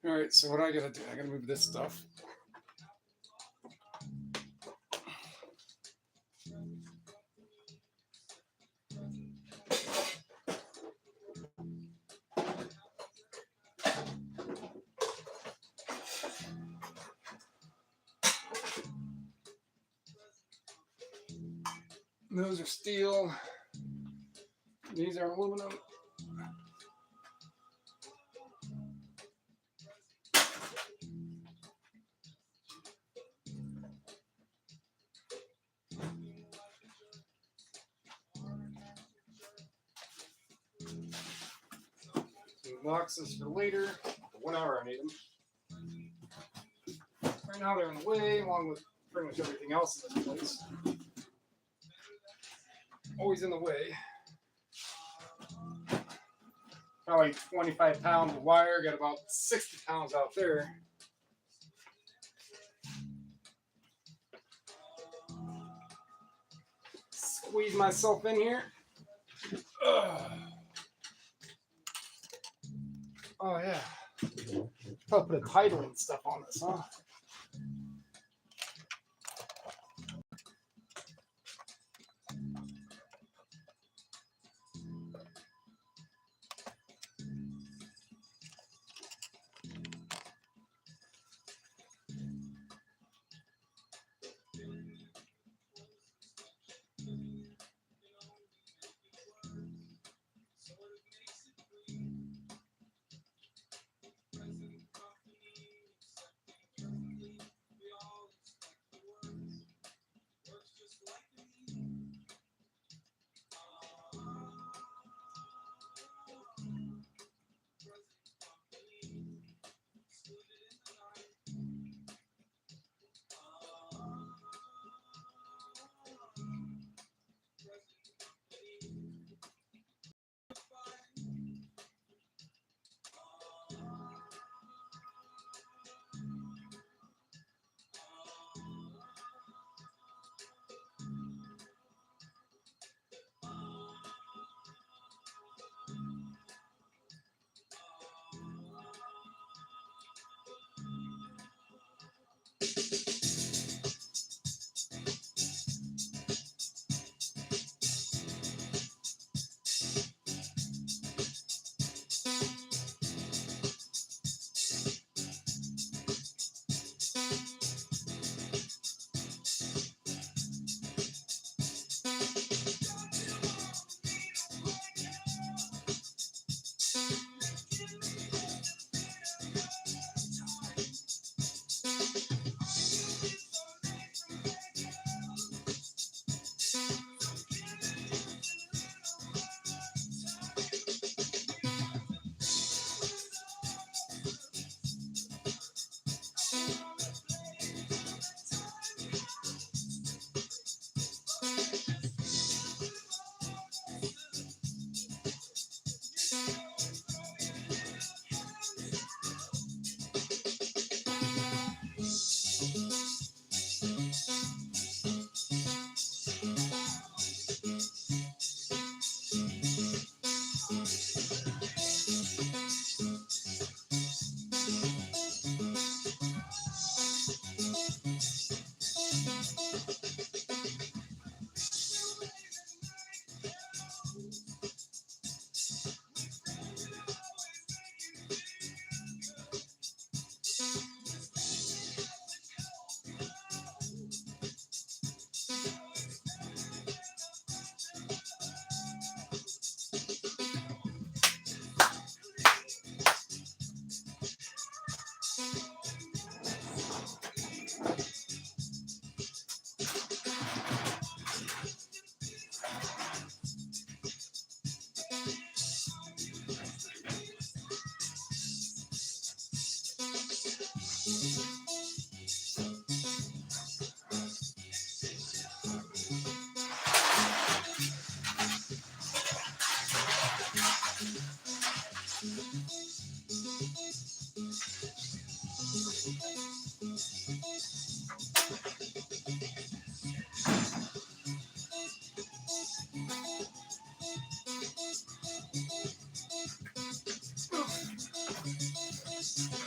All right, so what I gotta do? I gotta move this stuff. Those are steel. These are aluminum. Boxes for later. 1 hour I need them. Right now they're in the way, along with pretty much everything else in this place. Always in the way. Probably 25 pounds of wire, got about 60 pounds out there. Squeeze myself in here. Ugh. Oh yeah. Probably put a title and stuff on this, huh?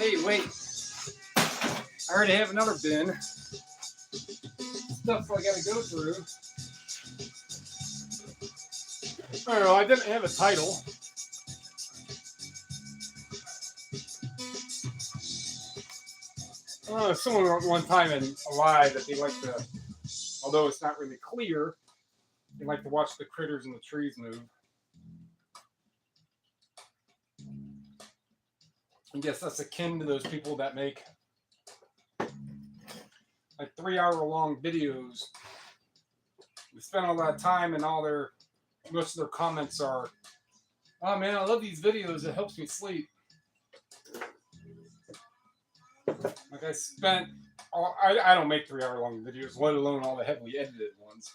Hey, wait. I already have another bin. Stuff I gotta go through. I don't know, I didn't have a title. Someone wrote one time in a live that they like to, although it's not really clear, they like to watch the critters in the trees move. I guess that's akin to those people that make like 3-hour-long videos. They spend all that time and most of their comments are, "Oh man, I love these videos. It helps me sleep." Like I don't make 3-hour-long videos, let alone all the heavily edited ones.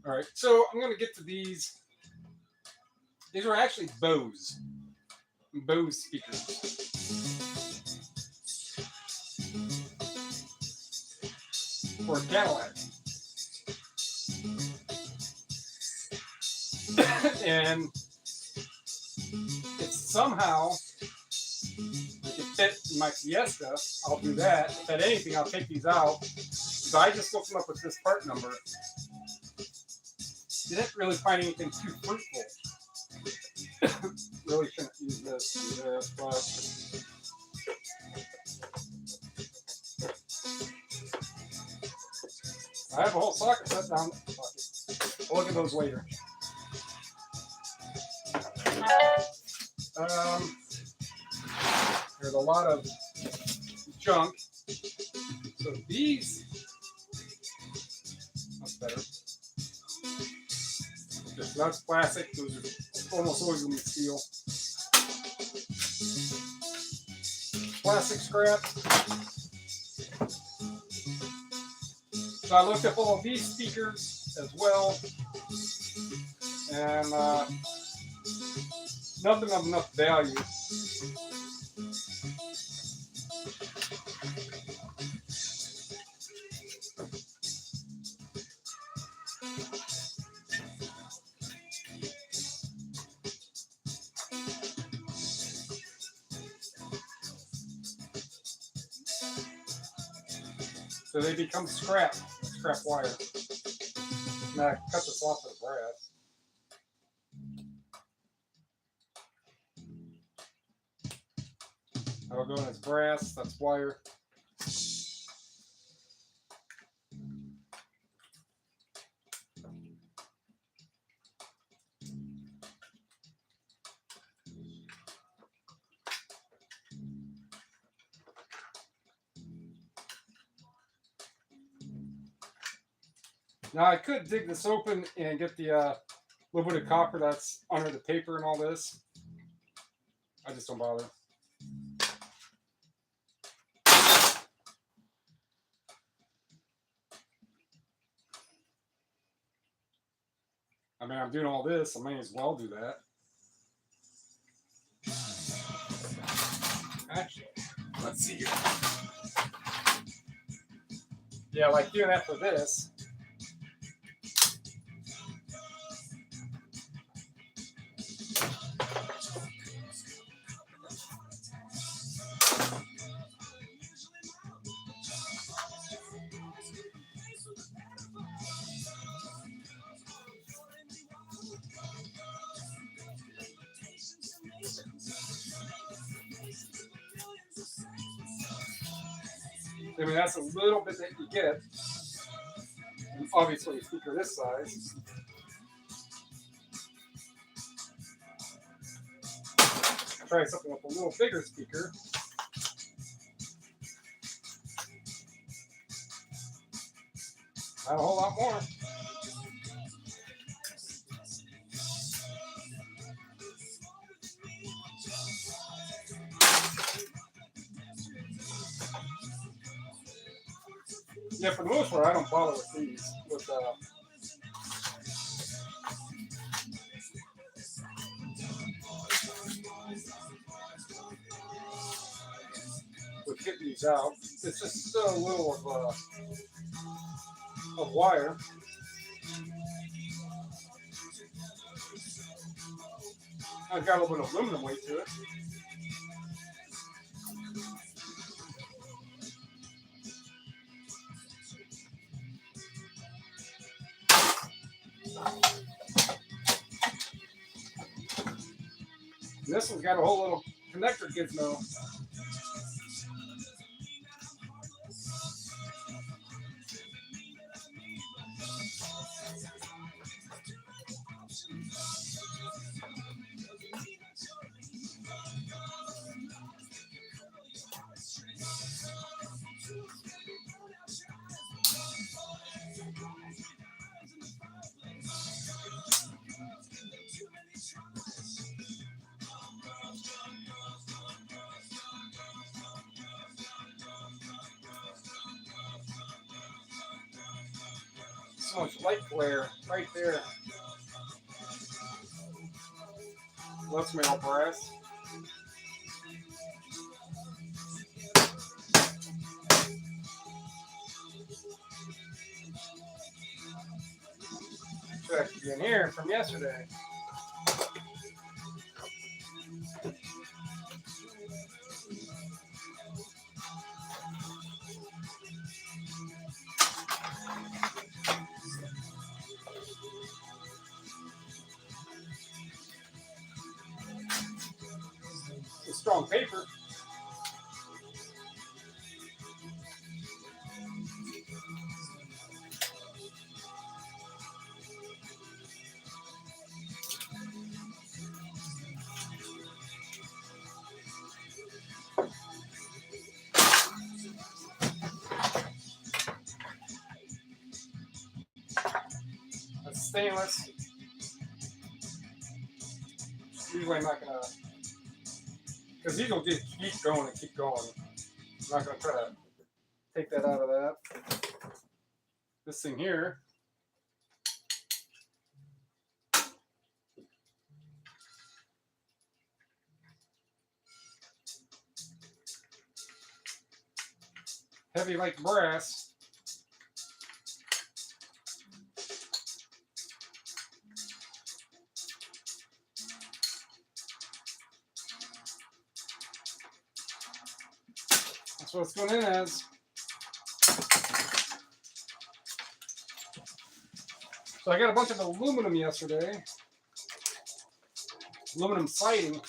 All right, so I'm gonna get to these. These are actually Bose speakers. For a Cadillac. And it's somehow, if it fit in my Fiesta, I'll do that. If at anything, I'll take these out. So I just looked them up with this part number. Didn't really find anything too fruitful. Really shouldn't use this, but I have a whole socket set down. We'll look at those later. There's a lot of junk. So these, that's better. Okay, so that's plastic. Those are almost always going to be steel. Plastic scrap. So I looked up all of these speakers as well, and nothing of enough value. So they become scrap wire. Now I cut this off with brass. That'll go in as brass, that's wire. Now I could dig this open and get the little bit of copper that's under the paper and all this. I just don't bother. I mean, I'm doing all this, I may as well do that. Actually, let's see here. Yeah, like doing that for this. I mean, that's a little bit that you get. And obviously, a speaker this size. Try something with a little bigger speaker. Not a whole lot more. Yeah, for the most part, I don't bother with these. With getting these out, it's just so little of wire. I've got a little bit of aluminum weight to it. And this one's got a whole little connector gizmo. So much light glare right there. That's my old brass. Should actually be in here from yesterday. It's strong paper. That's stainless. Usually I'm not gonna, because these will just keep going and keep going. I'm not gonna try to take that out of that. This thing here. Heavy like brass. That's what it's going in as. So I got a bunch of aluminum yesterday. Aluminum siding.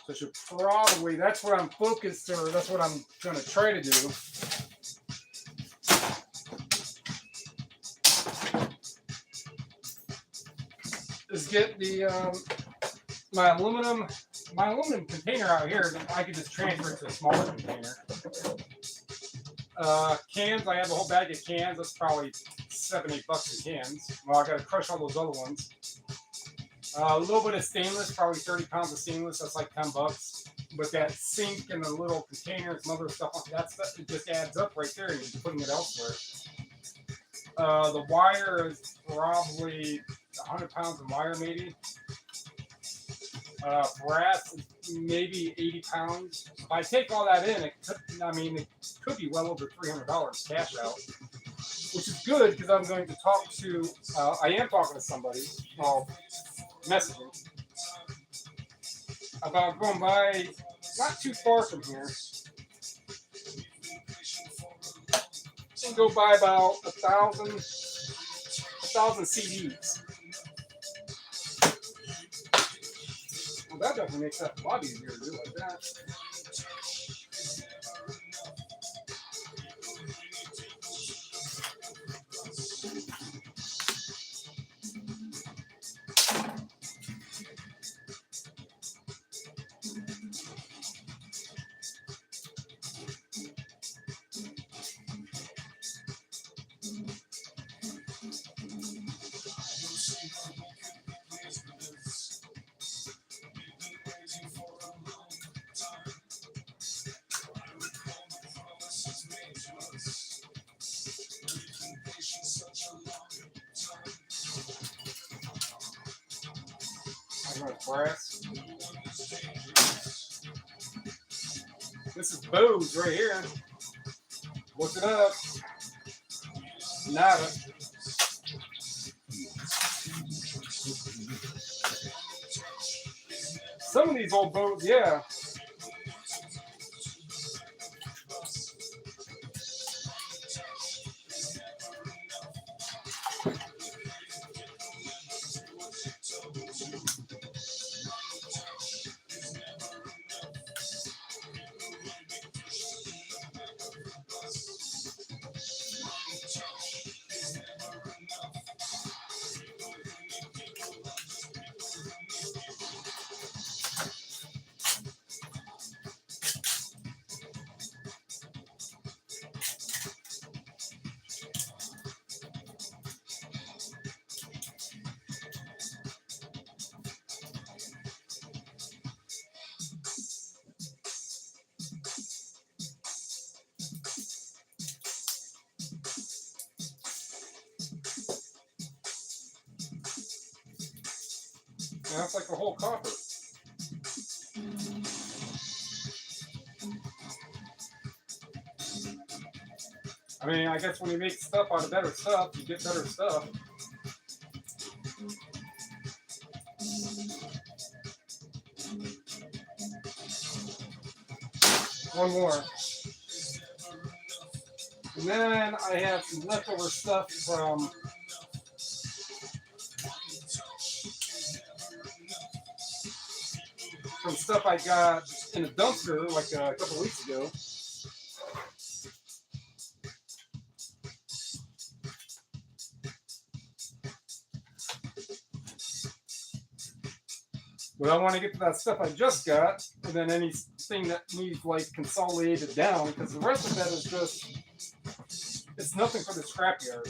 So I should probably, that's what I'm focused, or that's what I'm going to try to do. Is get the my aluminum container out here. I could just transfer it to a smaller container. Cans, I have a whole bag of cans. That's probably $7-8 in cans. Well, I got to crush all those other ones. A little bit of stainless, probably 30 pounds of stainless. That's like $10. But that sink and the little container, some other stuff like that, stuff, it just adds up right there. You're putting it elsewhere. The wire is probably 100 pounds of wire, maybe. Brass is maybe 80 pounds. If I take all that in, it could be well over $300 cash out, which is good because I'm going to talk to. I am talking to somebody. Messaging about going by, not too far from here, and go buy about 1,000 CDs. Well, that definitely makes that a lot easier to do like that. Brass. This is Bose right here. Look it up. Nada. Some of these old Bose, yeah. And that's like the whole copper. I mean, I guess when you make stuff out of better stuff, you get better stuff. One more. And then I have some leftover stuff from stuff I got in a dumpster like a couple weeks ago. But I want to get to that stuff I just got, and then anything that needs like consolidated down, because the rest of that is just, it's nothing for the scrapyard.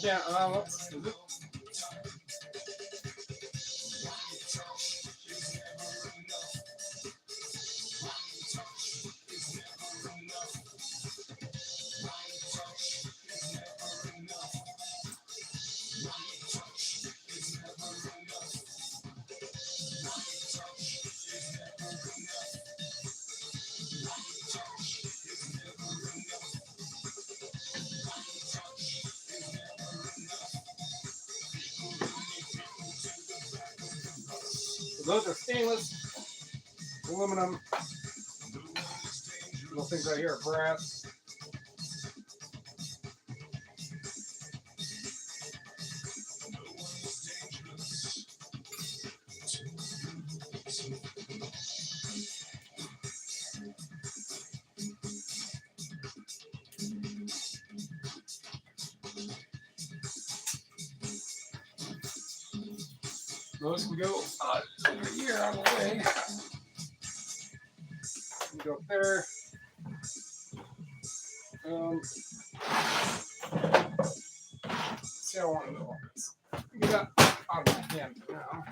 Yeah, let's do it. So those are stainless, aluminum. Little things right here are brass. Those can go over here out of the way. You go up there. See how I want to do all this. Get that out of my hand for now.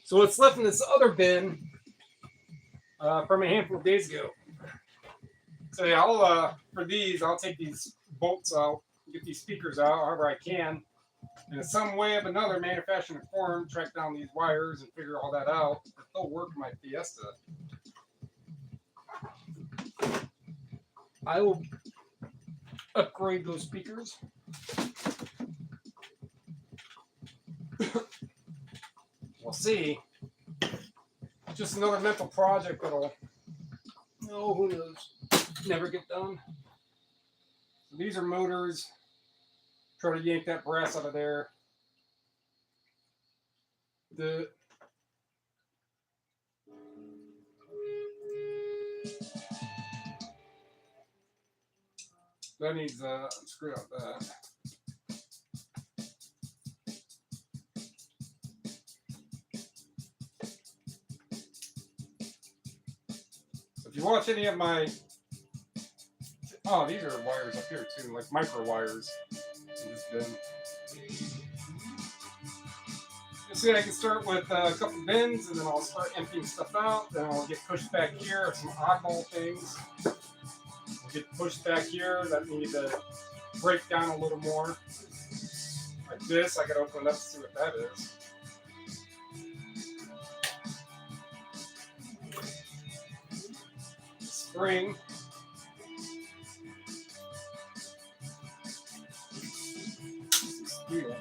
So what's left in this other bin from a handful of days ago. So yeah, for these, I'll take these bolts out, get these speakers out however I can, and in some way of another, manufacturing form, track down these wires and figure all that out. They'll work my Fiesta. I will upgrade those speakers. We'll see. Just another mental project that'll, oh, who knows, never get done. So these are motors. Try to yank that brass out of there. That needs screw out that. If you watch any of my, oh, these are wires up here too, like micro wires in this bin. You see, I can start with a couple bins, and then I'll start emptying stuff out. Then I'll get pushed back here, some oddball things. I'll get pushed back here that need to break down a little more. Like this, I gotta open it up to see what that is. Spring. Steel.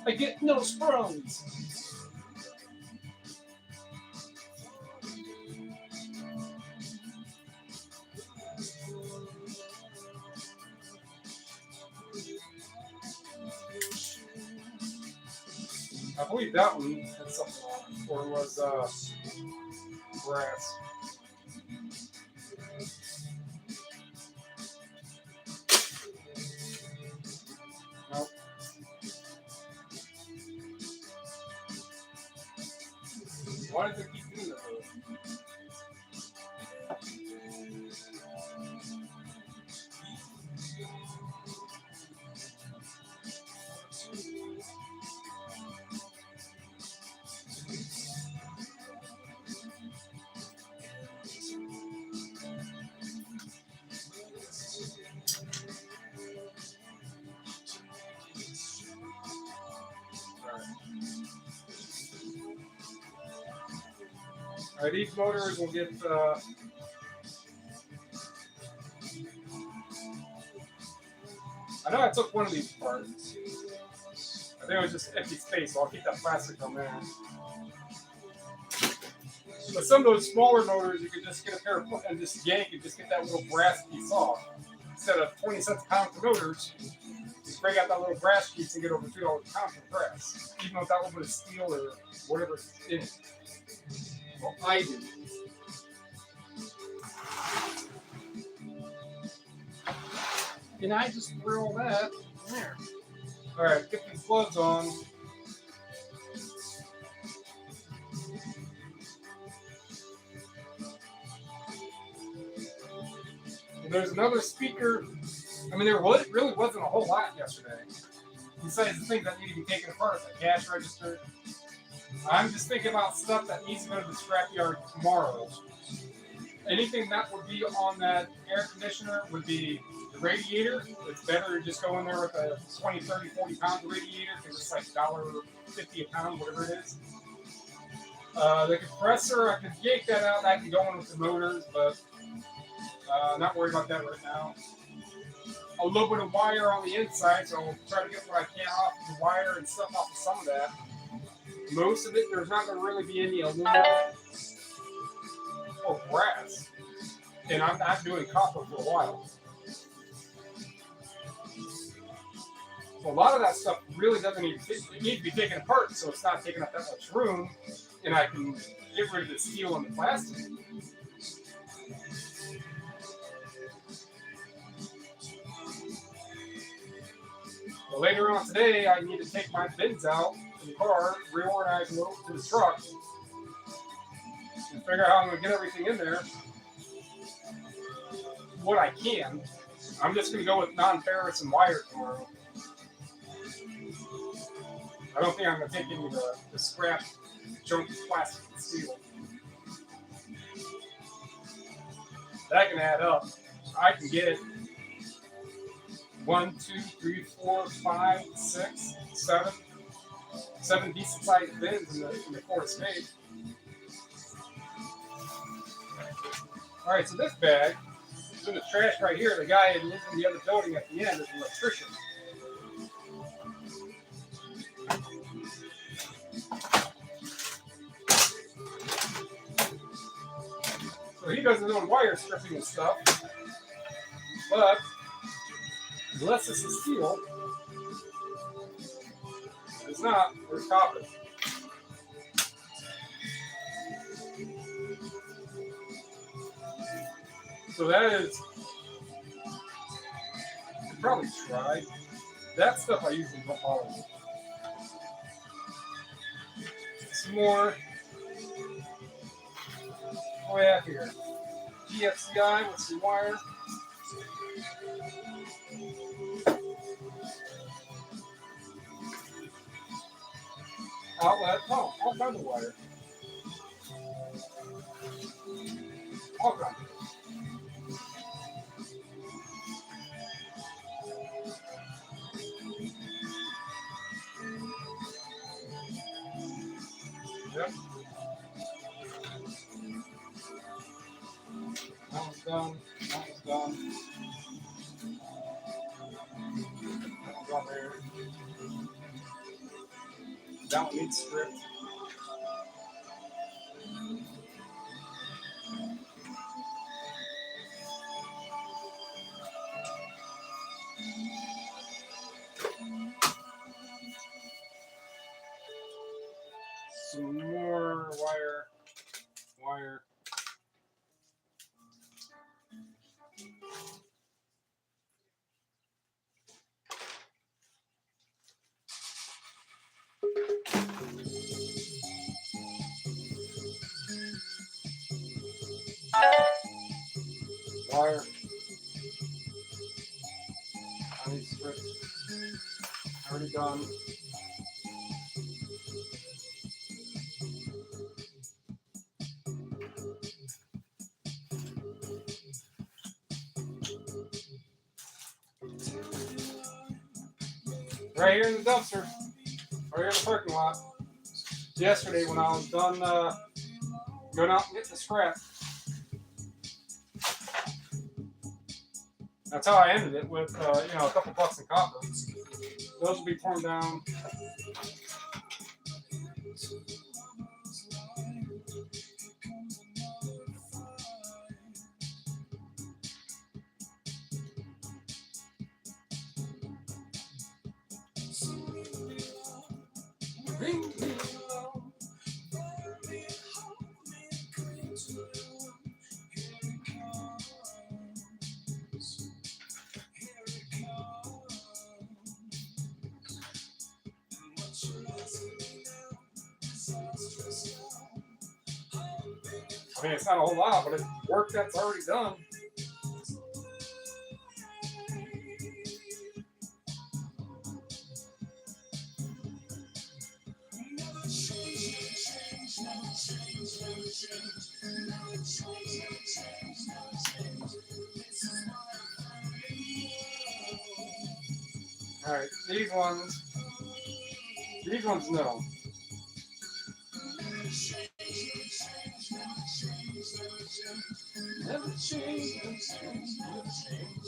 I get no sprungs. I believe that one had something on it, or it was brass. Nope. Why did they keep doing that though? Alright, these motors will get I know I took one of these apart. I think it was just empty space, so I'll keep that plastic on there. But some of those smaller motors, you could just get a pair of and just yank and just get that little brass piece off. Instead of 20 cents a pound for motors, just break out that little brass piece and get over $2 a pound for brass, even with that little bit of steel or whatever's in it. Well, I do. And I just threw all that in there. All right, get these plugs on. And there's another speaker. I mean, there really wasn't a whole lot yesterday. Besides the things that need to be taken apart, the cash register. I'm just thinking about stuff that needs to go to the scrapyard tomorrow. Anything that would be on that air conditioner would be the radiator. It's better to just go in there with a 20, 30, 40 pound radiator because it's like $1.50 a pound, whatever it is. The compressor, I could yank that out. I can go in with the motors, but not worried about that right now. A little bit of wire on the inside, so I'll try to get what I can off the wire and stuff off of some of that. Most of it, there's not going to really be any aluminum or brass. And I'm not doing copper for a while. So a lot of that stuff really doesn't need to be taken apart, so it's not taking up that much room, and I can get rid of the steel and the plastic. But later on today, I need to take my bins out in the car, reorganize them to the truck, and figure out how I'm going to get everything in there. What I can. I'm just going to go with non-ferrous and wire tomorrow. I don't think I'm going to take any of the scrap junk plastic and steel. That can add up. I can get 1, 2, 3, 4, 5, 6, 7 decent sized bins in the core estate. Alright, so this bag is in the trash right here. The guy who lives in the other building at the end is an electrician. So he does his own wire stripping and stuff. But unless this is steel, if it's not, there's copper. So that is, you could probably try. That stuff I usually don't bother with. Some more. What do we have here? GFCI with some wire. Outlet. Oh, all kinds of wire. All kinds. Yep. That one's done. That one's done. That one's on there. That one needs stripped. Some more wire. Wire. I need strips. Already done. Right here in the dumpster. Right here in the parking lot. Yesterday when I was done going out and getting the scrap. That's how I ended it with a couple bucks in copper. Those will be torn down. I mean, it's not a whole lot, but it's work that's already done. All right, these ones no. Never change, never change, never change.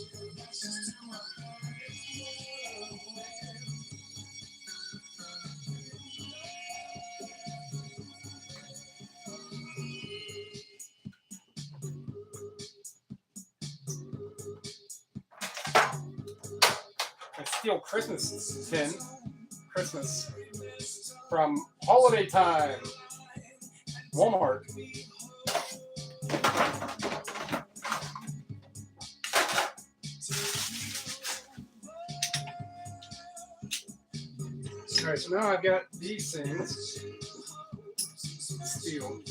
A steel Christmas tin. Christmas from Holiday Time. Walmart. Alright, so now I've got these things. Steel.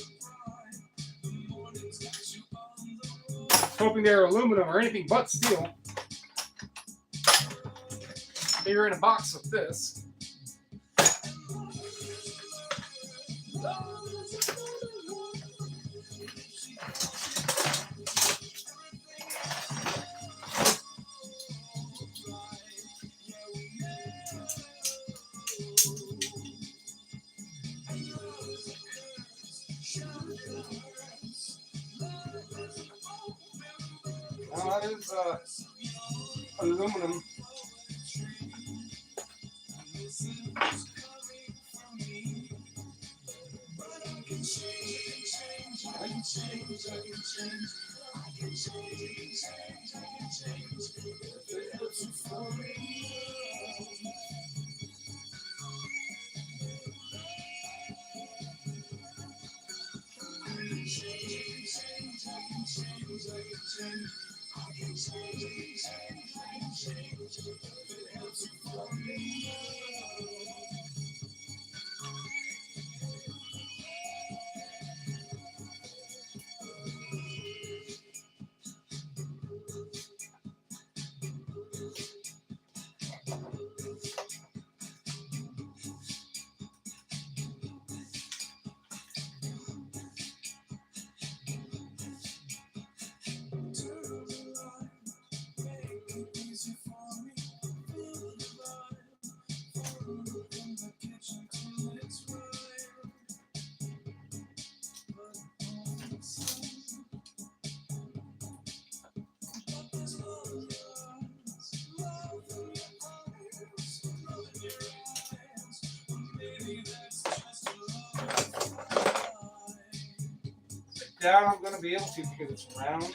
Hoping they're aluminum or anything but steel. They're in a box with this. Now that is aluminum. doubt I'm going to be able to because it's round.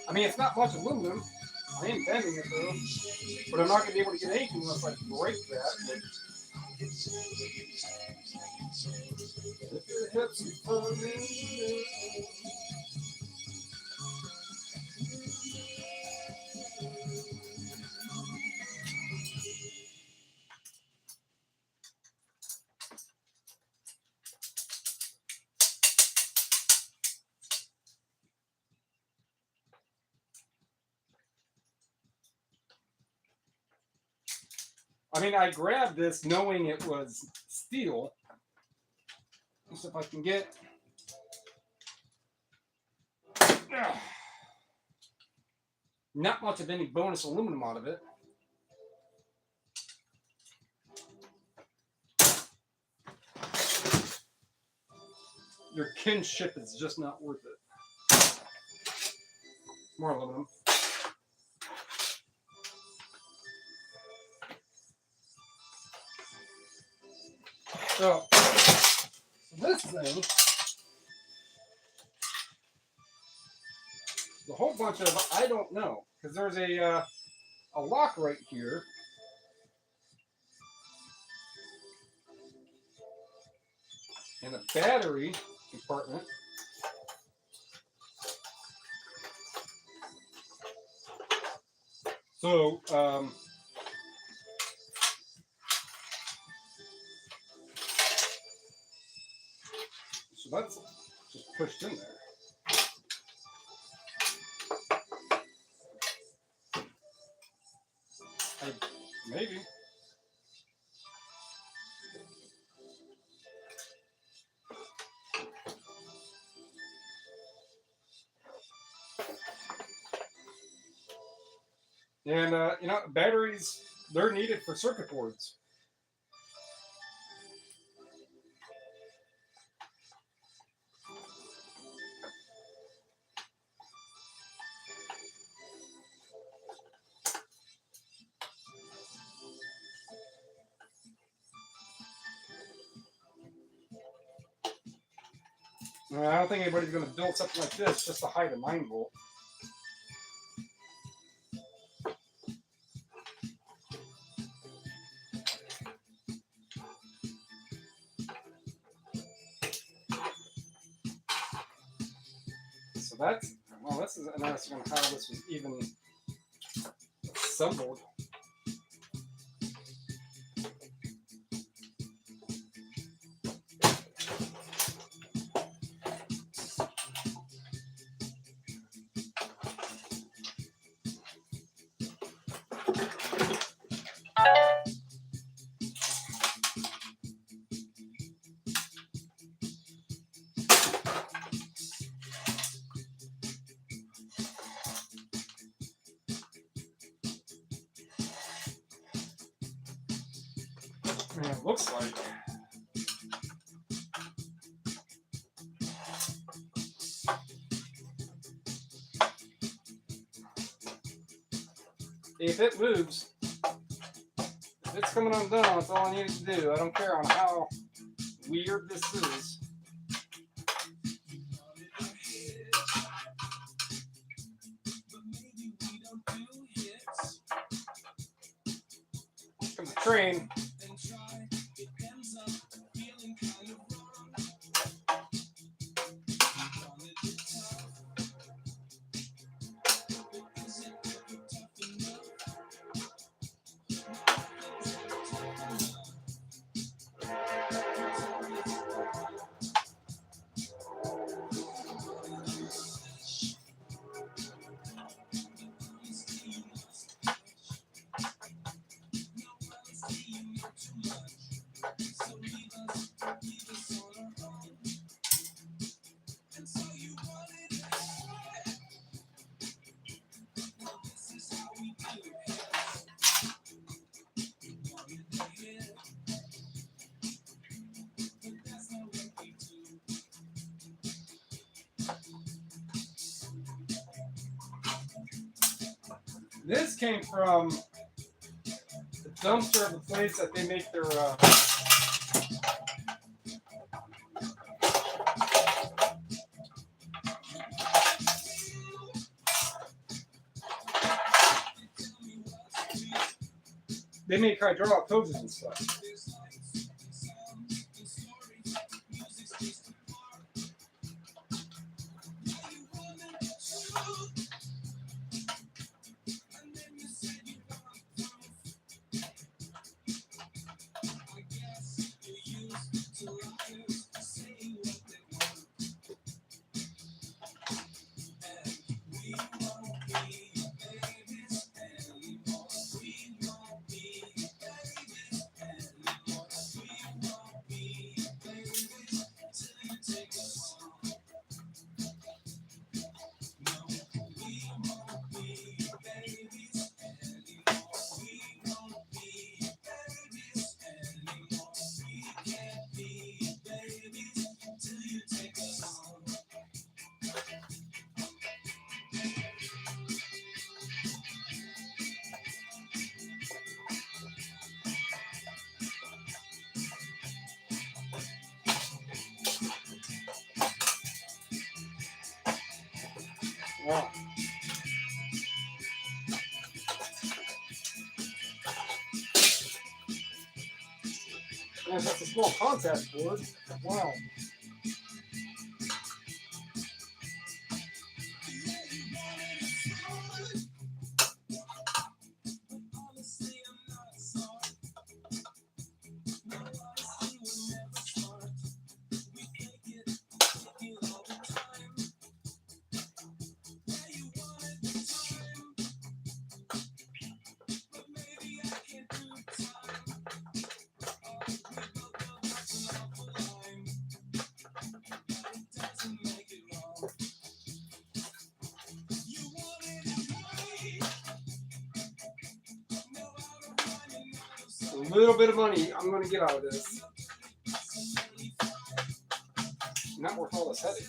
I mean, it's not much aluminum. I am bending it though, but I'm not going to be able to get anything unless I break that. I mean, I grabbed this knowing it was steel. So if I can get not much of any bonus aluminum out of it. Your kinship is just not worth it. More aluminum. So this thing, a whole bunch of I don't know, because there's a lock right here. And a battery compartment. So so that's just pushed in there. Maybe. And you know, batteries, they're needed for circuit boards. I don't think anybody's going to build something like this just to hide a 9-volt. So that's, well, this is interesting on how this was even assembled. And it looks like if it moves, if it's coming undone, that's all I need to do. I don't care on how weird this is. From the train. This came from the dumpster of the place that they make their they make hydraulic hoses and stuff. Wow. And that's a small contact board. Wow. A little bit of money I'm going to get out of this. Not worth all this headache.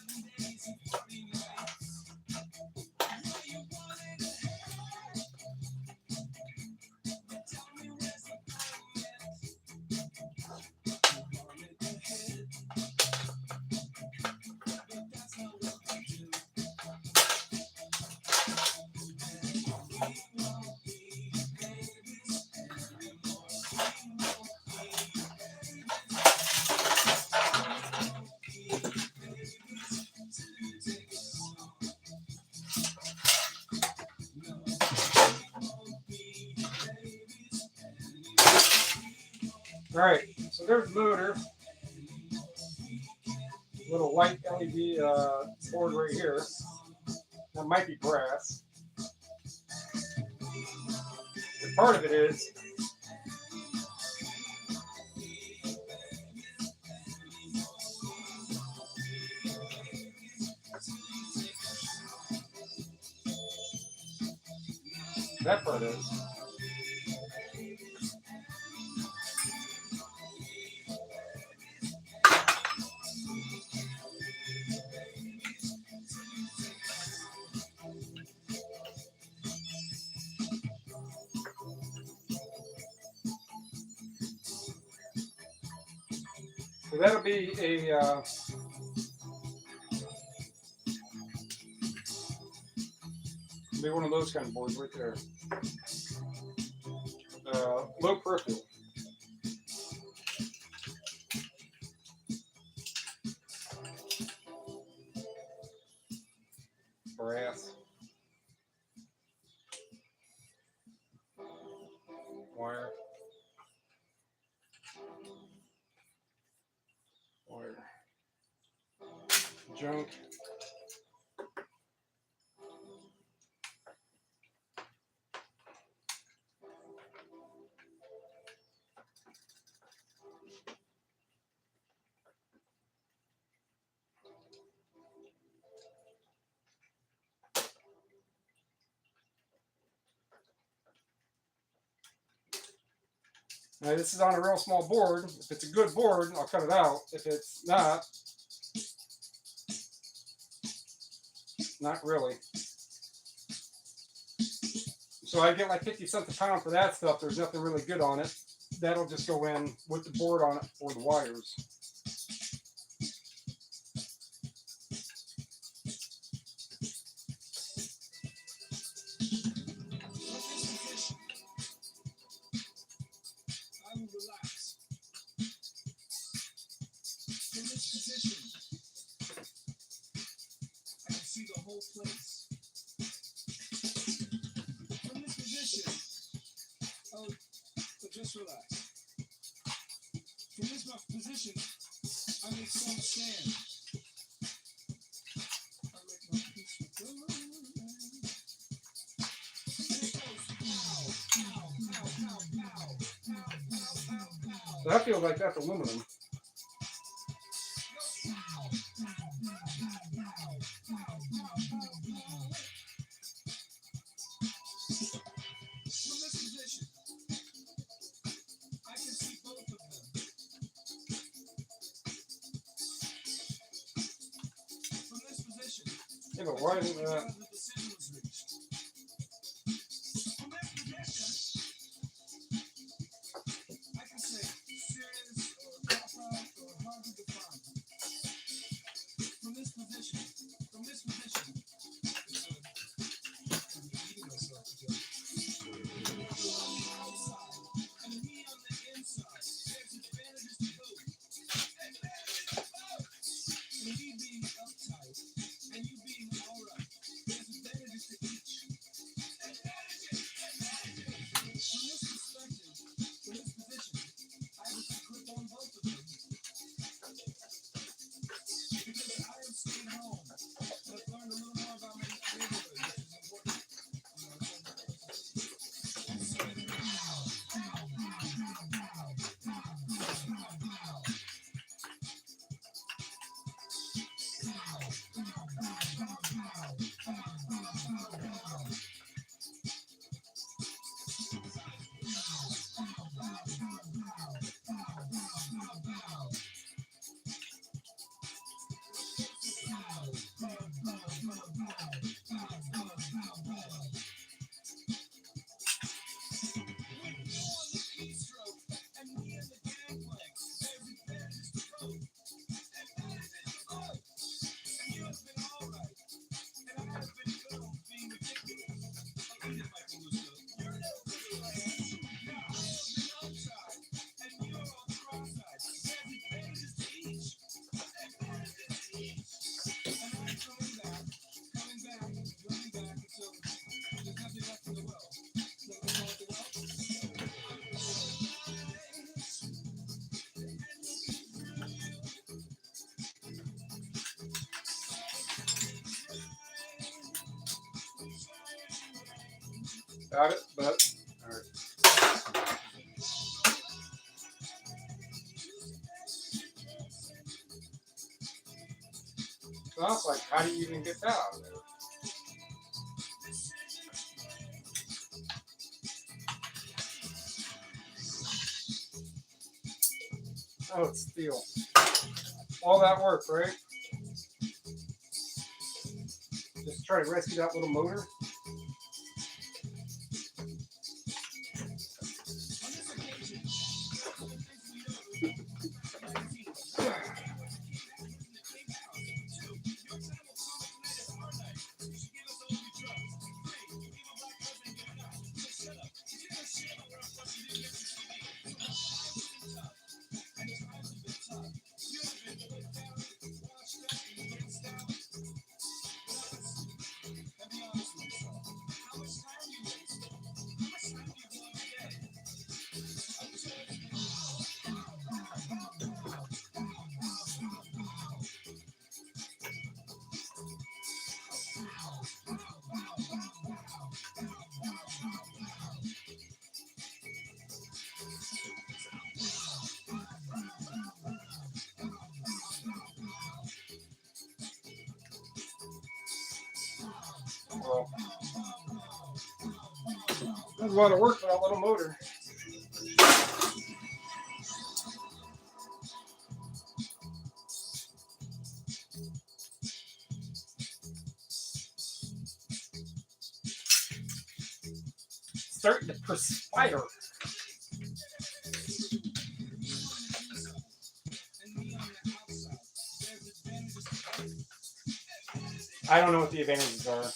Alright, so there's the motor. Little white LED board right here. That might be brass. And part of it is that part is. So that'll be a be one of those kind of boards right there. Low peripheral. Brass. Wire. Wire. Junk. Now this is on a real small board. If it's a good board, I'll cut it out. If it's not really. So I get like 50 cents a pound for that stuff. There's nothing really good on it. That'll just go in with the board on it for the wires. I will relax. From this position, I can see the whole place. From this position, oh, but just relax. From this position, I make some stand. I make my peace with God. And it goes, pow, pow, pow, pow, pow, pow, pow, pow, pow. So that feels like that's aluminum. From this position, I can see both of them. From this position, Yeah, but why isn't that? the decision was reached. From this position, I can say serious or cop-out or hard to define. From this position, it's I'm eating myself again. Outside, and me on the inside. There's advantages to both. And me being uptight, and you being alright. There's advantages to each. From this perspective, from this position, I was to clip on both of them. Because I have stayed home, and I've learned a little more about my neighborhood, which is important. Got it, but all right. So I was like, how do you even get that out of there? Oh, it's steel. All that work, right? Just try to rescue that little motor. Well, there's a lot of work for that little motor. starting to perspire. I don't know what the advantages are.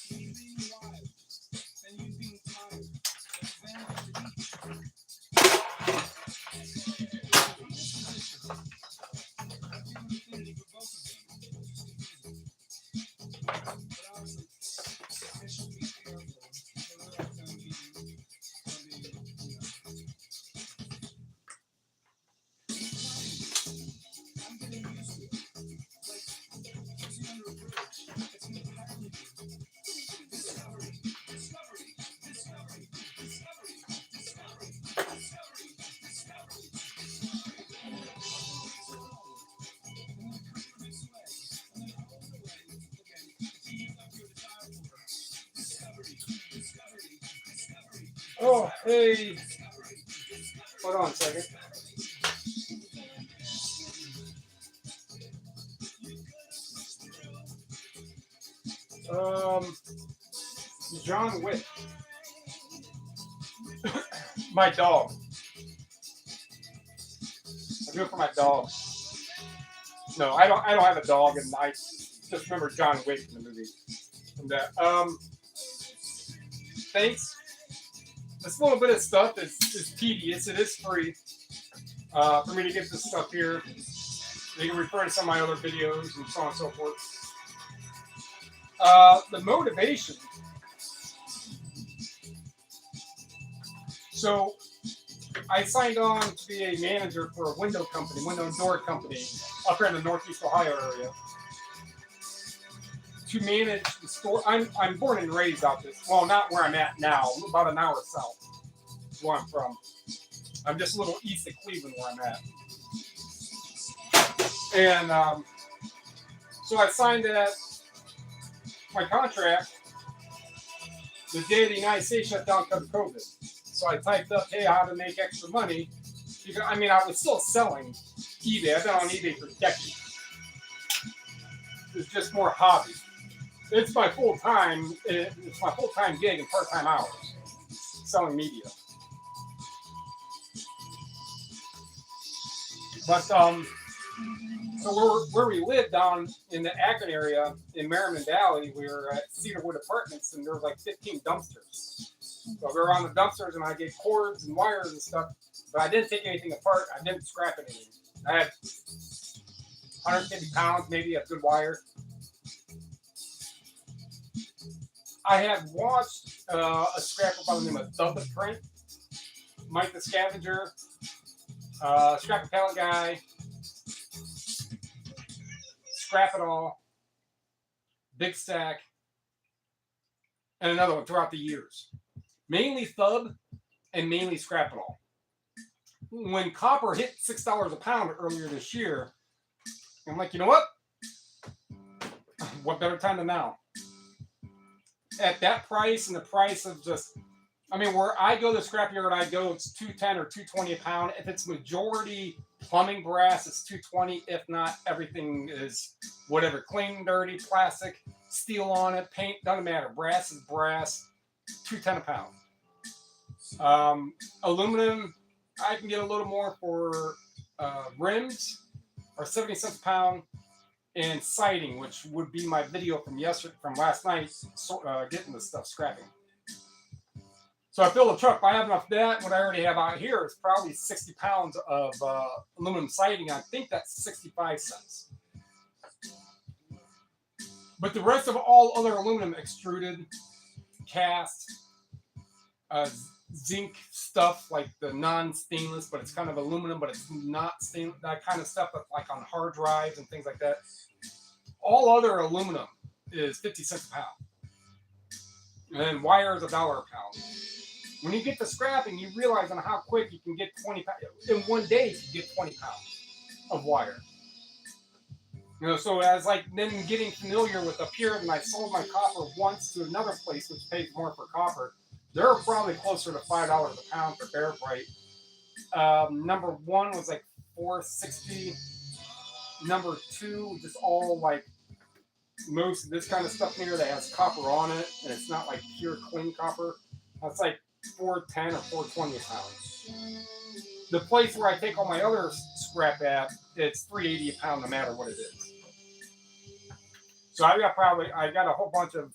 Oh, hey. Hold on a second. John Wick. My dog. I do it for my dog. No, I don't have a dog, and I just remember John Wick in the movie. From that. Thanks. This little bit of stuff is tedious. It is free for me to get this stuff here. You can refer to some of my other videos and so on and so forth. The motivation. So I signed on to be a manager for a window and door company up here in the Northeast Ohio area. To manage the store, I'm born and raised out this. Well, not where I'm at now. About an hour south, is where I'm from. I'm just a little east of Cleveland, where I'm at. And so I signed my contract the day the United States shut down because of COVID. So I typed up, hey, how to make extra money. Because, I mean, I was still selling eBay. I've been on eBay for decades. It's just more hobby. It's my full-time. It's my full-time gig and part-time hours, selling media. But so where we live down in the Akron area in Merriman Valley, we were at Cedarwood Apartments, and there was like 15 dumpsters. So we were on the dumpsters, and I get cords and wires and stuff, but I didn't take anything apart. I didn't scrap anything. I had 150 pounds, maybe, of good wire. I had watched a scrapper by the name of Thug the Print, Mike the Scavenger, Scrap a Pallet Guy, Scrap It All, Big Stack, and another one throughout the years. Mainly Thug and mainly Scrap It All. When copper hit $6 a pound earlier this year, I'm like, you know what? What better time than now? At that price and the price of just, I mean, where I go, the scrapyard I go, it's $210 or $220 a pound. If it's majority plumbing brass, it's $220. If not, everything is whatever, clean, dirty, plastic, steel on it, paint, doesn't matter. Brass is brass, $210 a pound. Aluminum, I can get a little more for rims, or 70 cents a pound. And siding, which would be my video from last night, getting this stuff, scrapping. So I filled the truck. If I have enough of that, what I already have out here is probably 60 pounds of aluminum siding. I think that's 65 cents. But the rest of all other aluminum, extruded, cast, zinc stuff, like the non-stainless, but it's kind of aluminum, but it's not stainless, that kind of stuff, like on hard drives and things like that. All other aluminum is 50 cents a pound. And then wire is $1 a pound. When you get to scrapping, you realize on how quick you can get 20 pounds. In one day, you can get 20 pounds of wire. You know, so as like then getting familiar with up here, and I sold my copper once to another place which pays more for copper. They're probably closer to $5 a pound for bare bright. Number one was like $4.60. Number two, just all like most of this kind of stuff here that has copper on it, and it's not like pure clean copper. That's like $4.10 or $4.20 a pound. The place where I take all my other scrap at, it's $3.80 a pound no matter what it is. So I got a whole bunch of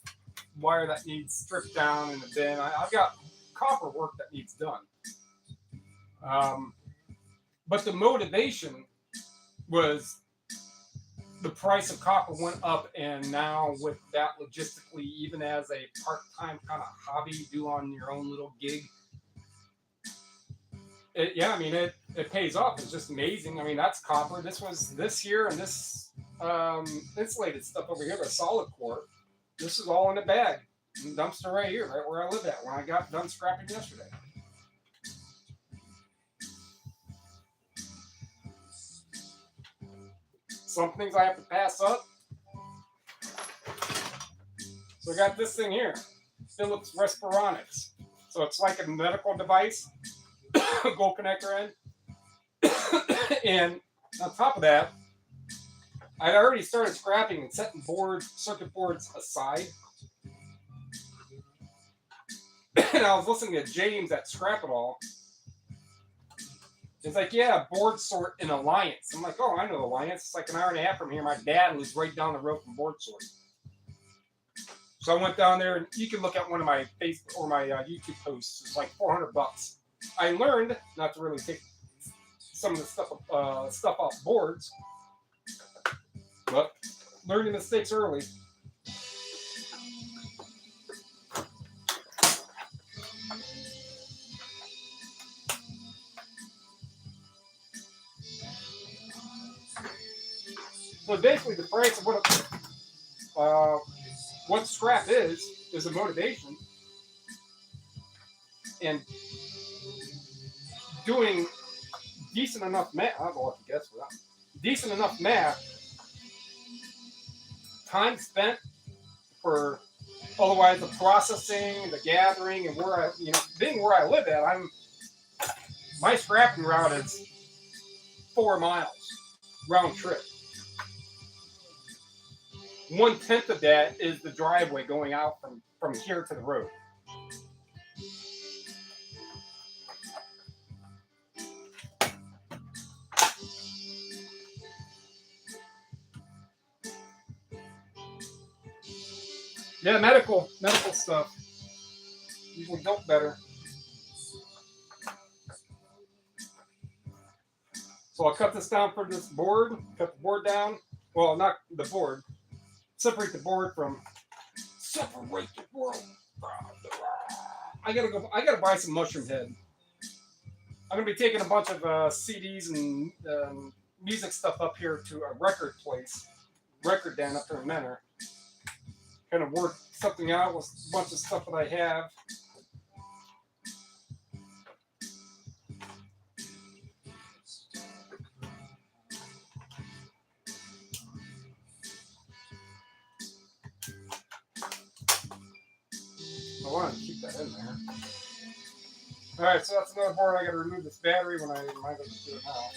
wire that needs stripped down in the bin. I've got copper work that needs done. But the motivation was the price of copper went up, and now with that logistically, even as a part-time kind of hobby you do on your own little gig, it pays off. It's just amazing. I mean, that's copper. This here and this insulated stuff over here, the solid core. This is all in a bag, in the dumpster right here, right where I live at when I got done scrapping yesterday. Some things I have to pass up. So I got this thing here, Philips Respironics. So it's like a medical device, gold connector end. And on top of that, I'd already started scrapping and setting circuit boards aside. And I was listening to James at Scrap It All. It's like, yeah, board sort in Alliance. I'm like, oh, I know Alliance. It's like an hour and a half from here. My dad lives right down the road from board sort. So I went down there, and you can look at one of my Facebook or my YouTube posts. It's like $400. I learned not to really take some of the stuff off boards, but learning mistakes early. So basically, the price of what scrap is a motivation, and doing decent enough math. I don't know what to guess for that. Decent enough math. Time spent for otherwise the processing, the gathering, and being where I live at. My scrapping route is 4 miles round trip. 1/10 of that is the driveway going out from here to the road. Yeah, medical stuff usually don't better. So I'll cut this down for this board. Cut the board down. Well, not the board. Separate the board from. Separate the board. I gotta buy some mushroom head. I'm gonna be taking a bunch of CDs and music stuff up here to a record den up there in Menor. Kind of work something out with a bunch of stuff that I have. I want to keep that in there. Alright, so that's another board. I got to remove this battery when I might as well do it now.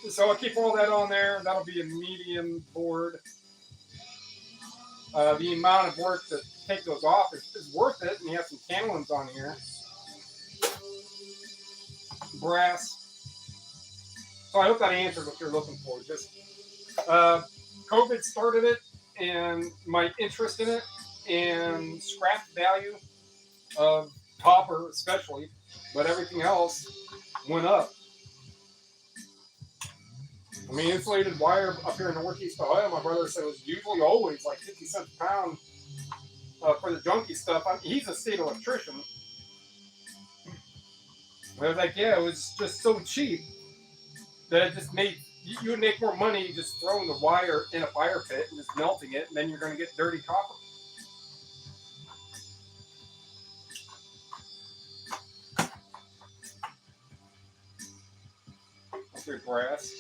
So I'll keep all that on there. That'll be a medium board. The amount of work to take those off is worth it. And you have some cannelons on here. Brass. So I hope that answered what you're looking for. Just COVID started it, and my interest in it, and scrap value of copper especially, but everything else went up. I mean, insulated wire up here in Northeast Ohio, my brother said it was usually always like 50 cents a pound for the junky stuff. He's a state electrician. But I was like, yeah, it was just so cheap that it just made, you would make more money just throwing the wire in a fire pit and just melting it, and then you're going to get dirty copper. Up here, brass.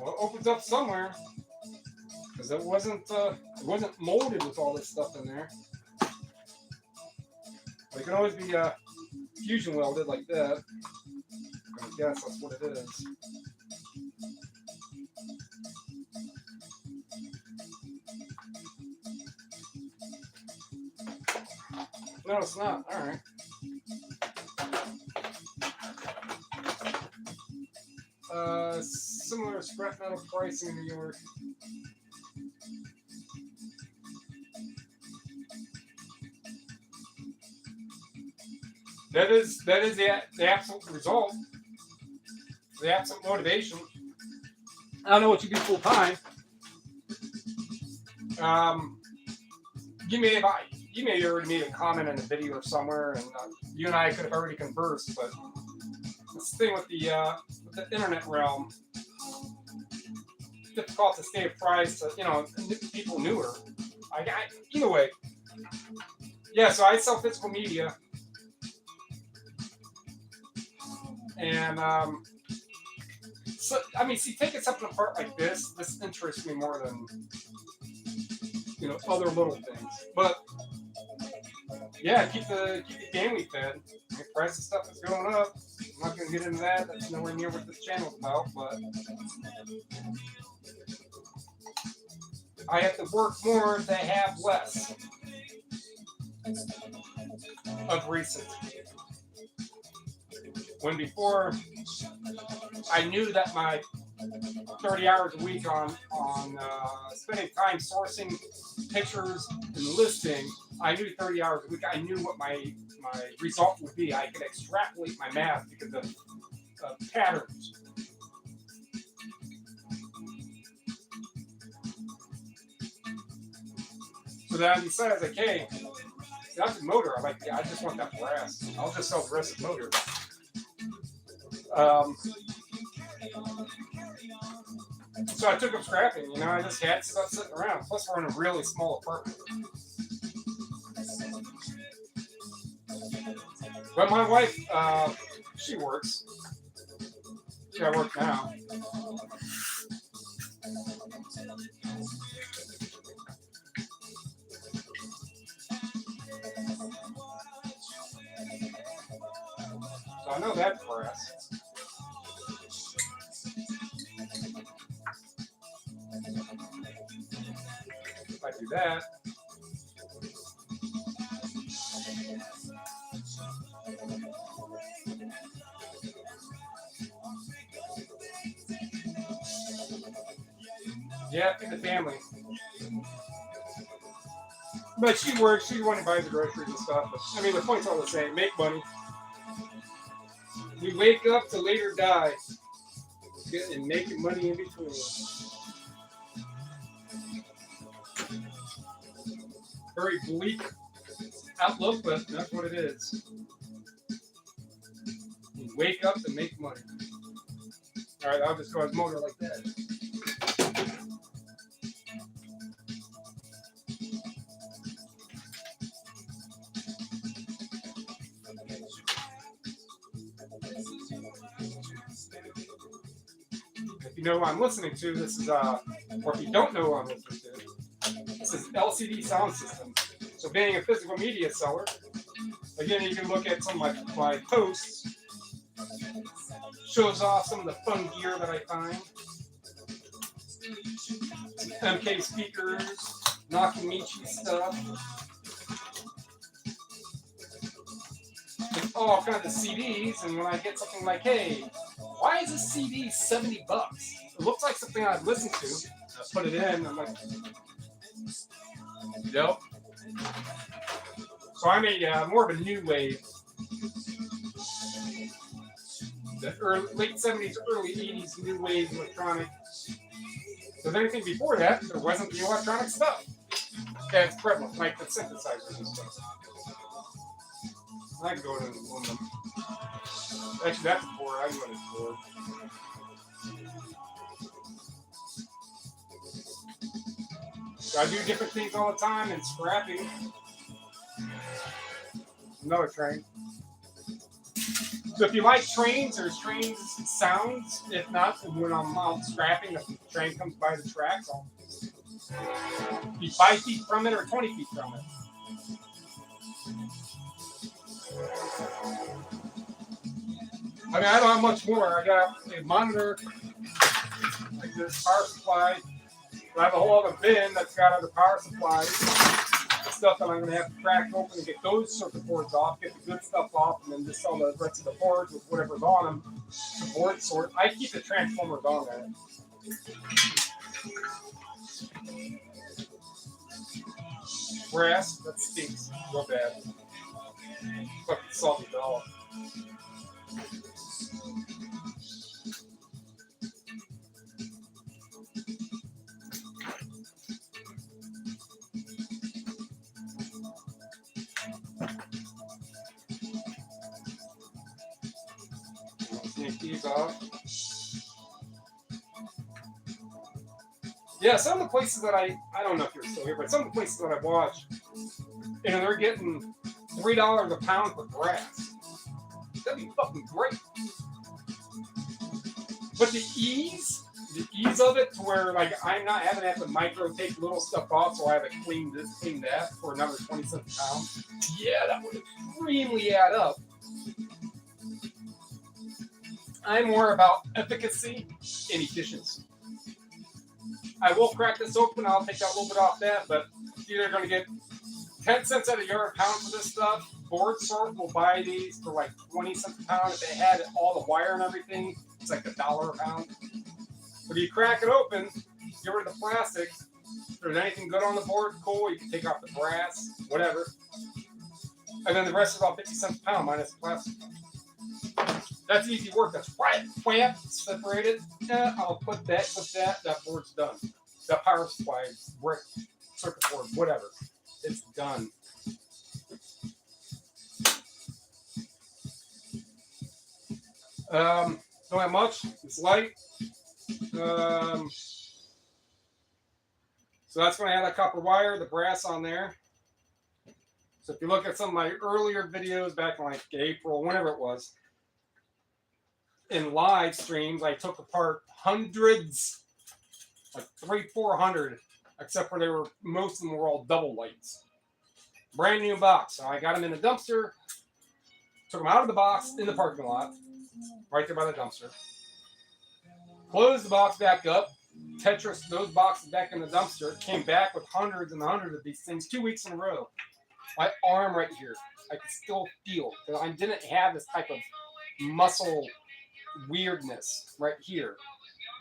Well, it opens up somewhere because it wasn't molded with all this stuff in there. But it can always be fusion welded like that. I guess that's what it is. No, it's not. All right. Similar scrap metal pricing in New York. That is the absolute result. The absolute motivation. I don't know what you do full time. You may have already made a comment in a video or somewhere, and you and I could have already conversed. But this thing with the internet realm, difficult to stay apprised to people newer. Either way, yeah. So I sell physical media, and so I mean, see, taking something apart like this interests me more than other little things. But yeah, keep the family fed. The price of stuff is going up. I'm not going to get into that. That's nowhere near what this channel's about. But I have to work more to have less of recent. When before, I knew that my 30 hours a week on spending time sourcing pictures and listing, I knew 30 hours a week. I knew what my result would be. I could extrapolate my math because of patterns. So then I decided, like, hey, that's a motor. I'm like, yeah, I just want that brass. I'll just sell the rest of the motor. So I took up scrapping. I just had stuff sitting around. Plus, we're in a really small apartment. But my wife, she works. She at work now. So I know that brass. If I do that, yeah, in the family. But she works. She's the one who buys the groceries and stuff. But, I mean, the point's all the same. Make money. We wake up to later die. And making money in between. Very bleak outlook, but that's what it is. You wake up to make money. All right, I'll just go as motor like that. If you know who I'm listening to, this is or if you don't know who I'm listening to, this is LCD sound system. So being a physical media seller, again, you can look at some of my posts. Shows off some of the fun gear that I find. MK speakers, Nakamichi stuff. And all kinds of CDs, and when I get something like, hey, why is this CD $70? It looks like something I'd listen to. I put it in, I'm like, yep. So I'm more of a new wave. The late 70s, early 80s new wave electronic. So anything before that, there wasn't the electronic stuff. That's prevalent, like the synthesizers and stuff. I can go into aluminum. Actually, that's a board. I can go into board. So I do different things all the time and scrapping. Another train. So if you like trains, there's trains sounds. If not, when I'm out scrapping, if the train comes by the tracks, I'll be 5 feet from it or 20 feet from it. I mean, I don't have much more. I got a monitor, like this power supply. I have a whole other bin that's got other power supplies. Stuff that I'm going to have to crack open and get those circuit boards off, get the good stuff off, and then just sell the rest of the boards with whatever's on them. The board sort. I keep the transformers on there. Brass, that stinks real bad. Fucking salty dog. Take these off. Yeah, some of the places that I don't know if you're still here, but some of the places that I watch, you know, they're getting $3 a pound for brass. That'd be fucking great. But the ease of it to where like I'm not having to have to micro take little stuff off, so I have to clean this, clean that for another 20 cents a pound. Yeah, that would extremely add up. I'm more about efficacy and efficiency. I will crack this open. I'll take that little bit off that, but you're either going to get 10 cents out of your pound for this stuff. Board Sort will buy these for like 20 cents a pound. If they had all the wire and everything, it's like $1 a pound. But you crack it open, get rid of the plastic. If there's anything good on the board, cool. You can take off the brass, whatever. And then the rest is about 50 cents a pound minus the plastic. That's easy work. That's wham, separated. Yeah, I'll put that, that board's done. That power supply, brick, circuit board, whatever. It's done. Don't have much. It's light. So that's going to have that copper wire, the brass on there. So if you look at some of my earlier videos back in like April, whenever it was, in live streams, I took apart hundreds, like 300-400, except for most of them were all double lights. Brand new box. So I got them in the dumpster, took them out of the box in the parking lot, right there by the dumpster. Closed the box back up, Tetris those boxes back in the dumpster, came back with hundreds and hundreds of these things 2 weeks in a row. My arm right here, I could still feel, because I didn't have this type of muscle weirdness right here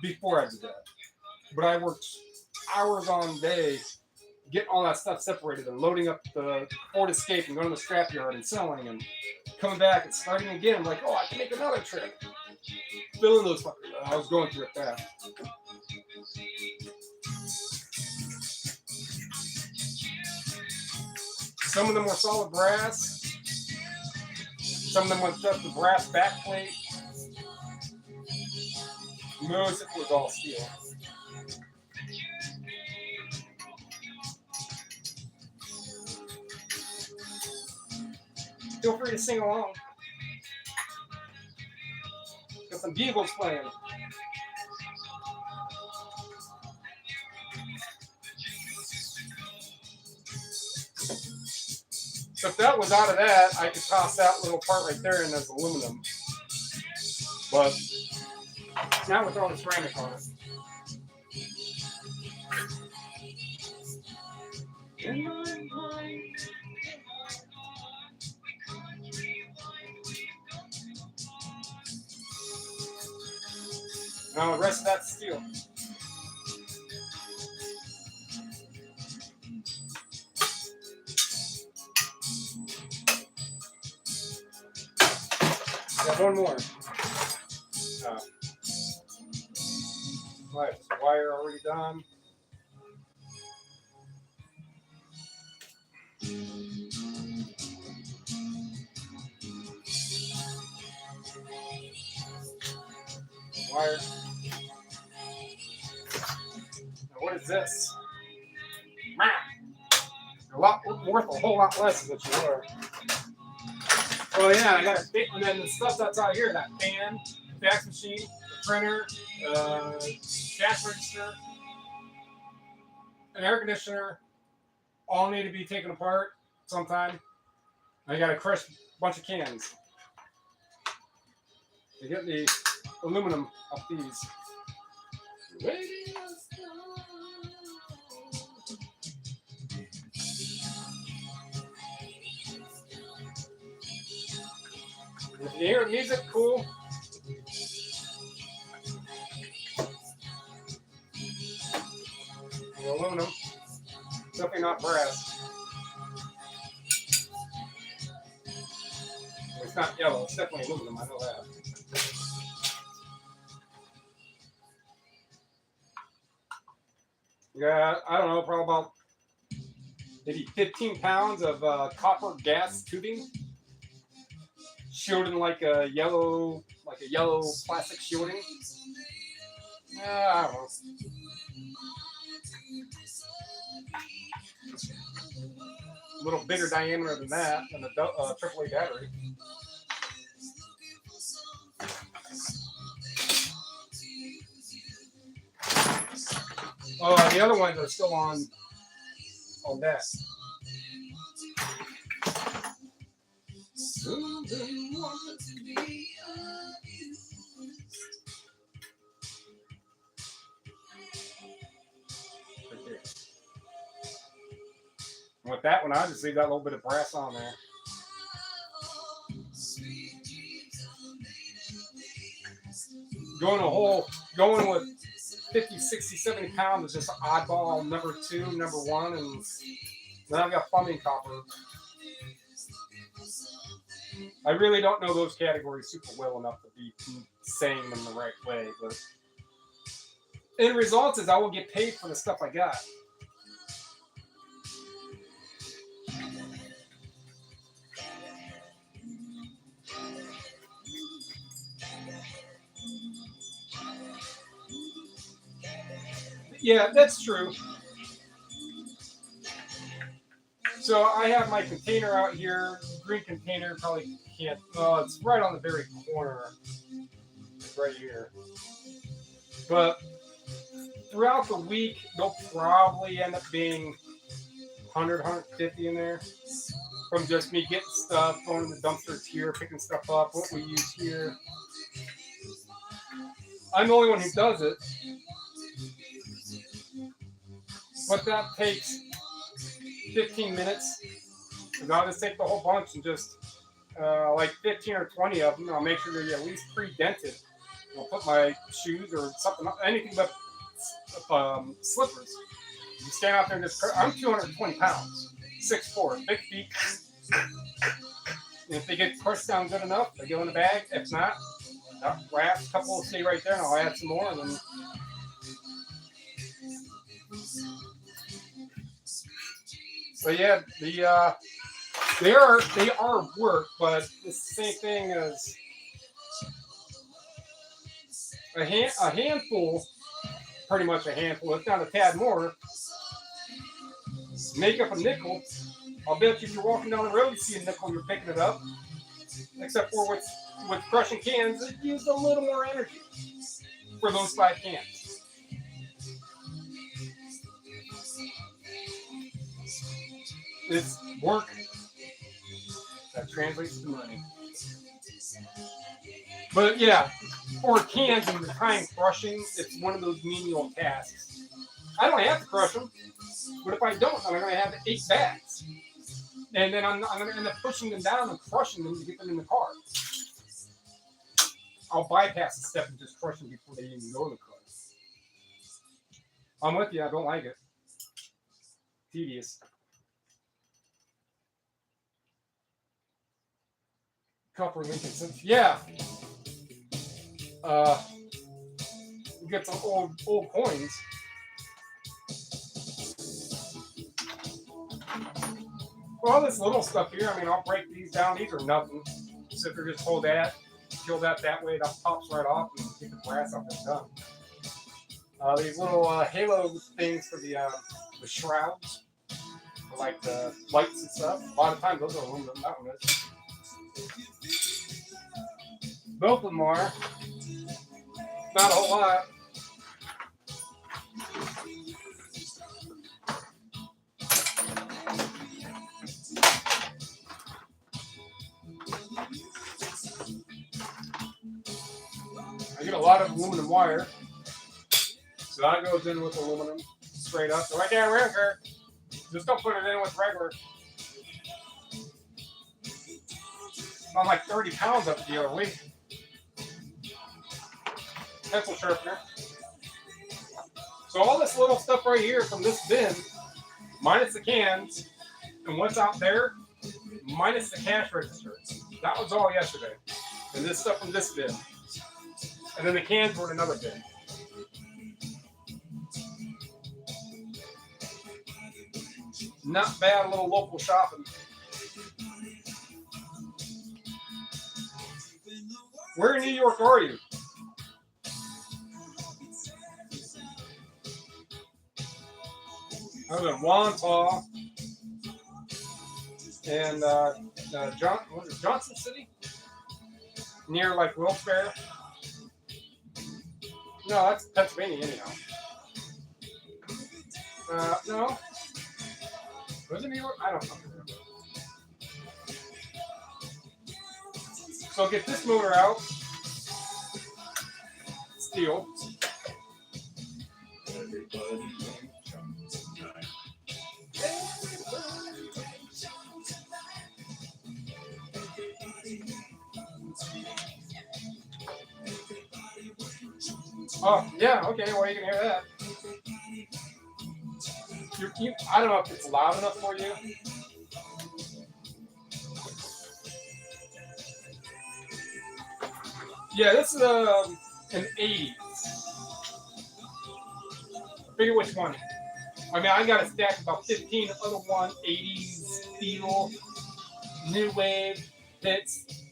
before I did that. But I worked hours on day getting all that stuff separated and loading up the Ford Escape and going to the scrapyard and selling and coming back and starting again. I'm like, oh, I can make another trip. Filling those fuckers. I was going through it fast. Some of them were solid brass. Some of them was just the brass backplate. Most of it was all steel. Feel free to sing along. Got some bugles playing. So if that was out of that, I could toss that little part right there in as aluminum. But now with all the ceramic on it. In my mind. Now the rest of that's steel. Got one more. Right, wire already done. Wire. Now what is this? You're worth a whole lot less than what you were. Oh yeah, I got a big, and then the stuff that's out here, that fan, fax machine, the printer, cash register, an air conditioner, all need to be taken apart sometime. I got to crush a bunch of cans to get the aluminum off these. If you hear music, cool. The aluminum, definitely not brass. It's not yellow, it's definitely aluminum, I know that. Yeah, I don't know, probably about maybe 15 pounds of copper gas tubing. Shielding like a yellow plastic shielding. I don't know. A little bigger diameter than that, than a AAA battery. Oh, the other ones are still on that. And with that one, I just leave that little bit of brass on there. Going with 50, 60, 70 pounds is just oddball number 2, number 1, and then I've got plumbing copper. I really don't know those categories super well enough to be saying them the right way, but end result is I will get paid for the stuff I got. Yeah, that's true. So I have my container out here, green container, probably can't, it's right on the very corner, it's right here. But throughout the week, there'll probably end up being 100, 150 in there from just me getting stuff, going to the dumpsters here, picking stuff up, what we use here. I'm the only one who does it. But that takes 15 minutes. And I'll just take the whole bunch and just like 15 or 20 of them. I'll make sure they're at least pre-dented. I'll put my shoes or something, anything but slippers. You stand out there and just, I'm 220 pounds, 6'4", big feet. And if they get crushed down good enough, they go in the bag. If not, wrap, a couple will stay right there and I'll add some more and then. But yeah, they are work, but it's the same thing as a handful, pretty much a handful, if not a tad more. Make up a nickel. I'll bet you if you're walking down the road, you see a nickel, you're picking it up. Except for with crushing cans, it used a little more energy for those 5 cans. It's work that translates to money. But yeah, for cans and the time crushing, it's one of those menial tasks. I don't have to crush them, but if I don't, I'm going to have 8 bags. And then I'm going to end up pushing them down and crushing them to get them in the car. I'll bypass the step and just crush them before they even go in the car. I'm with you, I don't like it. Tedious. Copper Lincoln. Yeah. We get some old coins. Well, this little stuff here, I mean, I'll break these down. These are nothing. So if you just hold that, kill that way, that pops right off and get the brass off and done. These little halo things for the shrouds, for like the lights and stuff. A lot of times those are aluminum. That one is. Both of them are. Not a whole lot. I get a lot of aluminum wire. So that goes in with aluminum straight up. So right there, regular. Just don't put it in with regular. I'm like 30 pounds up the other week. Pencil sharpener. So all this little stuff right here from this bin, minus the cans, and what's out there, minus the cash register. That was all yesterday. And this stuff from this bin. And then the cans were in another bin. Not bad, a little local shopping. Where in New York are you? I was in Wantagh and Johnson City, near like Wilkes-Barre. No, that's Pennsylvania anyhow. No. Was it New York? I don't know. So get this motor out. Steel. Oh, yeah, okay, well, you can hear that. I don't know if it's loud enough for you. Yeah, this is an 80s. Figure which one. I mean, I got a stack of about 15 other one 80s steel, new wave, hits,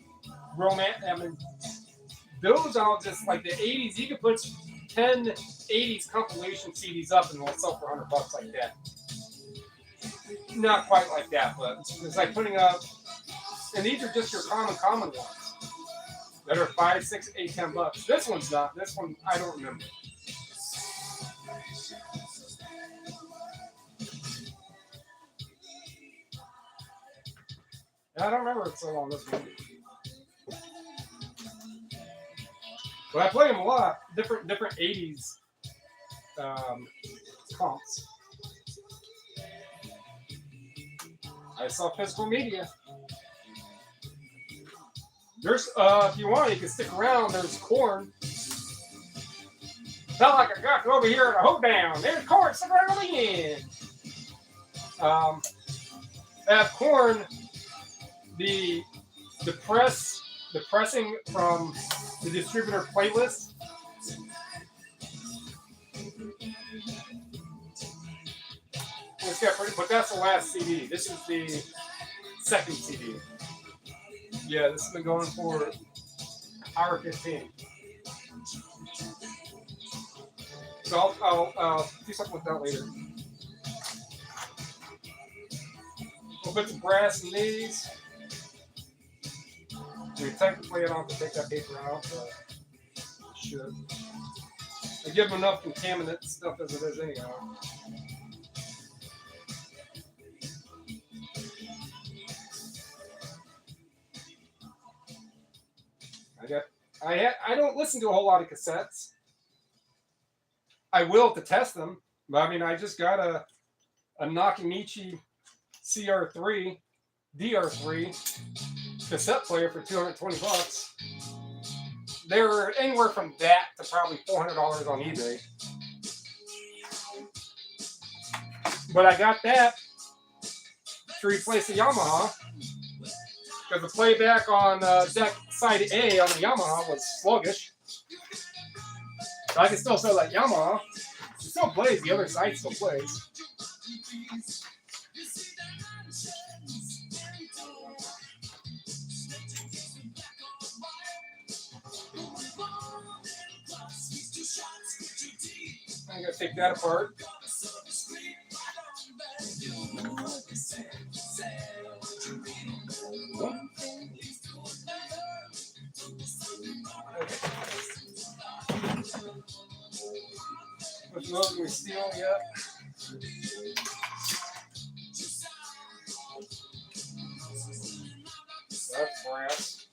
romance. I mean, those are just like the 80s. You could put 10 80s compilation CDs up and they'll sell for $100 like that. Not quite like that, but it's like putting up, and these are just your common ones that are $5, $6, $8, $10. This one's not. This one I don't remember. I don't remember it so long. This one. But I play them a lot. Different 80s comps. I saw physical media. There's if you want, you can stick around. There's corn. Not like I got over here at a hold down. There's corn. Stick around on the end. That corn, the pressing from the distributor playlist. But that's the last CD. This is the second CD. Yeah, this has been going for hour 15. So I'll do something with that later. We'll put some brass in these. We technically I don't have to take that paper out, but I should. I give them enough contaminant stuff as it is anyhow. I don't listen to a whole lot of cassettes. I will to test them, but I mean I just got a Nakamichi CR3 DR3 cassette player for $220. They're anywhere from that to probably $400 on eBay. But I got that to replace the Yamaha because the playback on deck side A on the Yamaha was sluggish. So I can still sell that Yamaha. It still plays. The other side still plays. I'm going to take that apart. smoking steel yet. That's brass.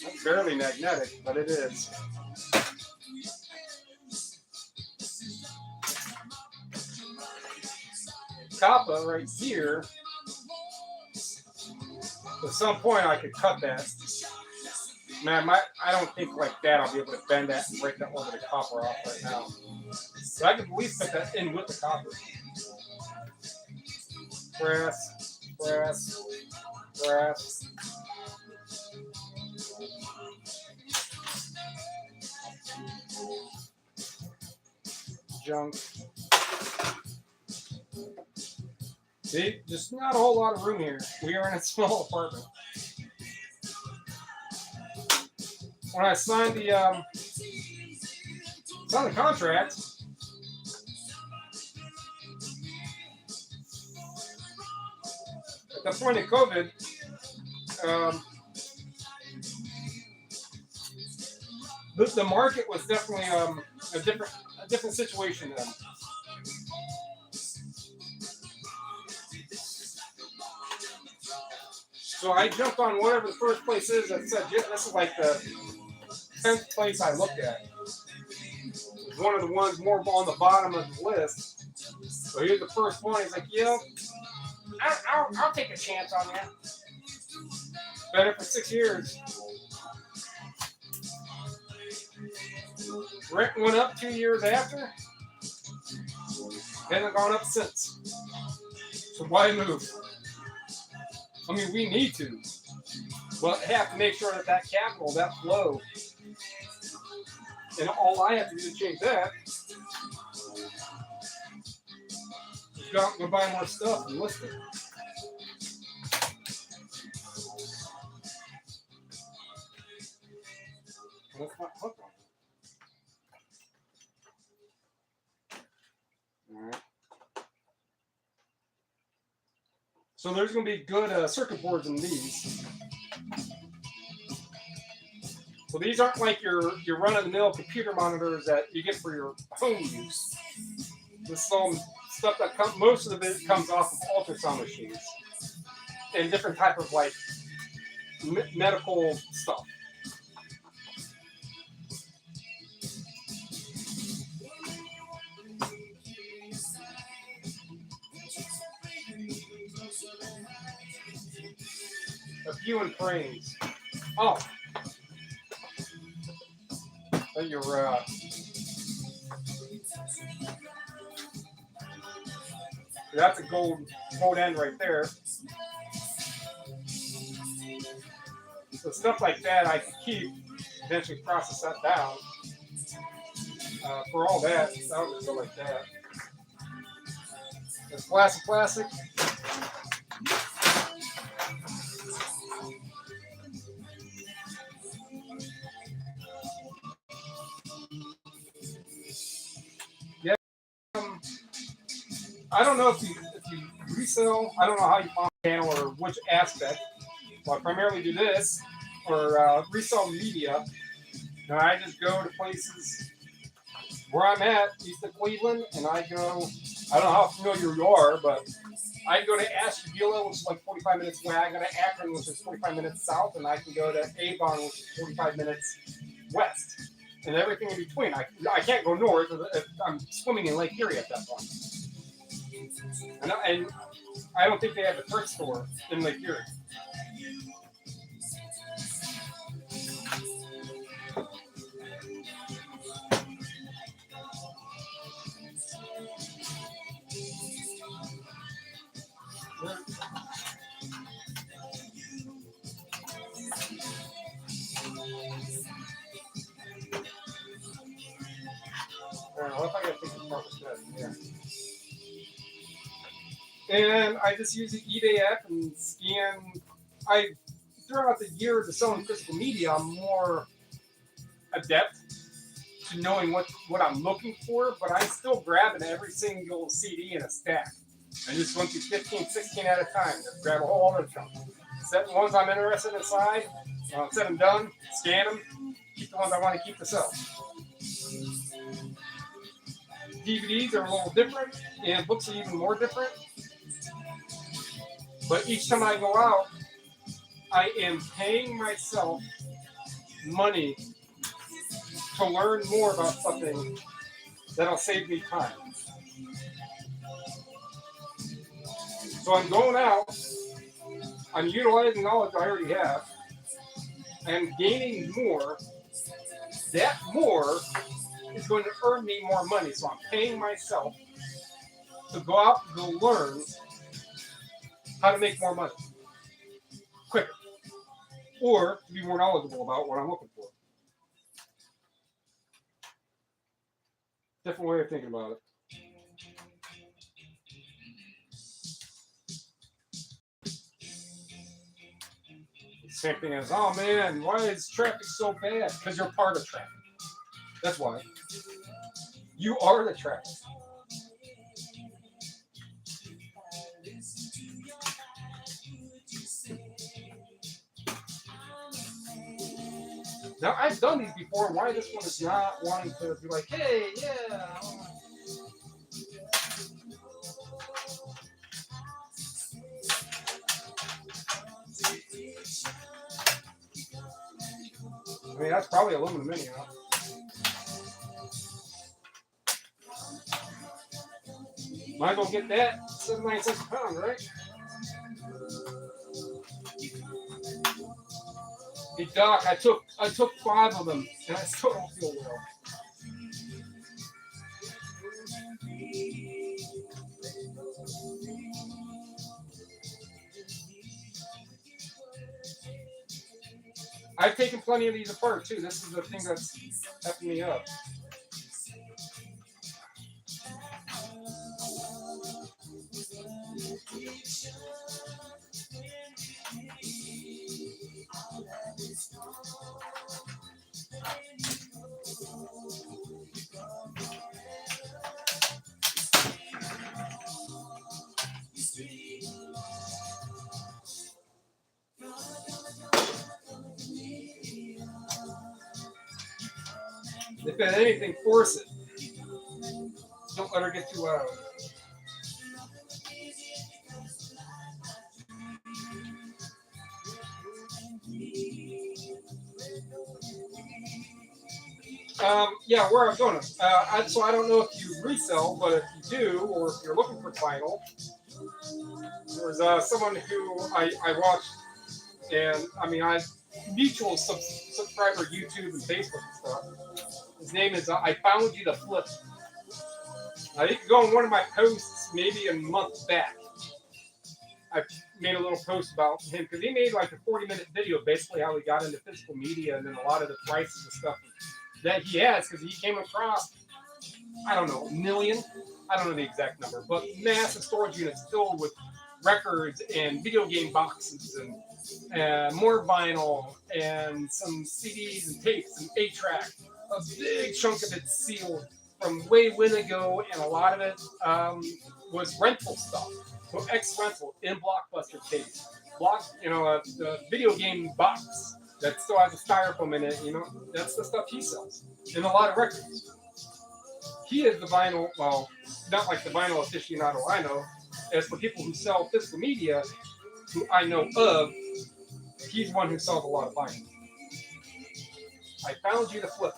That's barely magnetic, but it is. Copper right here. At some point, I could cut that. Man, I don't think like that I'll be able to bend that and break that over the copper off right now. So I could at least put that in with the copper. Brass, brass, brass. Junk. See, just not a whole lot of room here. We are in a small apartment. When I signed the contract, at the point of COVID, the market was definitely a different situation then. So I jumped on whatever the first place is that said, yeah, this is like the 10th place I looked at. It was one of the ones more on the bottom of the list. So here's the first one. He's like, yeah, I'll take a chance on that. Been it for 6 years. Rent went up 2 years after. Hasn't gone up since. So why move? I mean, we need to. But I have to make sure that capital, that flow, and all I have to do to change that is go out and go buy more stuff and list it. That's not hooked on. All right. So there's going to be good circuit boards in these. So these aren't like your run-of-the-mill computer monitors that you get for your home use. This is all stuff that most of it comes off of ultrasound machines and different type of like medical stuff. A few in frames. Oh. Your that's a gold end right there. So stuff like that I can keep, eventually process that down. For all that, I'll just go like that. It's plastic. I don't know if you resell. I don't know how you find the channel or which aspect. Well, I primarily do this or resell media. And I just go to places where I'm at, east of Cleveland, and I go. I don't know how familiar you are, but I go to Ashtabula, which is like 45 minutes away. I go to Akron, which is 45 minutes south, and I can go to Avon, which is 45 minutes west, and everything in between. I can't go north. I'm swimming in Lake Erie at that point. And I don't think they have a thrift store in Lake Erie. What if I gotta take the part of that? Yeah. And I just use the eBay app and scan. Throughout the years of selling physical media, I'm more adept to knowing what I'm looking for, but I'm still grabbing every single CD in a stack. I just went through 15, 16 at a time. Just grab a whole other chunk. Set the ones I'm interested in aside. Set them done, scan them, keep the ones I want to keep to sell. DVDs are a little different, and books are even more different. But each time I go out, I am paying myself money to learn more about something that'll save me time. So I'm going out, I'm utilizing knowledge I already have, and gaining more. That more is going to earn me more money. So I'm paying myself to go out and go learn how to make more money quicker, or to be more knowledgeable about what I'm looking for. Different way of thinking about it. Same thing as, oh man, why is traffic so bad? Because you're part of traffic. That's why. You are the traffic. Now, I've done these before. Why this one is not wanting to be like, hey, yeah. I mean, that's probably aluminum anyhow. Might as well get that 79 cents a pound, right? Hey Doc, I took 5 of them and I still don't feel well. I've taken plenty of these apart too. This is the thing that's effing me up. If anything, force it. Don't let her get too loud. Yeah, where I'm going. So I don't know if you resell, but if you do, or if you're looking for vinyl, there's someone who I watched, and I mean, I mutual subscriber YouTube and Facebook and stuff. His name is I Found You the Flip. I think go on one of my posts maybe a month back. I made a little post about him because he made like a 40-minute video basically how he got into physical media and then a lot of the prices and stuff that he has because he came across, I don't know, 1 million. I don't know the exact number, but massive storage units filled with records and video game boxes and more vinyl and some CDs and tapes and 8-track. A big chunk of it sealed from way when ago, and a lot of it was rental stuff. So ex-rental in Blockbuster case, the video game box that still has a styrofoam in it. That's the stuff he sells, and a lot of records. He is the vinyl, well, not like the vinyl aficionado I know. As for people who sell physical media, who I know of, he's one who sells a lot of vinyl. I Found You the Flip.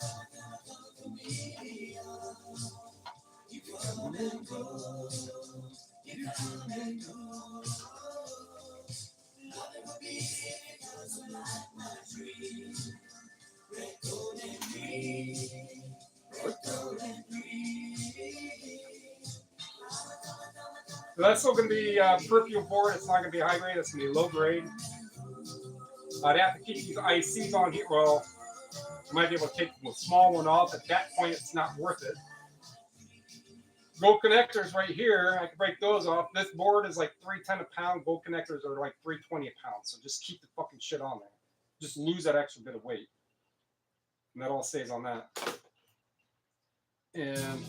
So that's still going to be perfume board. It's not going to be high grade. It's going to be low grade. I'd have to keep these ICs on here. Well, I might be able to take the small one off. At that point, it's not worth it. Gold connectors right here, I can break those off. This board is like $3.10 a pound. Gold connectors are like $3.20 a pound. So just keep the fucking shit on there. Just lose that extra bit of weight. And that all stays on that. And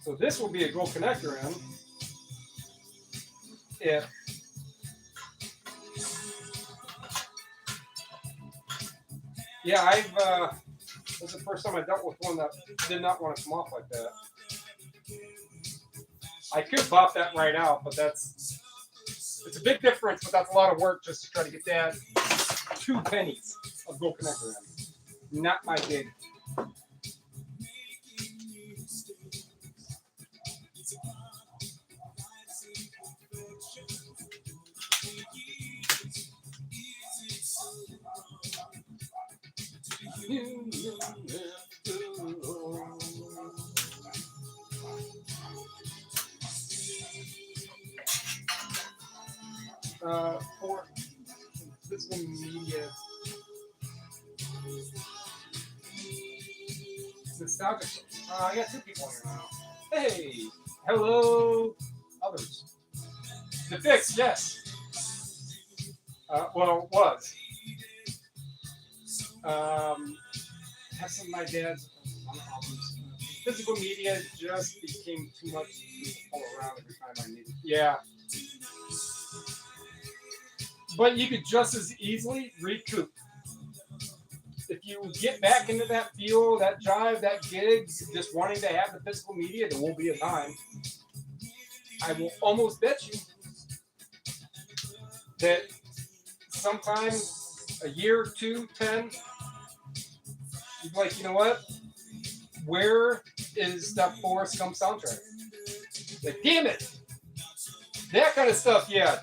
so this will be a gold connector in if Yeah, I've. This is the first time I dealt with one that did not want to come off like that. I could bop that right out, but it's a big difference, but that's a lot of work just to try to get that 2 pennies of gold connector in. Not my gig. For physical media, nostalgic. I got 2 people on here now. Hey, hello, others. The fix, yes. Well, was. Have some of my dad's albums. Physical media just became too much to pull around every time I needed. Yeah. But you could just as easily recoup. If you get back into that feel, that jive, that gig, just wanting to have the physical media, there will be a time. I will almost bet you that sometime a year, 2, 10, you'd be like, you know what? Where is that Forrest Gump soundtrack? Like, damn it! That kind of stuff, yeah.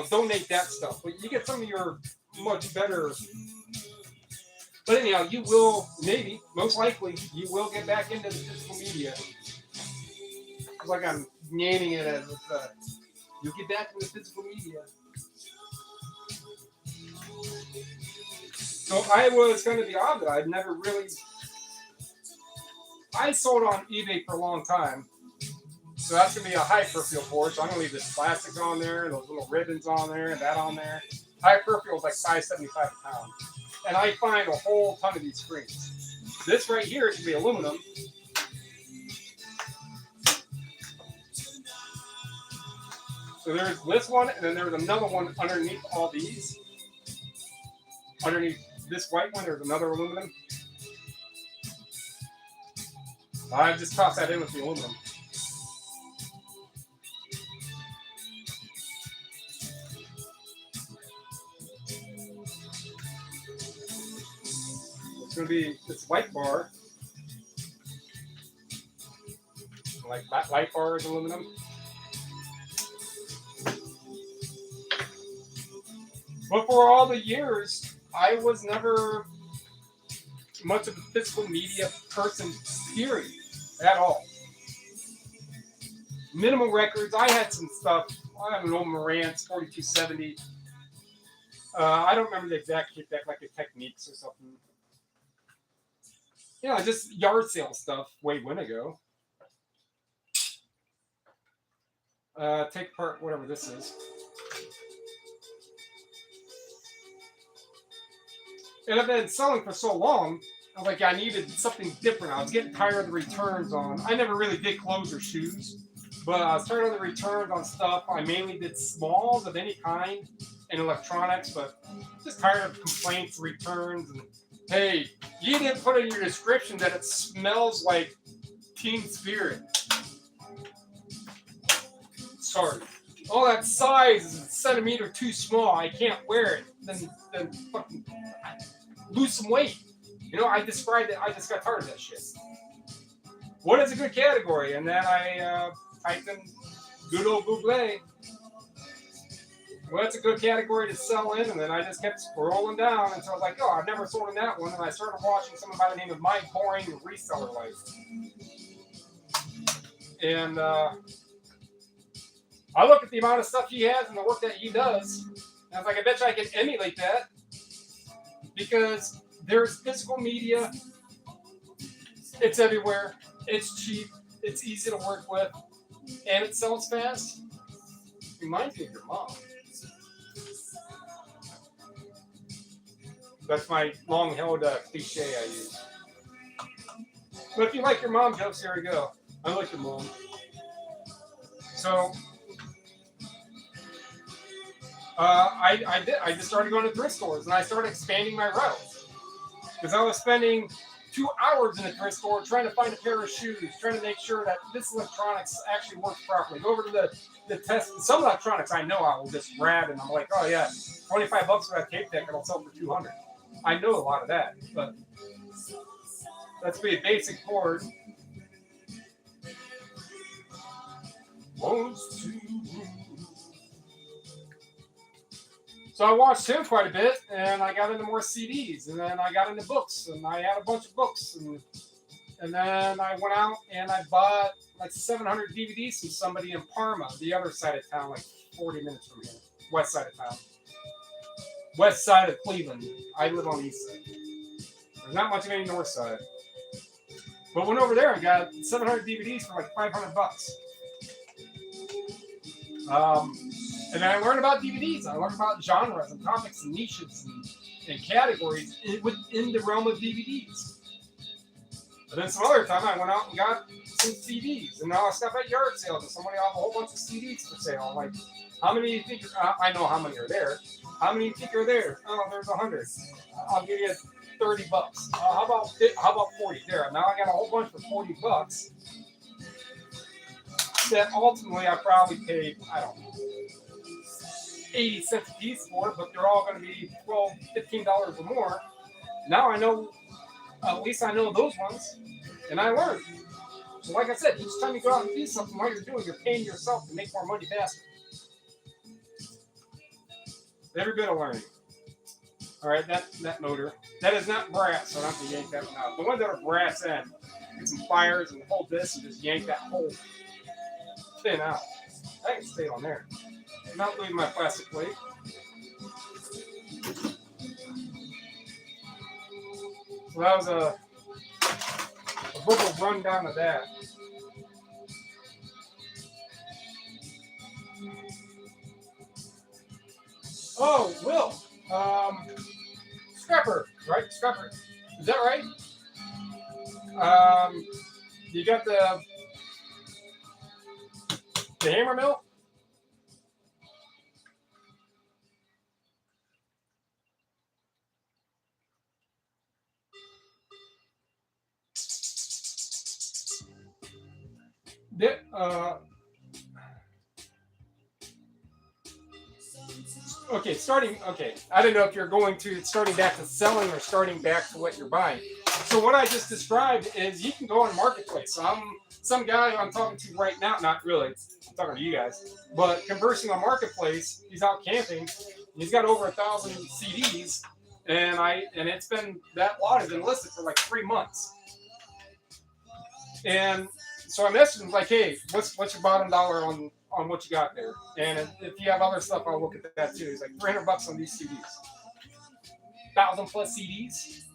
Donate that stuff. But you get some of your much better. But anyhow, you will, maybe, most likely, you will get back into the physical media. It's like I'm naming it as you'll get back into physical media. So I was kind of the odd that I'd never really. I sold on eBay for a long time. So that's going to be a high perfume board. So I'm going to leave this plastic on there, those little ribbons on there, and that on there. High perfume is like $5.75 a pound. And I find a whole ton of these screens. This right here is going to be aluminum. So there's this one, and then there's another one underneath all these. Underneath this white one, there's another aluminum. I just tossed that in with the aluminum. It's going to be this white bar. Like that light bar is aluminum. But for all the years, I was never much of a physical media person, period, at all. Minimal records. I had some stuff. I have an old Marantz 4270. I don't remember the exact kickback, like the Techniques or something. Just yard sale stuff way when ago. Take apart whatever this is. And I've been selling for so long, I was like, I needed something different. I was getting tired of the returns on. I never really did clothes or shoes, but I was tired of the returns on stuff. I mainly did smalls of any kind and electronics, but just tired of complaints, returns, and hey, you didn't put in your description that it smells like Teen Spirit. Sorry. Oh, that size is a centimeter too small. I can't wear it. Then fucking lose some weight. I described it. I just got tired of that shit. What is a good category? And then I typed in good old Google. Well, that's a good category to sell in. And then I just kept scrolling down until I was like, oh, I've never sold in that one. And I started watching someone by the name of My Boring Reseller Life. And I look at the amount of stuff he has and the work that he does. And I was like, I bet you I can emulate that. Because there's physical media. It's everywhere. It's cheap. It's easy to work with. And it sells fast. Reminds me of your mom. That's my long-held cliche I use. But if you like your mom jokes, here we go. I like your mom. So, I just started going to thrift stores, and I started expanding my route. because I was spending 2 hours in the thrift store trying to find a pair of shoes, trying to make sure that this electronics actually works properly. Go over to the test. Some electronics I know I will just grab, and I'm like, oh yeah, $25 for that tape deck, and I'll sell for $200. I know a lot of that, but let's be a basic board. So I watched him quite a bit, and I got into more CDs, and then I got into books, and I had a bunch of books, and then I went out and I bought like 700 DVDs from somebody in Parma, the other side of town, like 40 minutes from here, west side of town, west side of Cleveland. I live on the east side. There's not much of any north side, but went over there and got 700 DVDs for like $500. And then I learned about DVDs. I learned about genres and topics and niches and categories within the realm of DVDs. But then some other time I went out and got some CDs. And now I stop at yard sales and somebody have a whole bunch of CDs for sale. I'm like, how many do you think? I know how many are there. How many do you think are there? Oh, there's 100. I'll give you $30. How about 40? There. Now I got a whole bunch for $40. That ultimately I probably paid, I don't know, 80 cents a piece for it, but they're all going to be $12, $15 or more. Now I know, at least I know those ones, and I learned. So like I said, each time you go out and do something, what you're doing, you're paying yourself to make more money faster. Every bit of learning. All right, that motor. That is not brass, so I don't have to yank that one out. The ones that are brass end, get some pliers and hold this and just yank that whole pin out. I can stay on there. Not leaving my plastic plate. So that was a verbal rundown of that. Oh, Will. Scrapper, right? Scrapper. Is that right? You got the hammer mill? Okay, I don't know if you're starting back to selling or starting back to what you're buying. So what I just described is you can go on Marketplace. So some guy I'm talking to right now, not really, I'm talking to you guys, but conversing on Marketplace, he's out camping, he's got over 1,000 CDs, and it's been, that lot has been listed for like 3 months. And so I messaged him like, hey, what's your bottom dollar on what you got there? And if you have other stuff, I'll look at that too. He's like, $300 on these CDs. 1,000 plus CDs.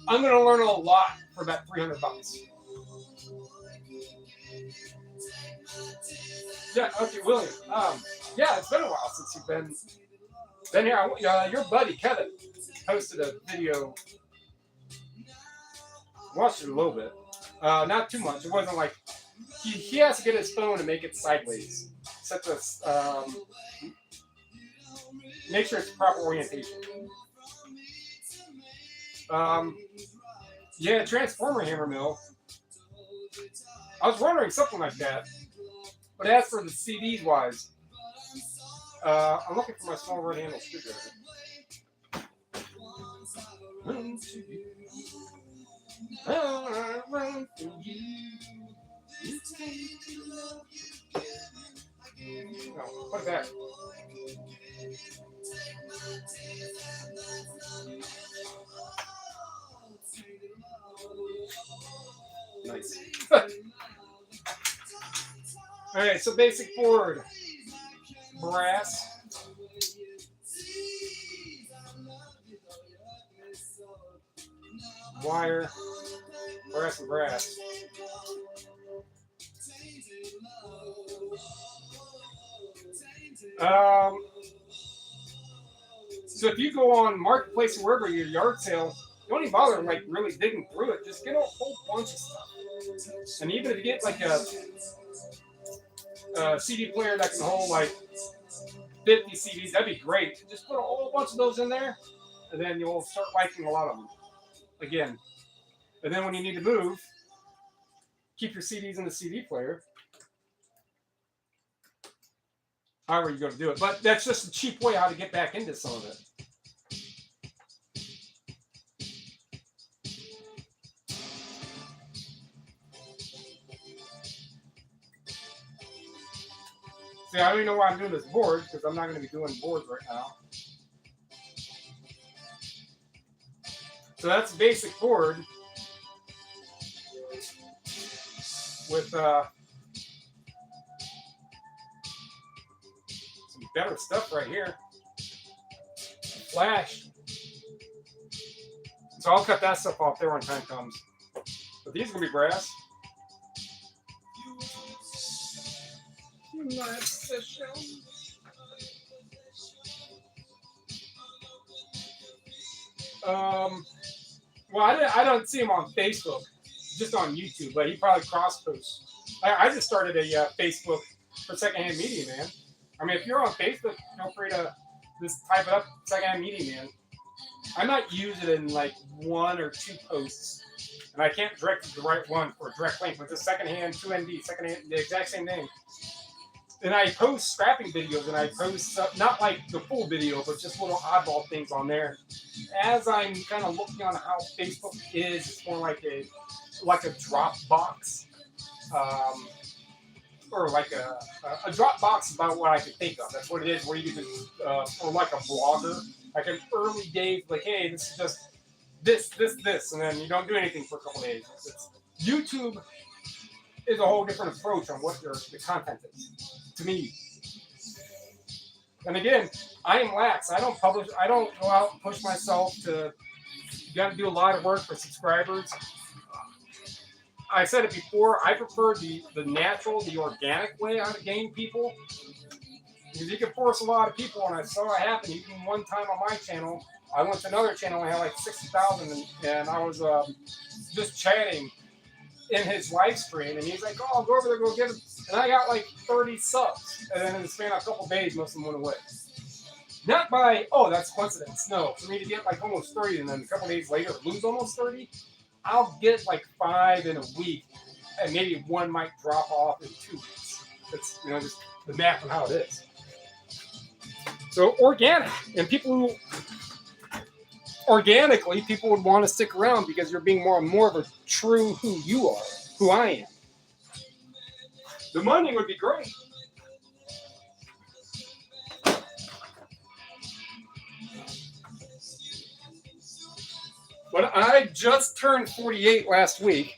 I'm going to learn a lot for that $300. Yeah, okay, William. Yeah, it's been a while since you've been here. Your buddy, Kevin, posted a video. Watched it a little bit. Not too much. It wasn't like he has to get his phone and make it sideways. Such a make sure it's proper orientation. Yeah, transformer hammer mill. I was wondering something like that. But as for the CDs wise, I'm looking for my small red handle screwdriver. Run for you. No, put it back. Nice. All right, so basic board, brass. Wire, brass and brass. So if you go on Marketplace or wherever your yard sale, don't even bother like really digging through it. Just get a whole bunch of stuff. And even if you get like a CD player that can hold like 50 CDs, that'd be great. Just put a whole bunch of those in there, and then you'll start liking a lot of them. again. And then when you need to move, keep your CDs in the CD player. However you're going to do it. But that's just a cheap way how to get back into some of it. See, I don't even know why I'm doing this board, because I'm not going to be doing boards right now. So that's a basic board with some better stuff right here. Flash. So I'll cut that stuff off there when time comes. But these are going to be brass. Well, I don't see him on Facebook, just on YouTube, but he probably cross posts. I just started a Facebook for Secondhand MediaMan. I mean, if you're on Facebook, feel free to just type it up, Secondhand MediaMan. I might use it in like 1 or 2 posts, and I can't direct the right one for a direct link, but just Secondhand 2ND, Secondhand, the exact same name. And I post scrapping videos, and I post not like the full video, but just little oddball things on there. As I'm kind of looking on how Facebook is, it's more like a Dropbox, or like a Dropbox about what I can think of. That's what it is. Where you can, or like a blogger, like an early days, like, hey, this is just this, and then you don't do anything for a couple days. YouTube is a whole different approach on what the content is. To me. And again, I am lax. I don't publish. I don't go out and push myself to. You got to do a lot of work for subscribers. I said it before. I prefer the natural, the organic way how to gain people. Because you can force a lot of people, and I saw it happen. Even one time on my channel, I went to another channel and I had like 60,000, and I was just chatting in his live stream, and he's like, "Oh, I'll go over there, go get him." And I got like 30 subs, and then in the span of a couple days, most of them went away. Not by, oh, that's coincidence. No, for me to get like almost 30, and then a couple days later lose almost 30, I'll get like 5 in a week, and maybe 1 might drop off in 2 weeks. That's just the math of how it is. So organic, and organically, people would want to stick around because you're being more and more of a true who you are, who I am. The money would be great. But I just turned 48 last week.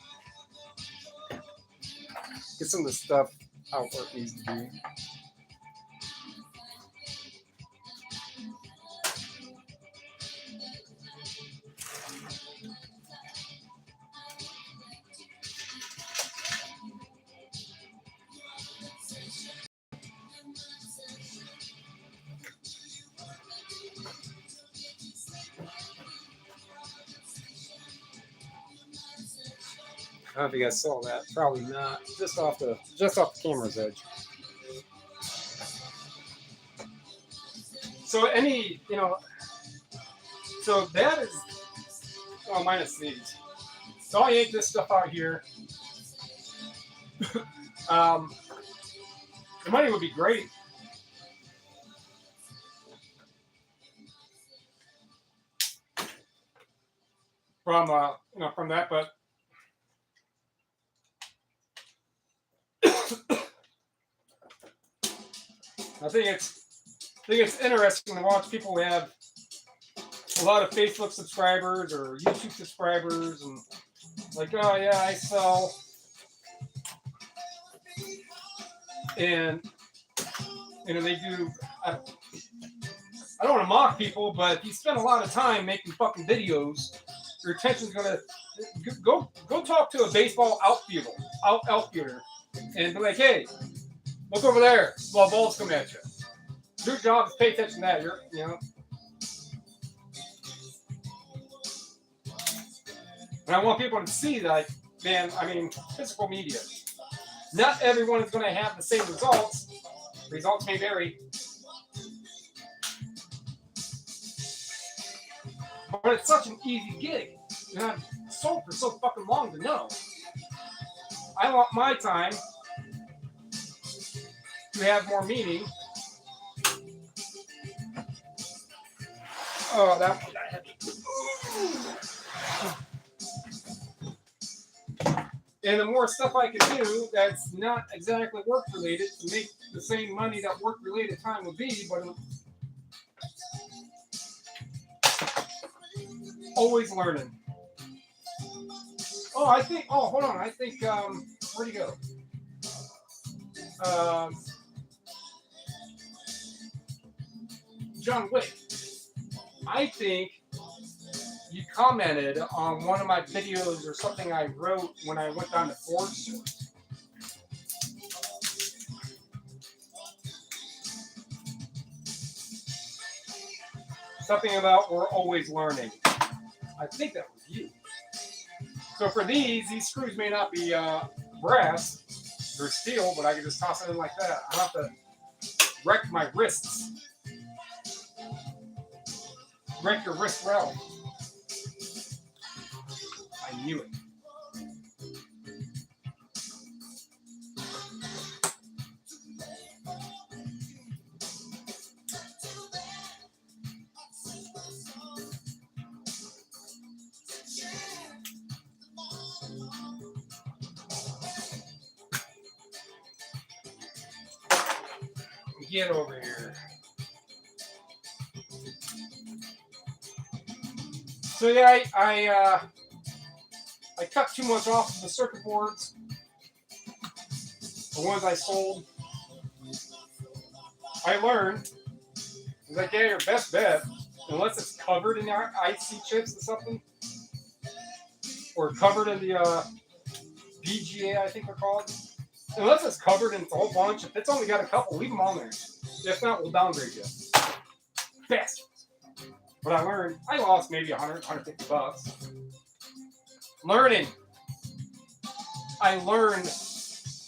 Get some of the stuff out where it needs to be. I don't know if you guys saw that. Probably not. Just off the camera's edge. So so that is, oh, minus these. So I yank this stuff out here. The money would be great. From that, but I think it's interesting to watch people who have a lot of Facebook subscribers or YouTube subscribers, and like, oh yeah, I sell, and they do. I don't want to mock people, but if you spend a lot of time making fucking videos, your attention's gonna go talk to a baseball outfielder, and be like, hey, look over there while balls come at you. Your job is pay attention to that. And I want people to see that, man, I mean, physical media. Not everyone is going to have the same results. Results may vary. But it's such an easy gig. And I've sold for so fucking long to know. I want my time to have more meaning. Oh, that one got heavy. And the more stuff I can do that's not exactly work related to make the same money that work related time would be, but always learning. Oh, I think, oh, hold on. I think, where'd he go? John Wick. I think you commented on one of my videos or something I wrote when I went down to Ford Store. Something about we're always learning. I think that was you. So for these screws may not be brass, they're steel, but I can just toss it in like that. I don't have to wreck my wrists. Wreck your wrist well. I knew it. Get over here. So yeah, I cut too much off of the circuit boards. The ones I sold. I learned, like, yeah, your best bet, unless it's covered in IC chips or something, or covered in the VGA, I think they're called. Unless it's covered in a whole bunch, if it's only got a couple, leave them on there. If not, we'll downgrade you. Bastards. But I learned, I lost maybe 100, 150 bucks. Learning. I learned,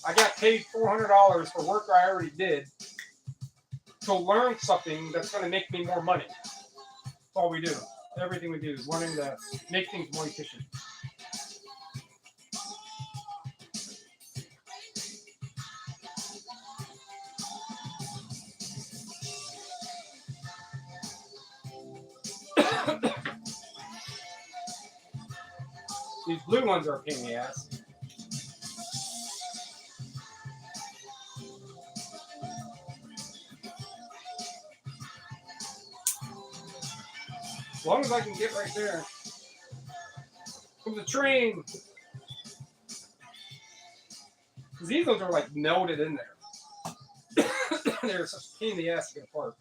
I got paid $400 for work I already did to learn something that's going to make me more money. That's all we do. Everything we do is learning to make things more efficient. These blue ones are a pain in the ass. As long as I can get right there. From the train. Because these ones are like melted in there. They're such a pain in the ass to get apart.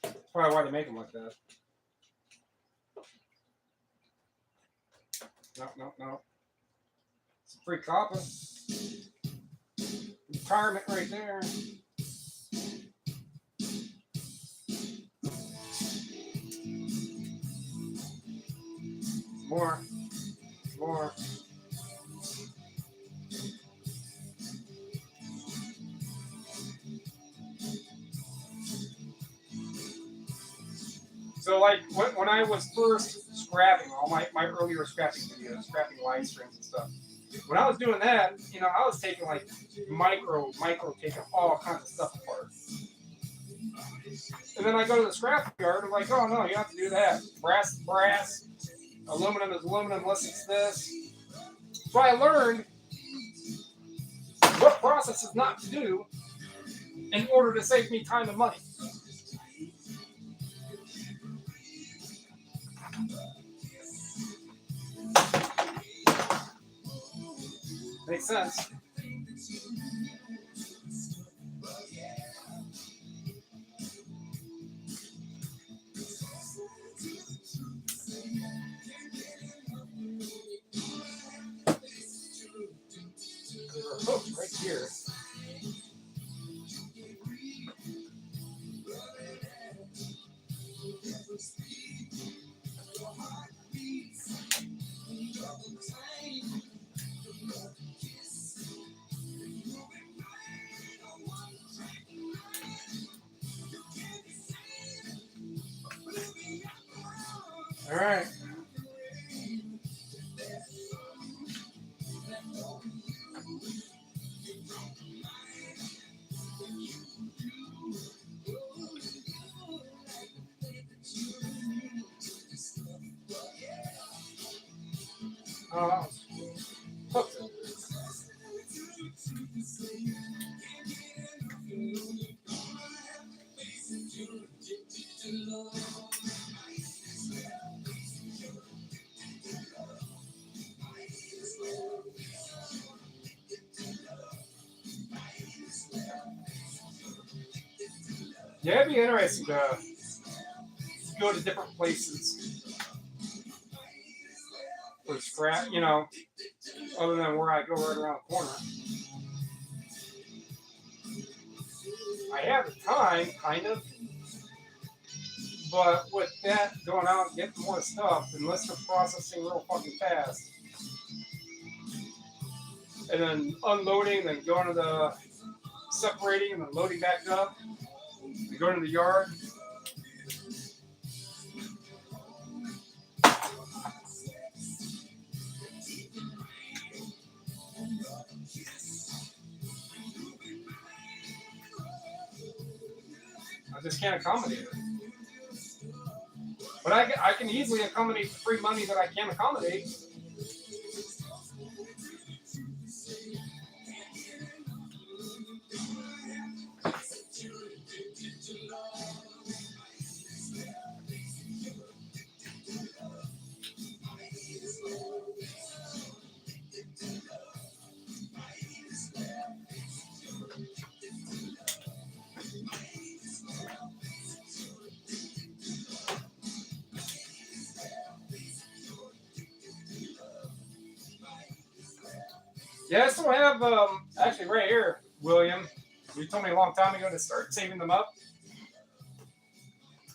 That's probably why they make them like that. No. It's a free copper. Retirement right there. More. So, like, when I was first scrapping, all my earlier scrapping videos, scrapping line strings and stuff, when I was doing that, I was taking, like, micro taking all kinds of stuff apart. And then I go to the scrap yard, and I'm like, oh, no, you have to do that. Brass is brass. Aluminum is aluminum unless it's this. So I learned what processes not to do in order to save me time and money. Makes sense. There are hooks right here. Hooks it. Yeah, it'd be interesting to go to different places for scrap, you know, other than where I go right around the corner. I have the time, kind of, but with that going out and getting more stuff, unless they're processing real fucking fast, and then unloading, then going to the separating, and then loading back up, and going to the yard. I just can't accommodate it. But I can easily accommodate the free money that I can't accommodate. Yeah, I still have, actually right here, William. You told me a long time ago to start saving them up.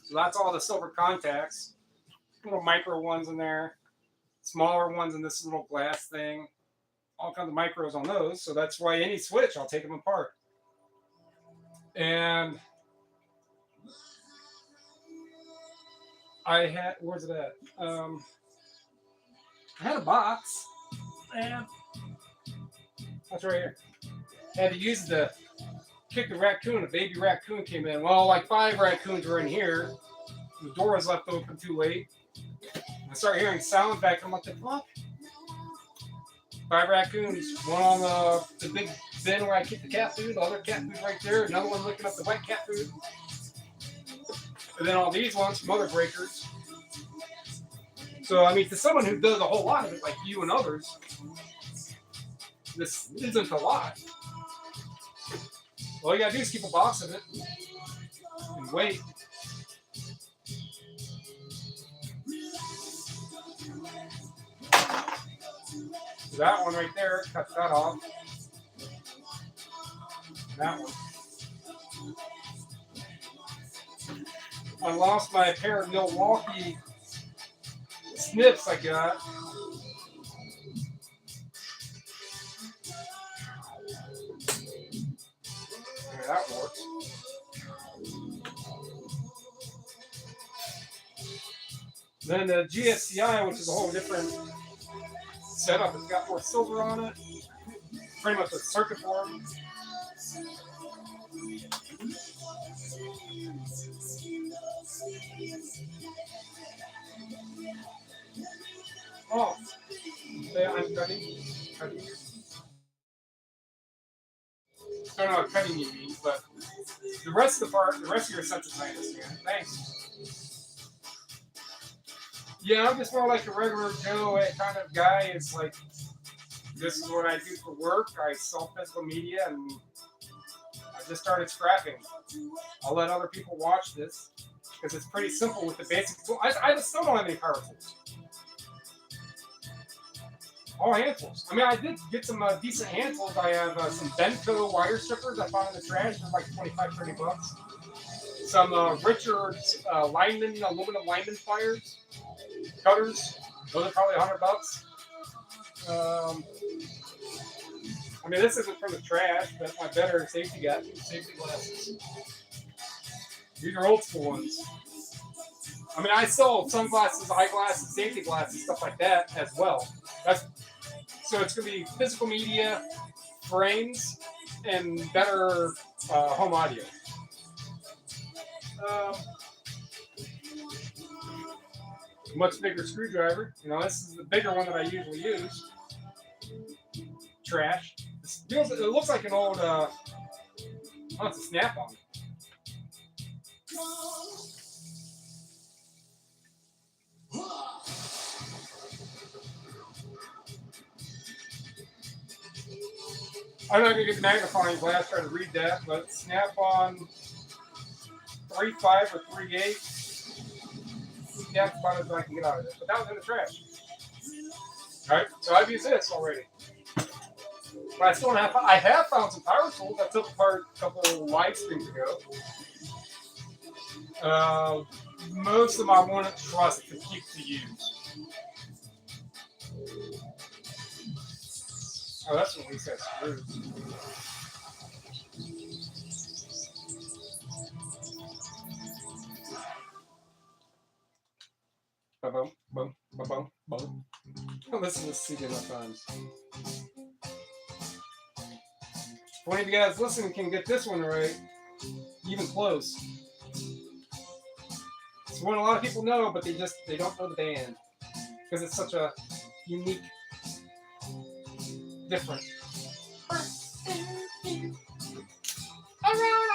So that's all the silver contacts. Little micro ones in there. Smaller ones in this little glass thing. All kinds of micros on those. So that's why any switch, I'll take them apart. And I had, where's it at? I had a box. And that's right here. I had to use the kick the raccoon. A baby raccoon came in. Well, like 5 raccoons were in here. The door was left open too late. I started hearing sounds back. I'm like, the fuck? 5 raccoons. One on the big bin where I keep the cat food. The other cat food right there. Another one looking up the wet cat food. And then all these ones, mother breakers. So, I mean, to someone who does a whole lot of it, like you and others, this isn't a lot. All you gotta do is keep a box of it and wait. That one right there, cut that off. That one. I lost my pair of Milwaukee snips I got. Yeah, that works. Then the GSCI, which is a whole different setup, it's got more silver on it. Pretty much a circuit board. Oh, I'm cutting. I don't know what cutting you mean, but the rest of your sentence I understand. Thanks. Yeah, I'm just more like a regular Joe kind of guy. It's like, this is what I do for work. I sell physical media, and I just started scrapping. I'll let other people watch this because it's pretty simple with the basic tool. I still don't have any power tools. All hand tools. I mean, I did get some decent hand tools. I have some Benco wire strippers I found in the trash for like $25-$30. Some Richards lineman, aluminum lineman pliers, cutters. Those are probably $100. I mean, this isn't from the trash, but my better safety glasses. These are old school ones. I mean, I sell sunglasses, eyeglasses, safety glasses, stuff like that as well. So it's going to be physical media, frames, and better home audio. a much bigger screwdriver. You know, this is the bigger one that I usually use. Trash. It looks like an old, oh, it's a snap-on. I'm not going to get the magnifying glass, try to read that, but snap-on 3.5 or 3.8. That's about as I can get out of it. But that was in the trash. Alright, so I've used this already. But I still don't have. I have found some power tools. I took apart a couple of light strings ago. Most of them I wouldn't trust to keep to use. Oh, that's what we said. Screws. Ba-bum, bum, ba-bum, bum. I'll listen to this CD enough times. If one of you guys listening can get this one right, even close. It's one a lot of people know, but they don't know the band because it's such a unique, different. Around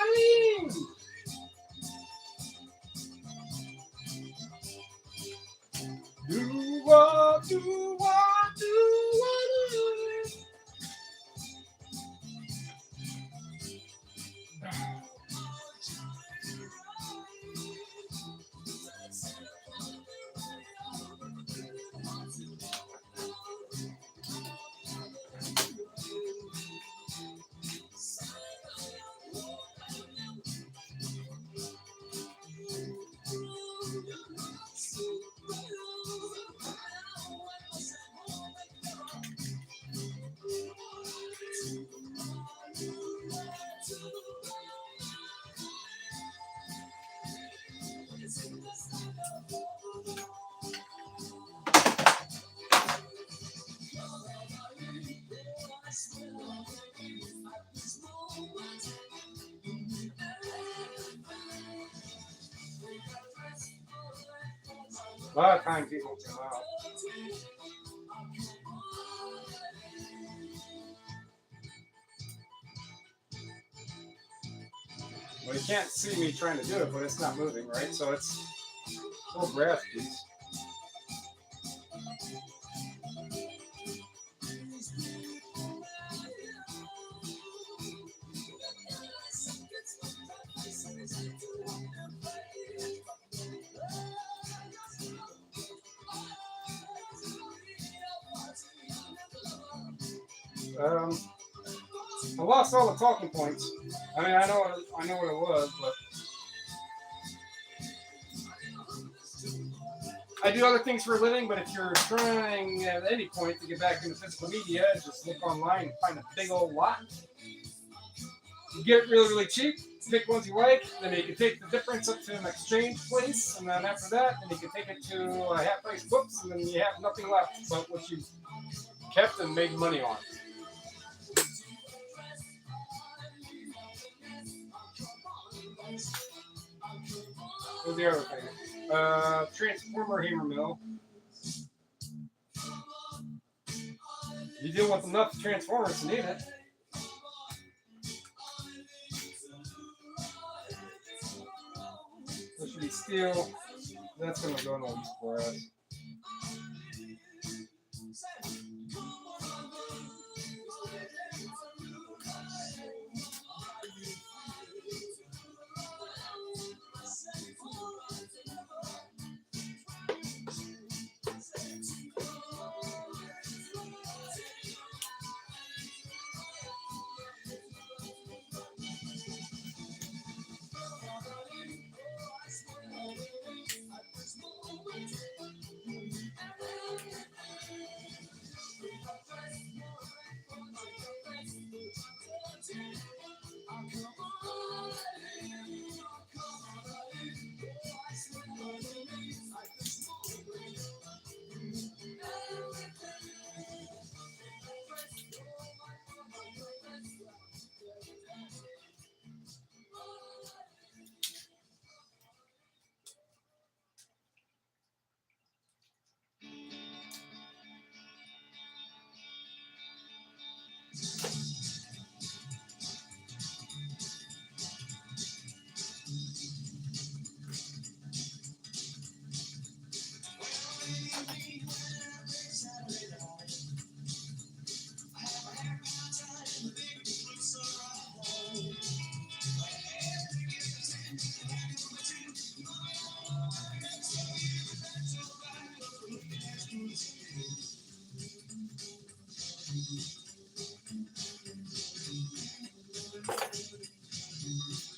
do what, do what, do what. A lot of times people come out. Well, you can't see me trying to do it, but it's not moving, right? So it's a little brass piece. I lost all the talking points. I mean, I know what it was, but I do other things for a living. But if you're trying at any point to get back into physical media, just look online and find a big old lot. You get it really, really cheap. Pick ones you like, then you can take the difference up to an exchange place, and then after that, then you can take it to half-price books, and then you have nothing left but what you kept and made money on. What's the other thing? Transformer hammer mill. You deal with enough transformers to need it. This should be steel. That's going to go in a lease for us.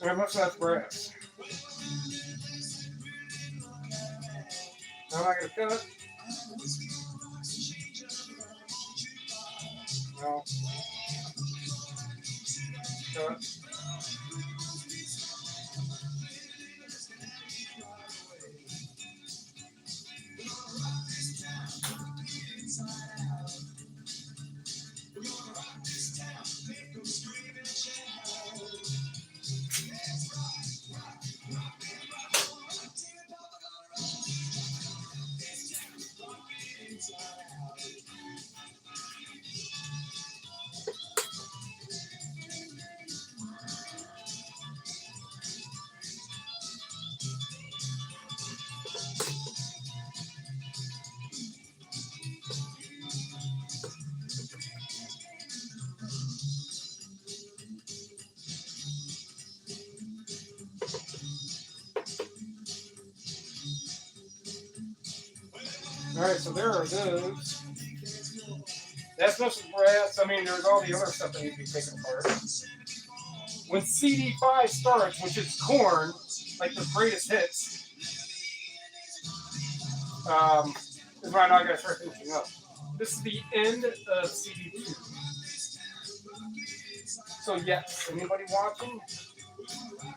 How much of that's brass? I'm not going to cut. No. Cut. Alright, so there are those. That's mostly brass. I mean, there's all the other stuff that needs to be taken apart. When CD5 starts, which is corn, like the greatest hits, is when I gotta start finishing up. This is the end of CD2. So yes, anybody watching?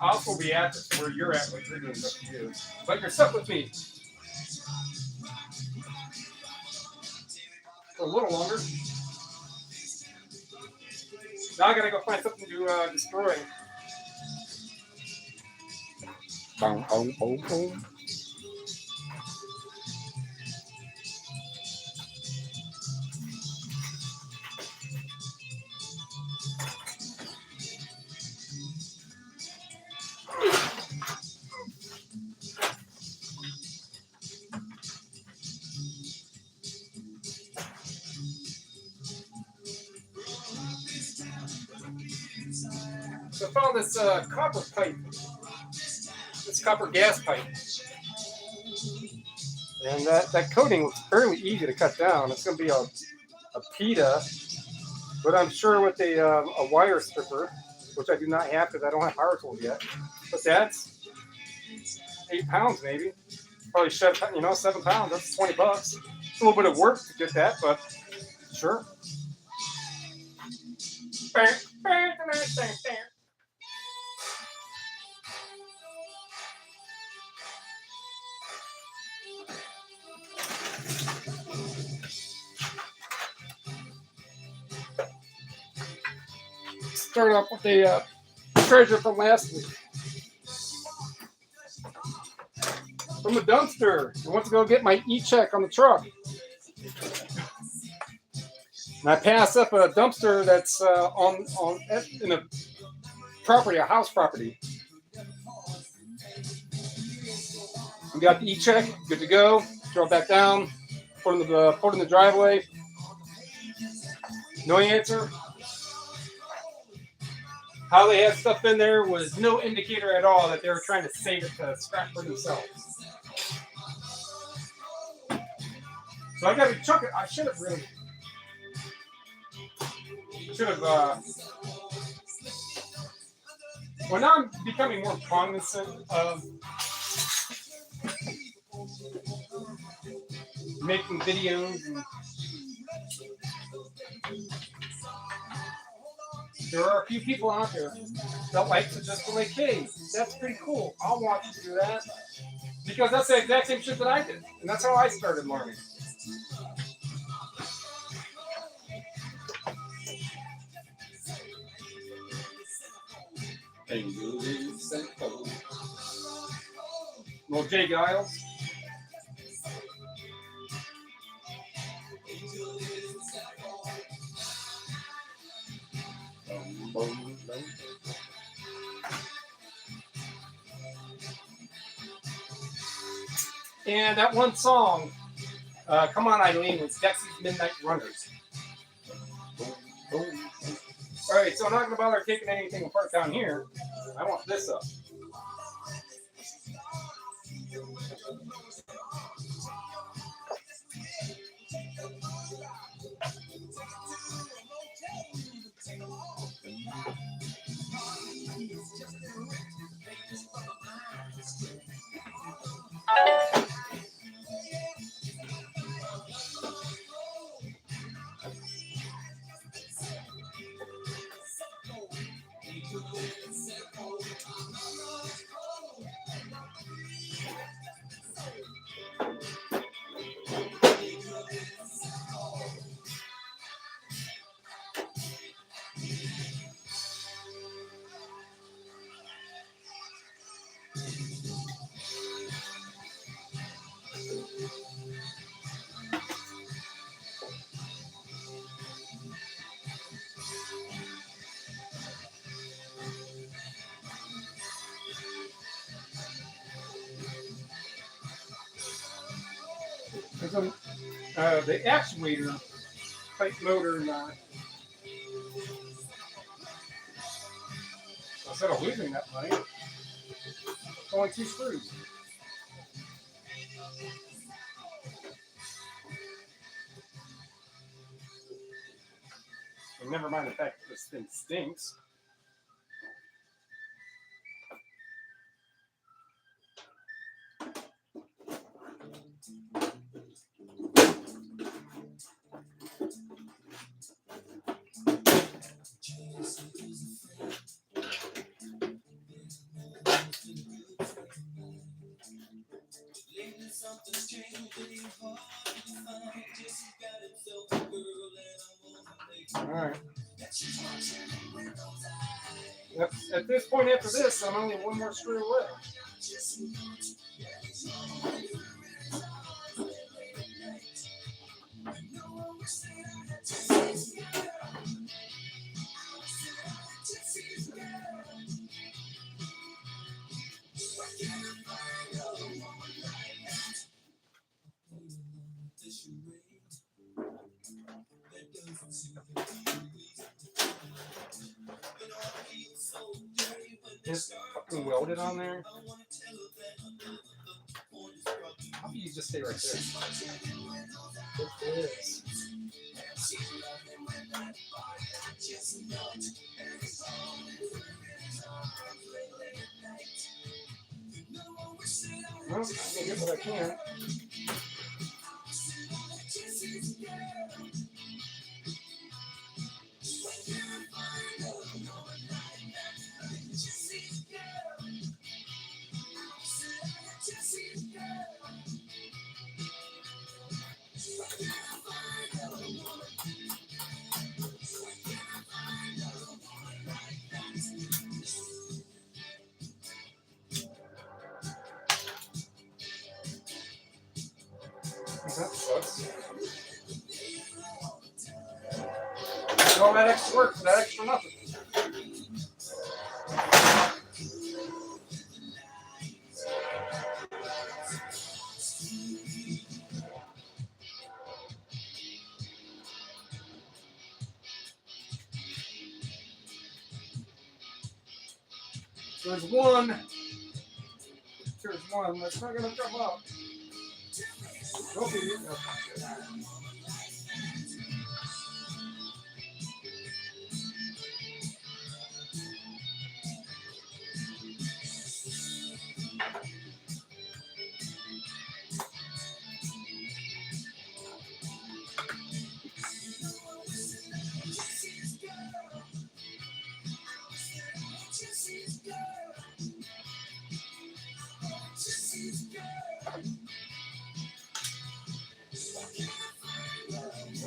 I'll also be at this where you're at, what you're doing stuff to you. But you're stuck with me. For a little longer. Now I gotta go find something to destroy. Boom, boom, boom, boom. So I found this copper pipe, this copper gas pipe, and that coating was fairly easy to cut down. It's going to be a pita, but I'm sure with a wire stripper, which I do not have because I don't have power tools yet, but that's 8 pounds maybe. Probably shed, 7 pounds. That's $20. It's a little bit of work to get that, but sure. Start off with the treasure from last week. From a dumpster. I went to go get my e-check on the truck. And I pass up a dumpster that's in a property, a house property. We got the e-check, good to go. Throw it back down, put it in the driveway. No answer. How they had stuff in there was no indicator at all that they were trying to save it to scrap for themselves. So I got to chuck it. I should have. Well, now I'm becoming more cognizant of making videos. And there are a few people out there that like to just be like, hey, that's pretty cool. I'll watch you do that. Because that's the exact same shit that I did. And that's how I started learning. Well, Jay Giles. And that one song, Come On Eileen, was Dexy's Midnight Runners. Alright, so I'm not going to bother taking anything apart down here. I want this up. So the actuator type motor knot. So instead of losing that money, it's only 2 screws. And never mind the fact that this thing stinks. Alright. Yep. At this point after this, I'm only 1 more screw away. It's fucking welded on there. How do you just stay right there? It is. Well, I can get what I can. That sucks. All that extra work for that extra nothing. There's one. There's one that's not going to come up. Okay.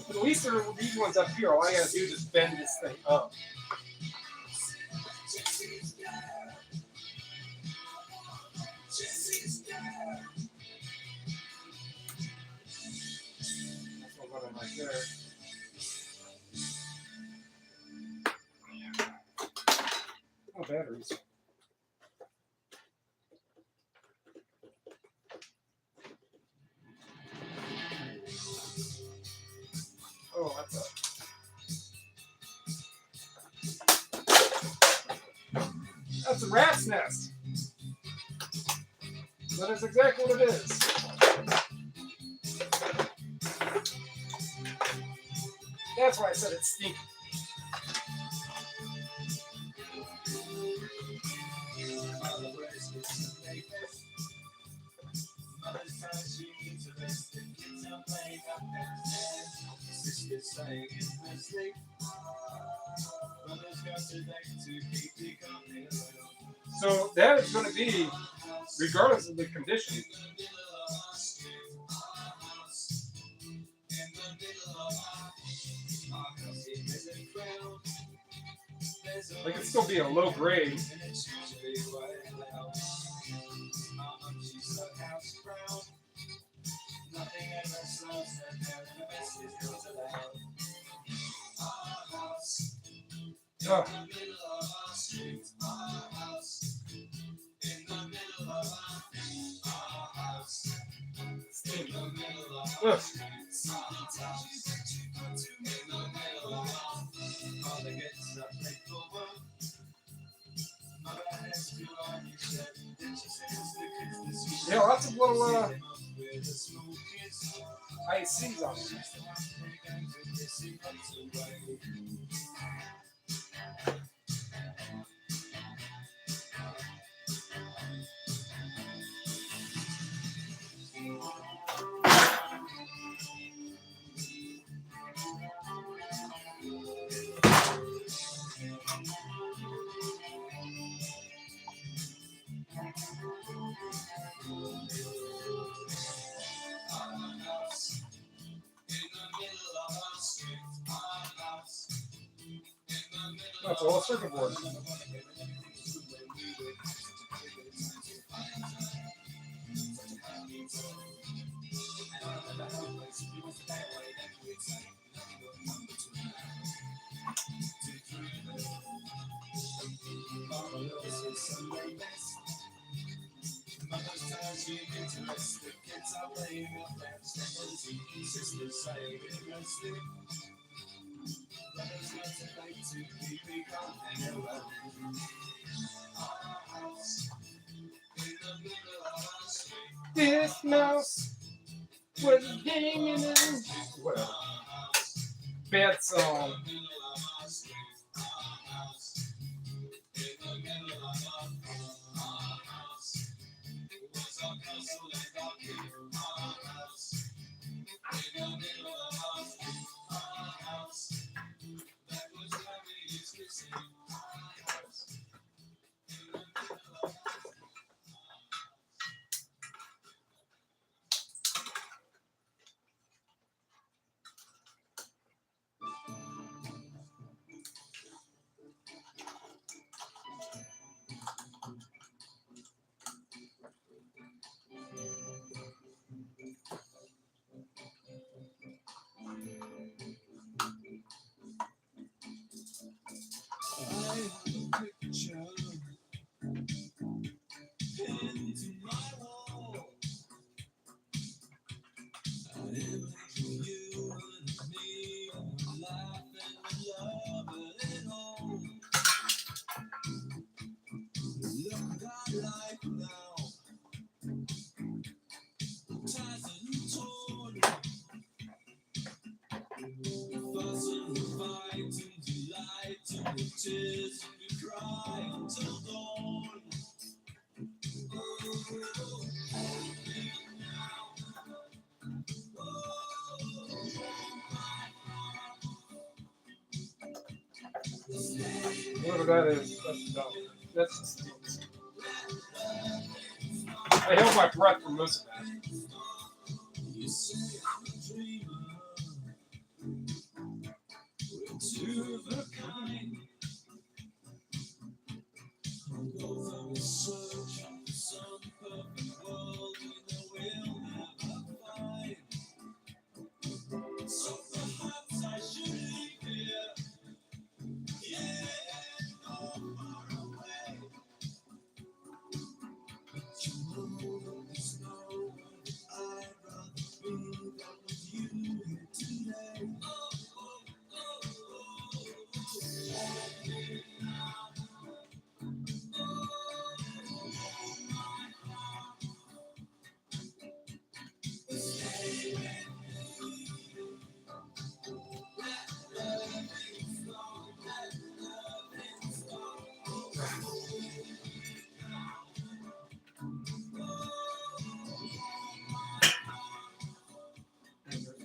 At least there are these ones up here. All I gotta do is just bend this thing up. That's one button right there. Oh, batteries. Oh, that's up. That's a rat's nest. That is exactly what it is. That's why I said it's stinky. So that is going to be, regardless of the condition, like it still be a low grade. Oh. Ugh. Yeah, lots of little ICs on there. That's all circuit board. This mouse was gaming in. Whatever. Bad song. Whatever that is, that's dumb. That's stupid. I held my breath for most of that.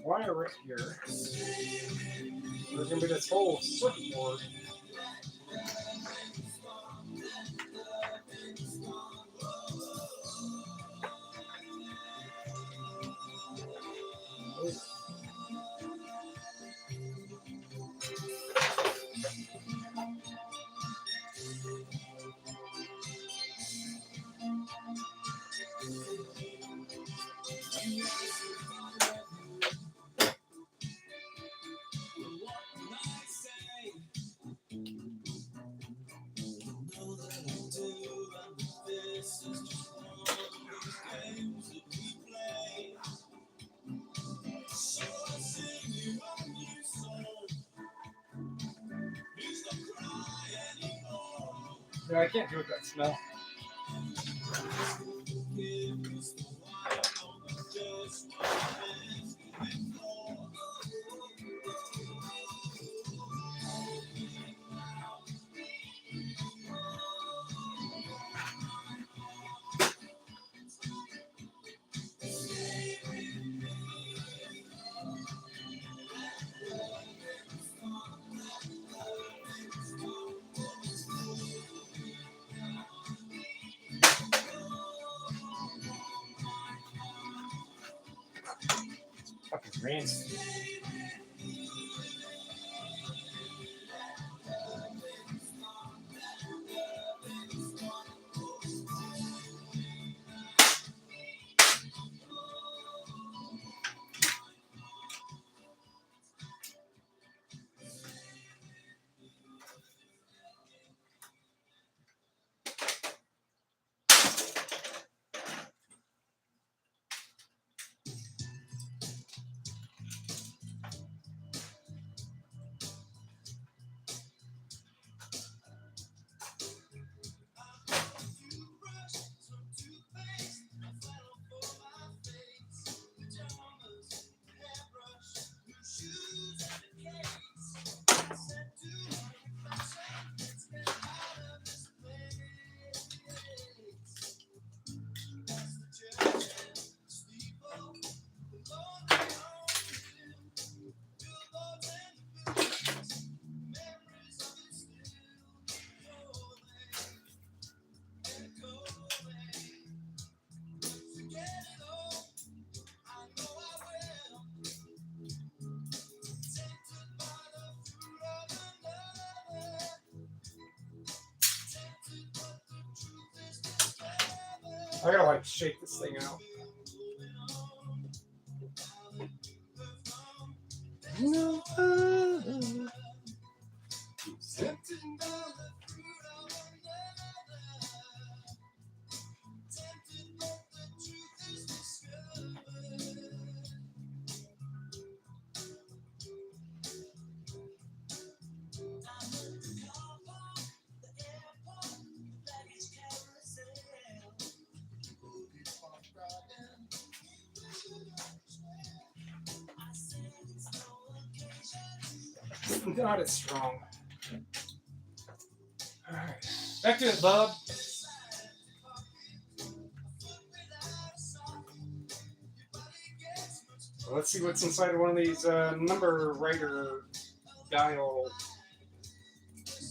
Wire right here. There's gonna be this whole circuit board. Yeah, I can't do with that smell. Fucking rancid. I gotta like shake this thing out. Not as strong. Alright. Back to it, bub. Well, let's see what's inside of one of these number writer dial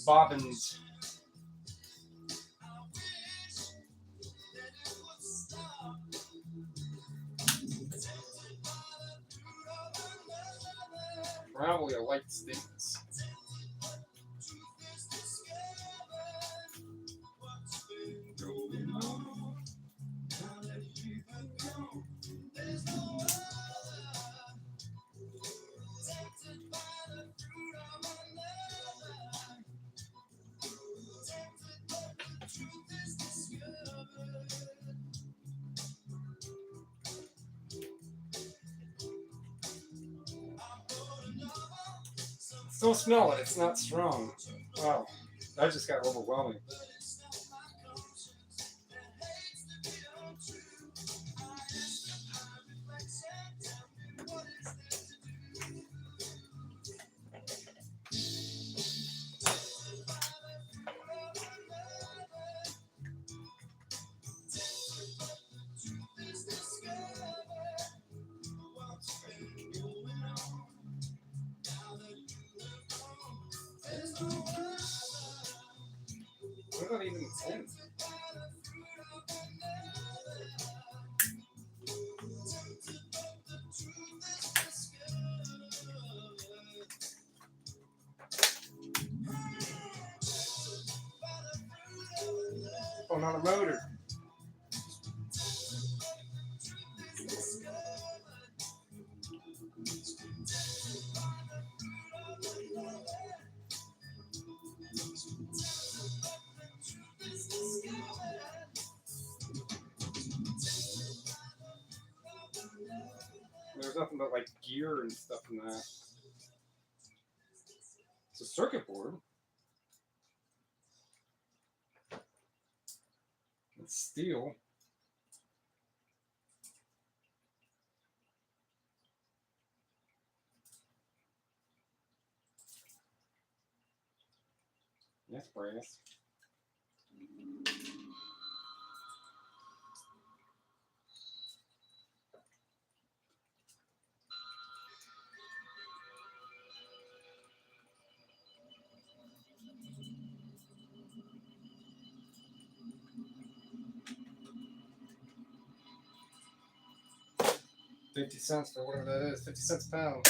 bobbins. Probably a light stimulus. Still smell it, it's not strong. Wow, that just got overwhelming. What about even 10? Oh, not a motor. There's nothing but like gear and stuff in that. It's a circuit board. It's steel. That's brass. $0.50 for whatever that is. 50 cents a pound.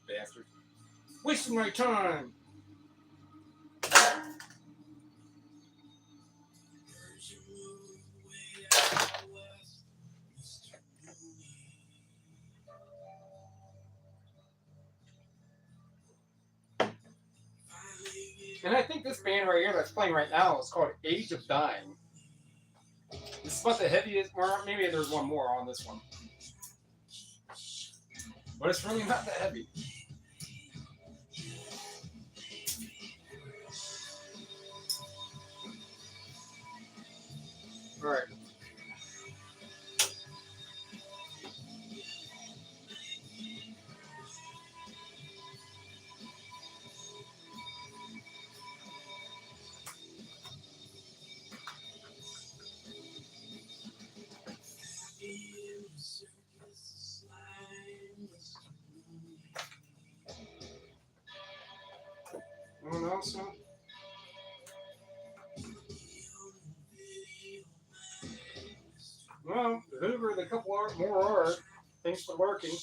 Bastard. Wasting my time. And I think this band right here that's playing right now is called Age of Dying. This is about the heaviest, or maybe there's one more on this one. But it's really not that heavy. Alright. Anyone else? No? Well, whoever the couple are, more are. Thanks for lurking.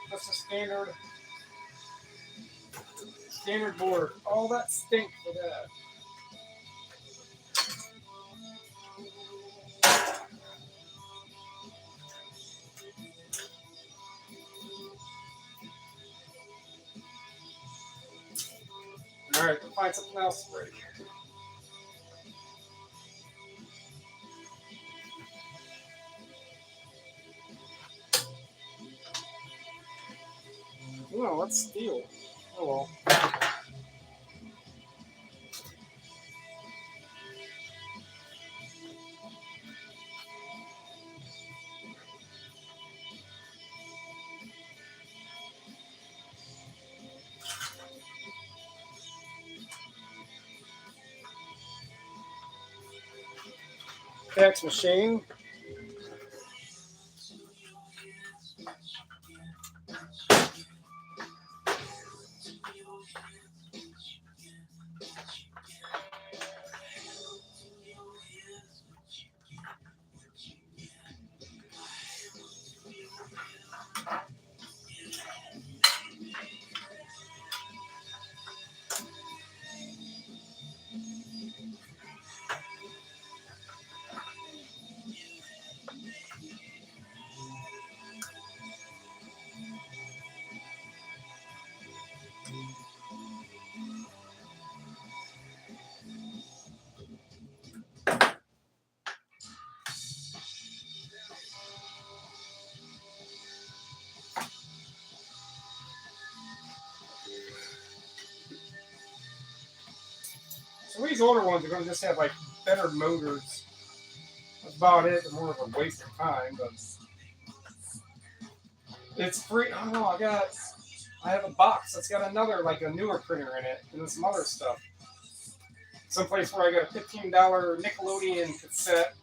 That's a standard board. All that stink for that. Alright, we'll find something else to break. No, let's steal. Oh well. Fax machine. So these older ones are going to just have like better motors. That's about it. They're more of a waste of time, but it's free. Oh, I have a box that's got another, like a newer printer in it, and some other stuff. Someplace where I got a $15 Nickelodeon cassette.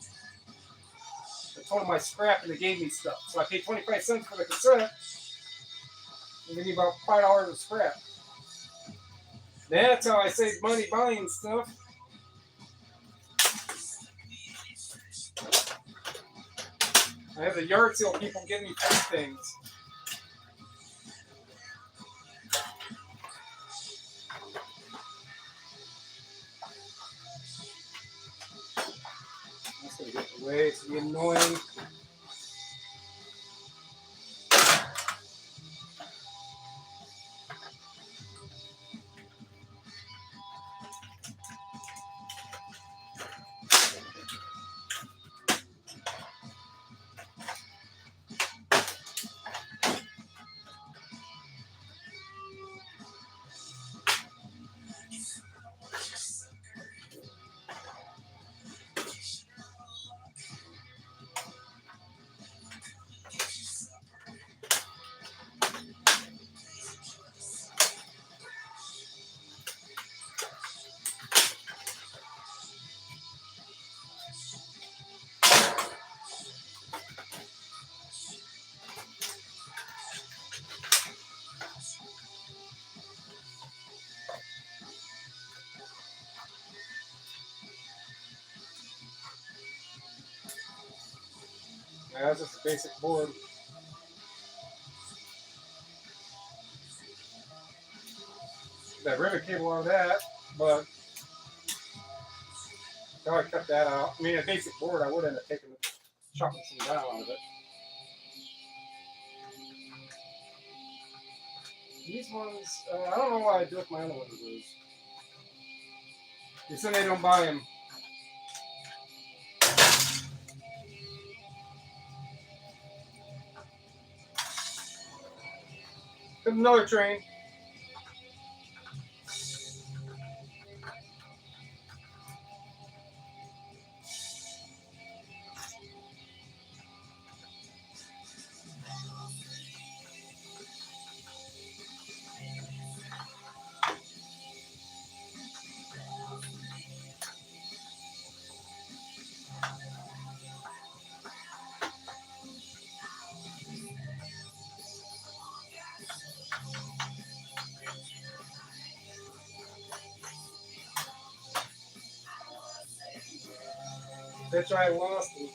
I told them I scrapped and they gave me stuff. So I paid 25 cents for the cassette. And they give me about $5 of scrap. That's how I save money buying stuff. I have the yard sale people give me free things. be annoying. Yeah, that's just a basic board. That rivet cable on that, but I would cut that out. I mean, a basic board, I would end up chopping some down out of it. These ones, I don't know why I do with my other ones. They said they don't buy them. There's another train. Bitch, I lost them.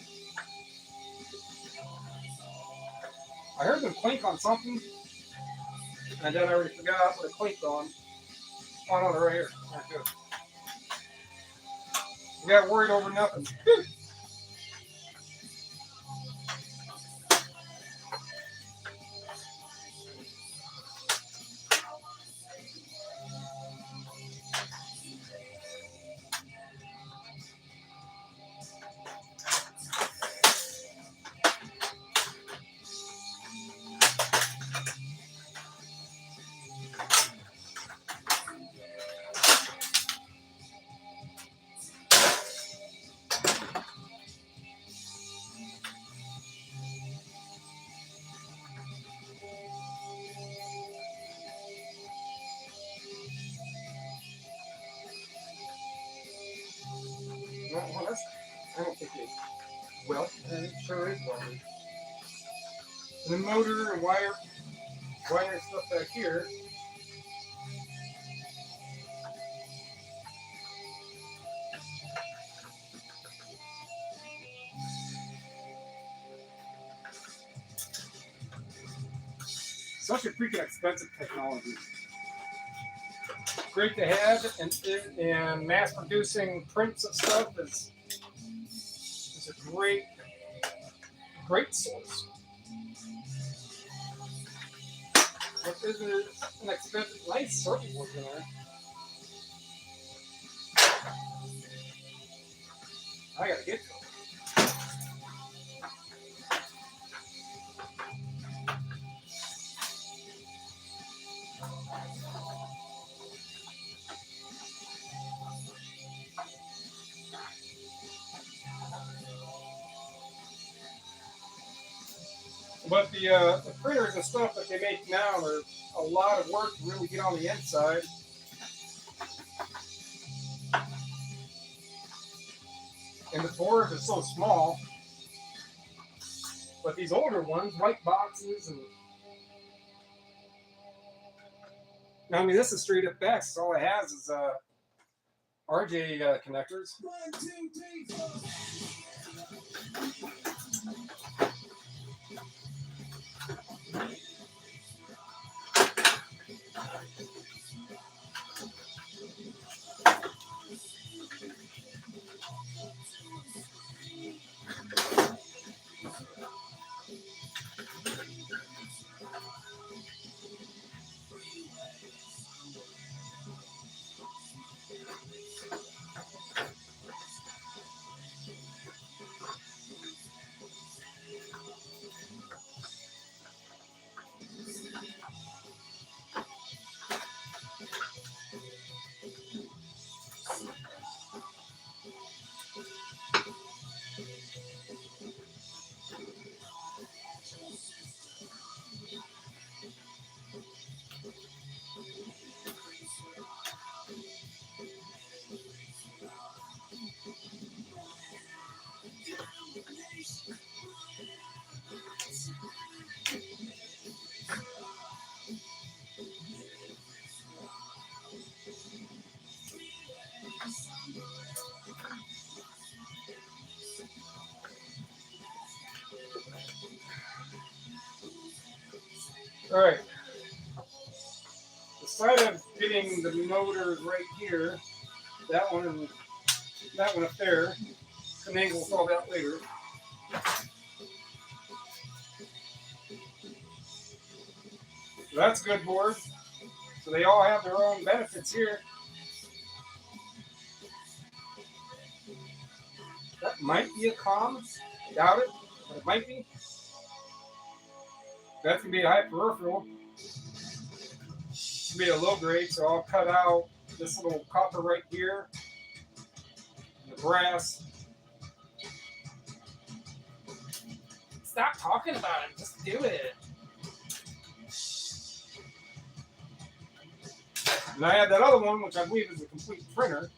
I heard them clink on something, and then I already forgot what it clinked on. Oh no, they're right here. Right here. I got worried over nothing. No, well, that's, I don't think it. Well, it sure is welded. And the motor and wire stuff back here. Such a freaking expensive technology. Great to have, and mass producing prints of stuff is a great source. But is it an expensive, nice circuit board in there? I gotta get to it. But the printers and stuff that they make now are a lot of work to really get on the inside. And the boards are so small. But these older ones, white boxes, and I mean, this is straight up X. All it has is RJ connectors. 1, 2, 3, 4. All right. The side of getting the motors right here, that one and that one up there, can angle all that later. So that's a good board. So they all have their own benefits here. That might be a comm. Doubt it, but it might be. That's going to be a high peripheral. It's going to be a low grade, so I'll cut out this little copper right here. And the brass. Stop talking about it. Just do it. And I have that other one, which I believe is a complete printer.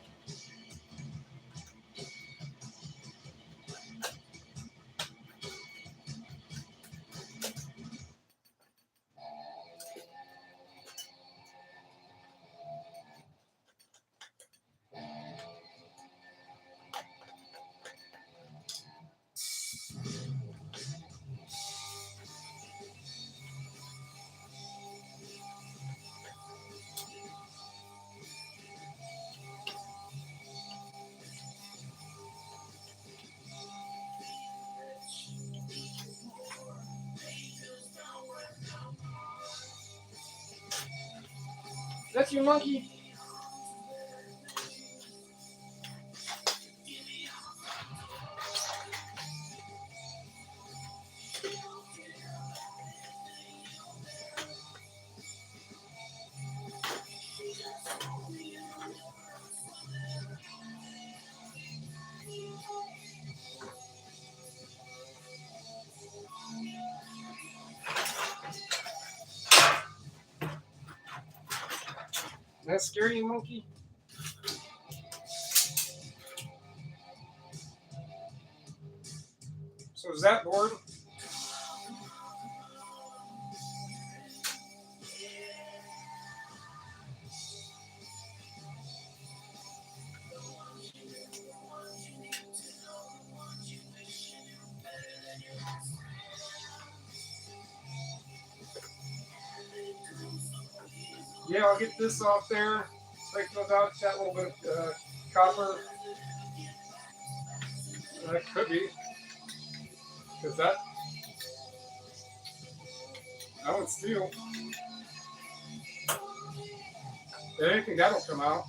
That's your monkey. That scary monkey? So is that board? Yeah, I'll get this off there. Take those out, that little bit of copper. That could be. Because that one's steel. If anything, that'll come out.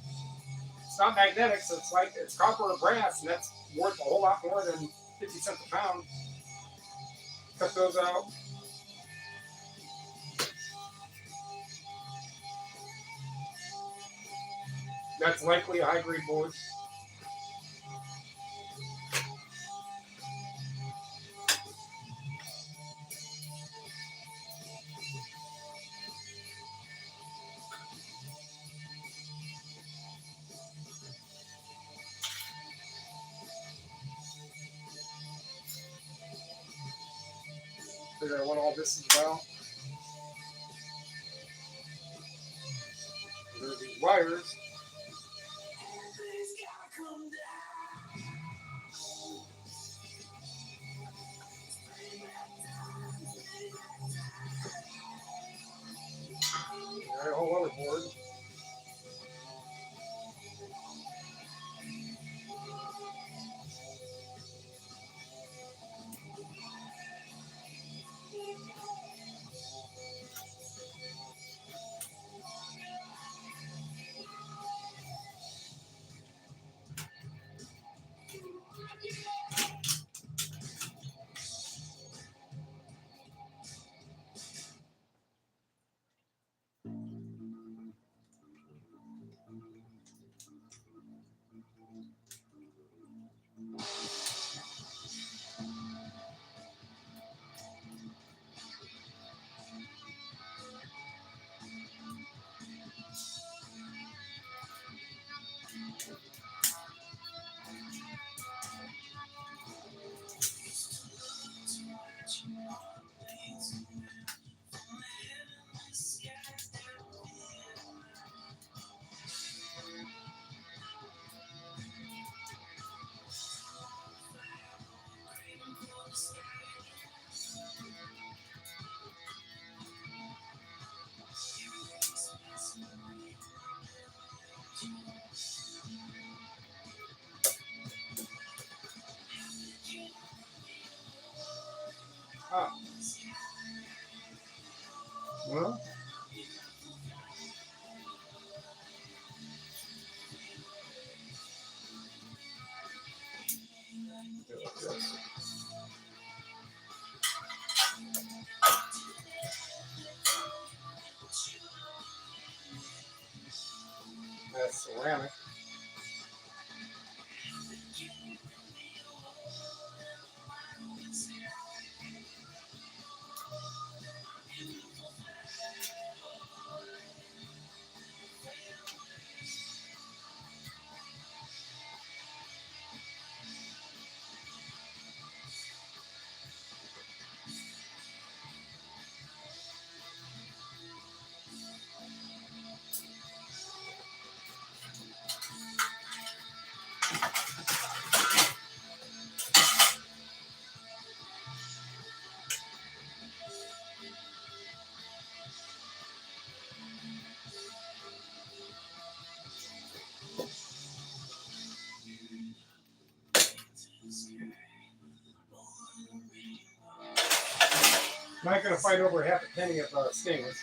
It's not magnetic, so it's like it's copper or brass, and that's worth a whole lot more than 50 cents a pound. Cut those out. That's likely a high-grade board. Figure out what all this is about. There are these wires. Got a whole other board. Ah. Well. That's ceramic. I'm not going to fight over half a penny of stainless.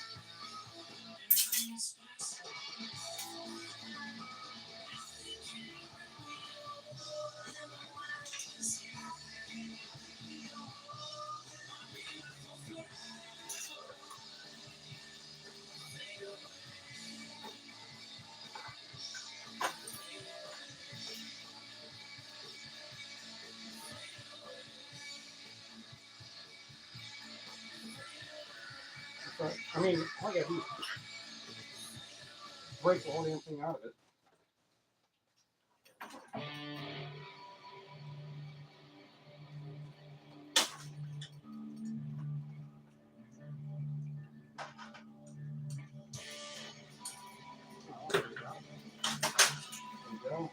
But, I mean, all I got to do is break the whole damn thing out of it. There you go.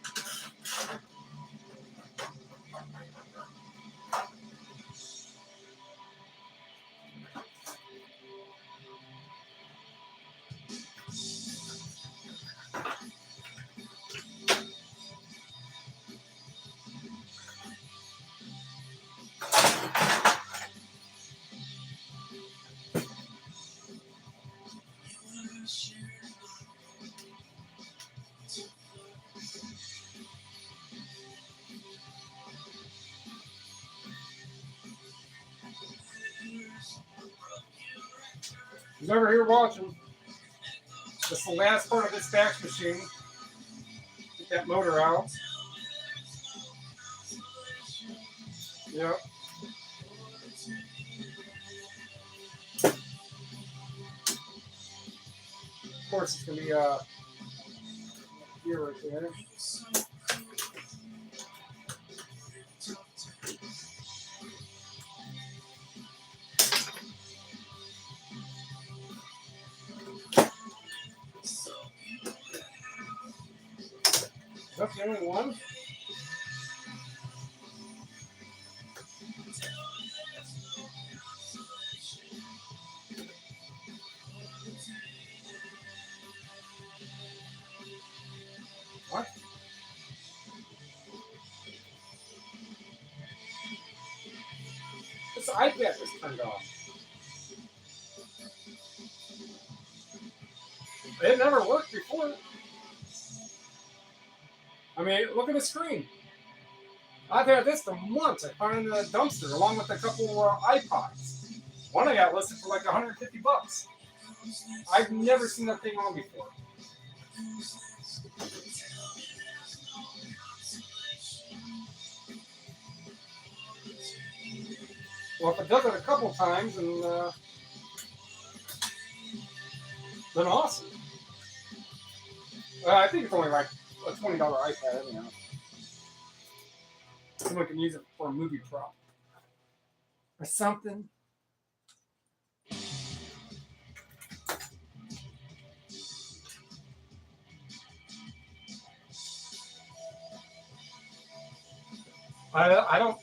Who's ever here watching? This is the last part of this fax machine. Get that motor out. Yep. Of course, it's going to be here right there. That's the only one. What? This iPad was turned off. It never worked before. I mean, look at the screen. I've had this for months. I found it in a dumpster along with a couple iPods. One I got listed for like $150. I've never seen that thing on before. Well, if it does it a couple times, then awesome. I think it's only like a $20 iPad, anyhow. Someone can use it for a movie prop or something. I don't.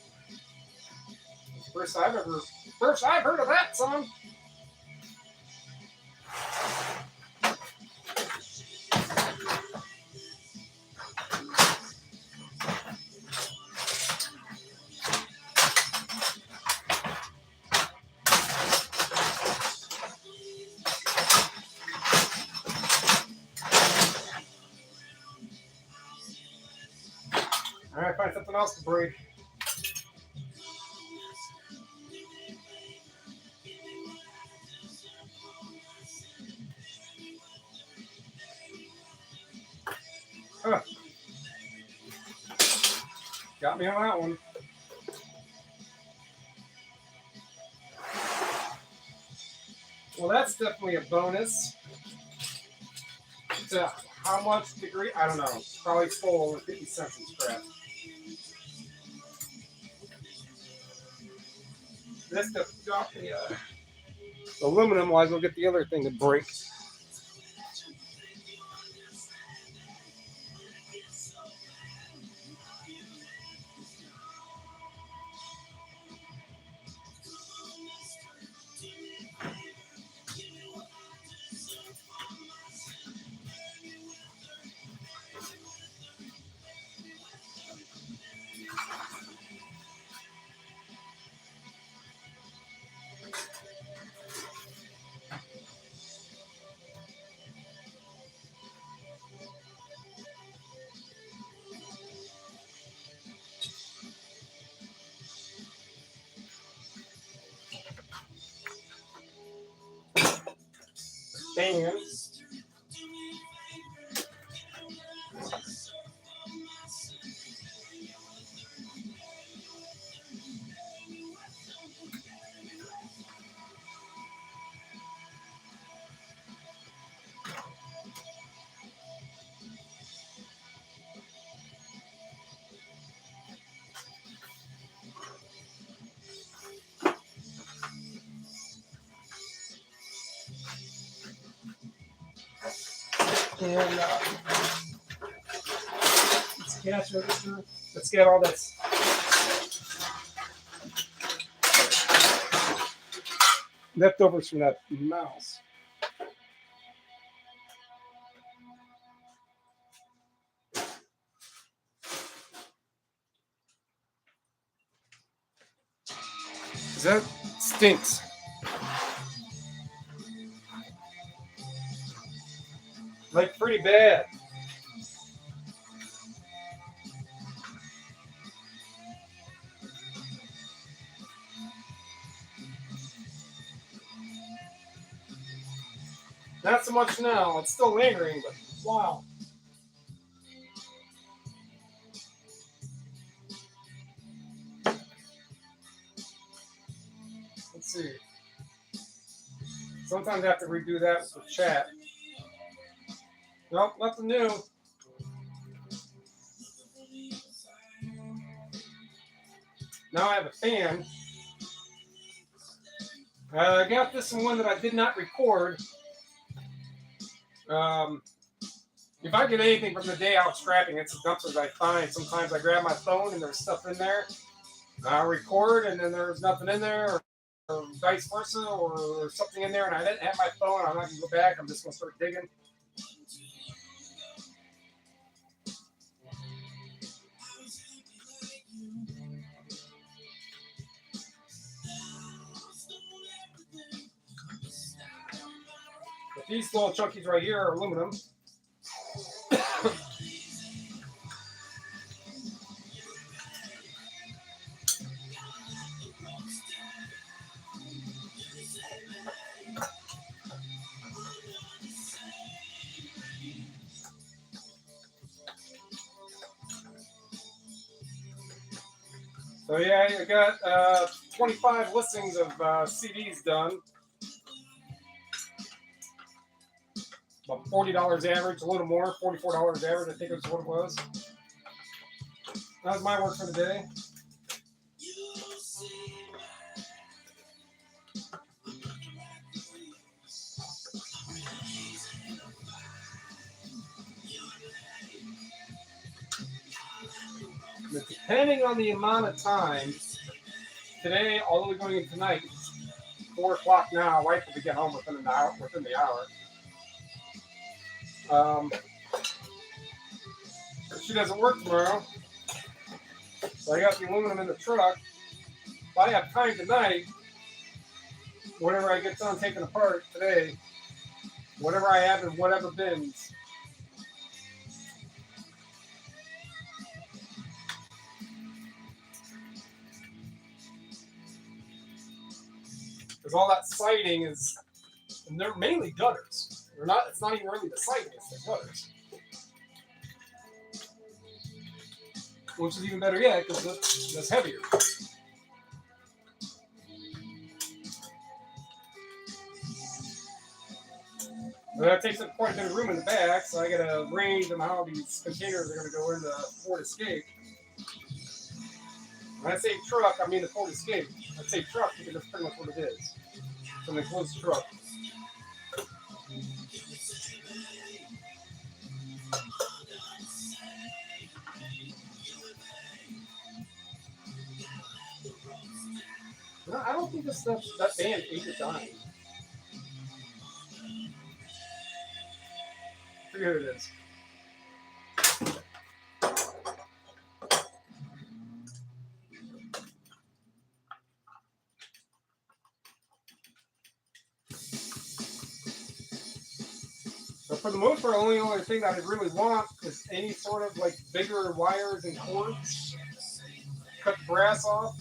First I've heard of that song. nothing else to break. Huh. Got me on that one. Well, that's definitely a bonus. To how much degree? I don't know. Probably stole over 50 cents in scrap. This stuff got the aluminum. While I go get the other thing to break. And let's cash register. Let's get all this. Leftovers from that mouse. That stinks. Like pretty bad. Not so much now. It's still lingering, but wow. Let's see. Sometimes I have to redo that with chat. Nope, nothing new. Now I have a fan. I got this one that I did not record. If I get anything from the day out scrapping, it's the dumpsters I find. Sometimes I grab my phone and there's stuff in there. I'll record and then there's nothing in there, or vice versa, or something in there and I didn't have my phone. I'm not going to go back. I'm just going to start digging. But these little chunkies right here are aluminum. So yeah, I got 25 listings of CDs done. About $40 average, a little more, $44 average, I think is what it was. That was my work for the day. But depending on the amount of time, today, although we're going in tonight, it's 4 o'clock now, wife will be get home within the hour. She doesn't work tomorrow, so I got the aluminum in the truck. If I have time tonight, whatever I get done taking apart today, whatever I have in whatever bins, because all that siding is, and they're mainly gutters. They're not. It's not even really the siding; it's the gutters. Which is even better yet because that's heavier. But that takes up quite a bit of room in the back, so I gotta arrange them how these containers are gonna go in the Ford Escape. When I say truck, I mean the Ford Escape. I say truck because that's pretty much what it is. It's an enclosed truck. No, I don't think that band ate the dime. I forget who it is. But for the most part, the only thing that I really want is any sort of like bigger wires and cords. Cut brass off.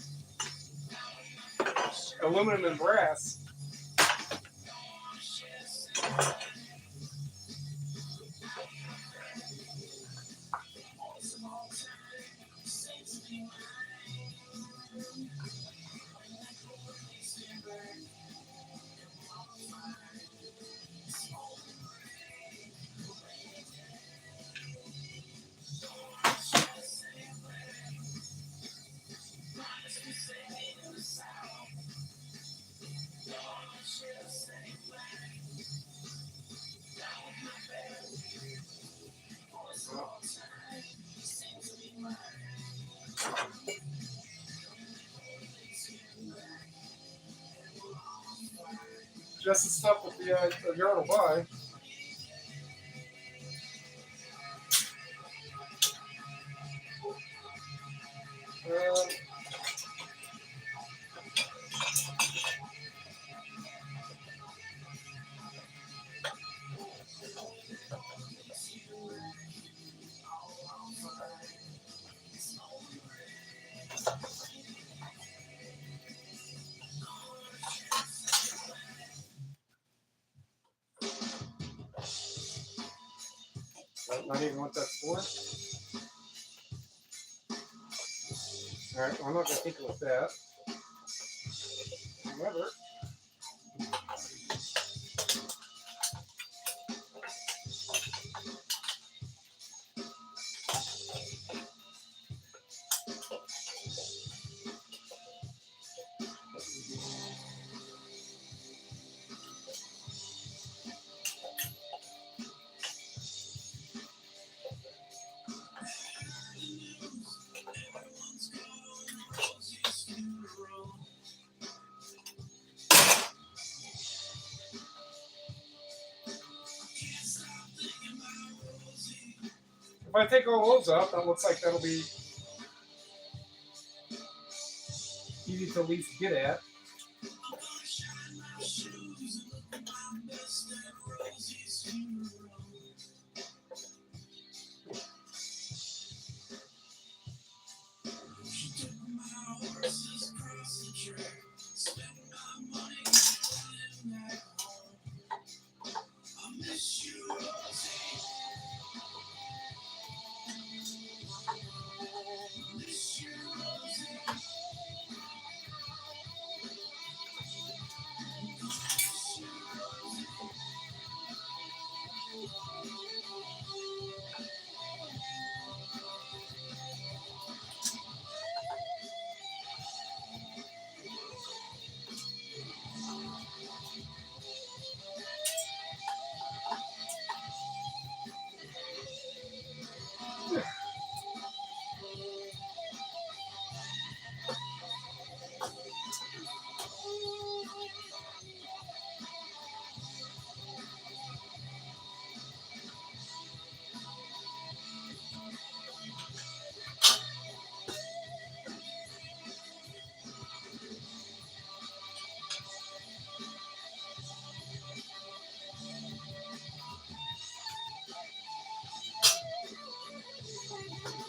Aluminum and brass. Just the stuff with the yard will buy. Not even what that's for. Alright, well, I'm not going to tinker with that. However, if I take all those out, that looks like that'll be easy to at least get at.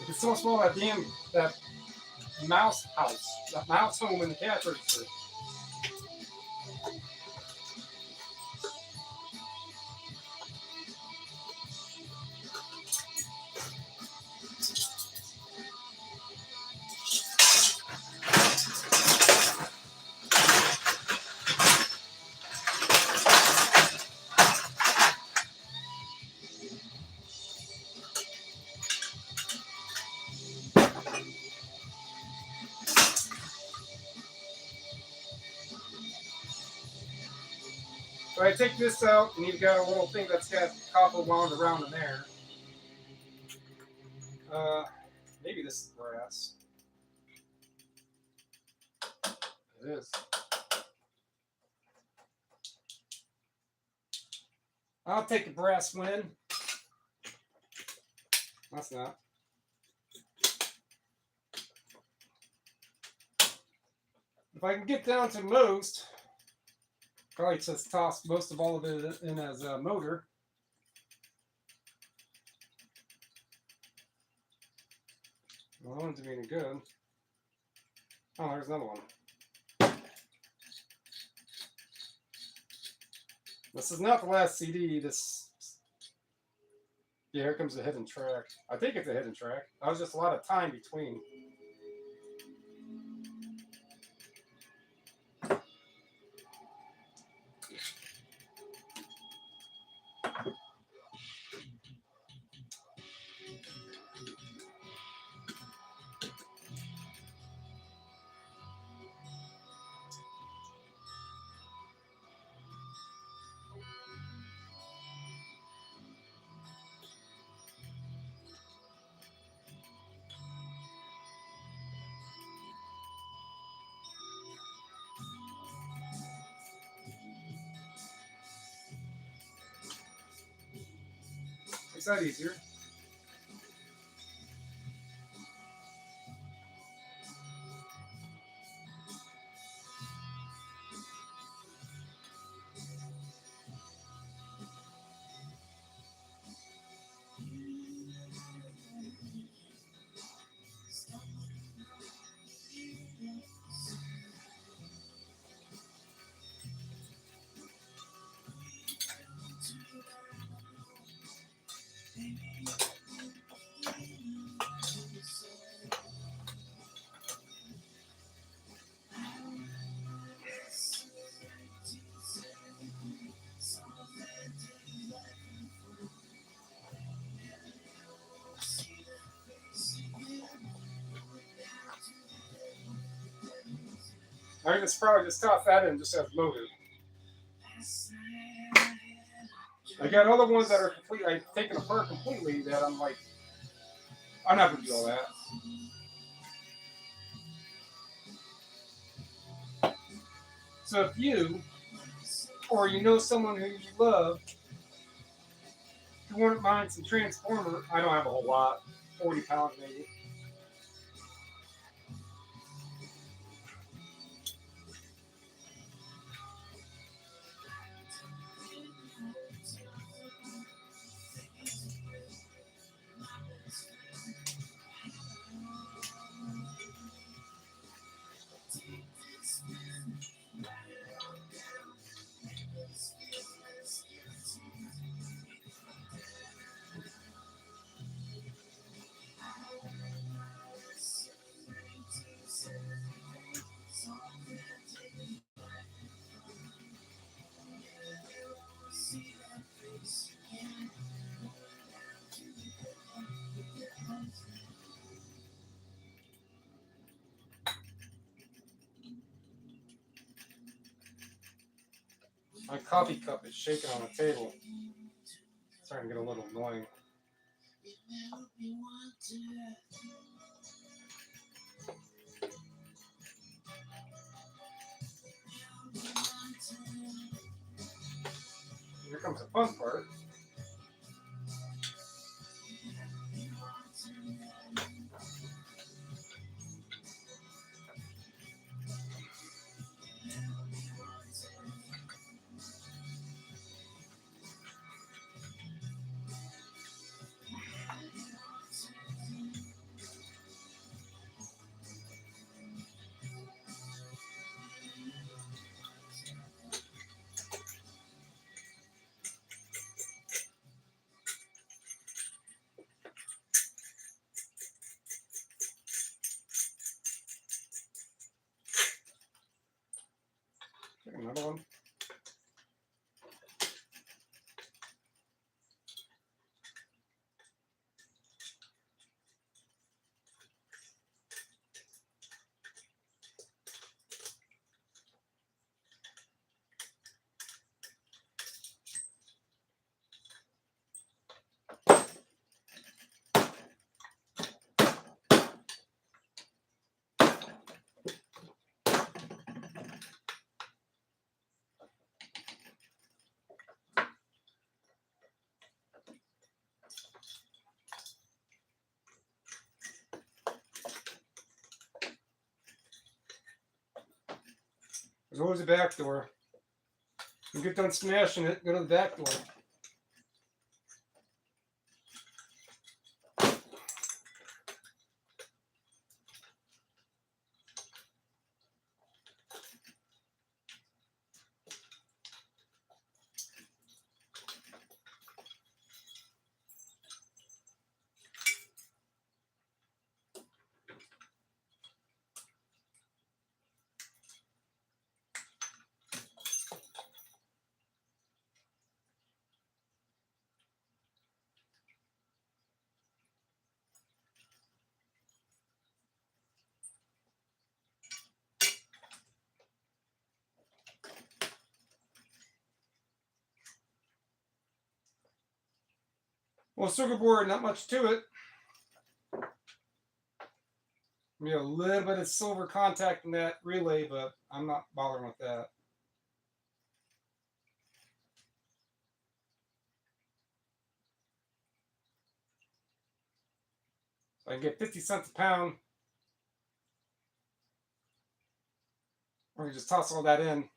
It's so small that mouse house, that mouse home in the cash register. So I take this out, and you've got a little thing that's got copper wound around in there. Maybe this is brass. It is. I'll take a brass win. That's not. If I can get down to most, probably just toss most of all of it in as a motor. Well, that one didn't do any good. Oh, there's another one. This is not the last CD. Yeah, here comes the hidden track. I think it's a hidden track. That was just a lot of time between. Is that easier? I can just probably just toss that in just as motor. I got other ones that are complete. I've taken apart completely that I'm like, I'm not going to do all that. So if you, or you know someone who you love, who wouldn't mind some transformer, I don't have a whole lot, 40 pounds maybe. My coffee cup is shaking on the table. It's starting to get a little annoying. Here comes the fun part. Take another one. There's always a back door. You get done smashing it, go to the back door. Well, circuit board, not much to it. Maybe a little bit of silver contact in that relay, but I'm not bothering with that. So I can get 50 cents a pound. Or you just toss all that in.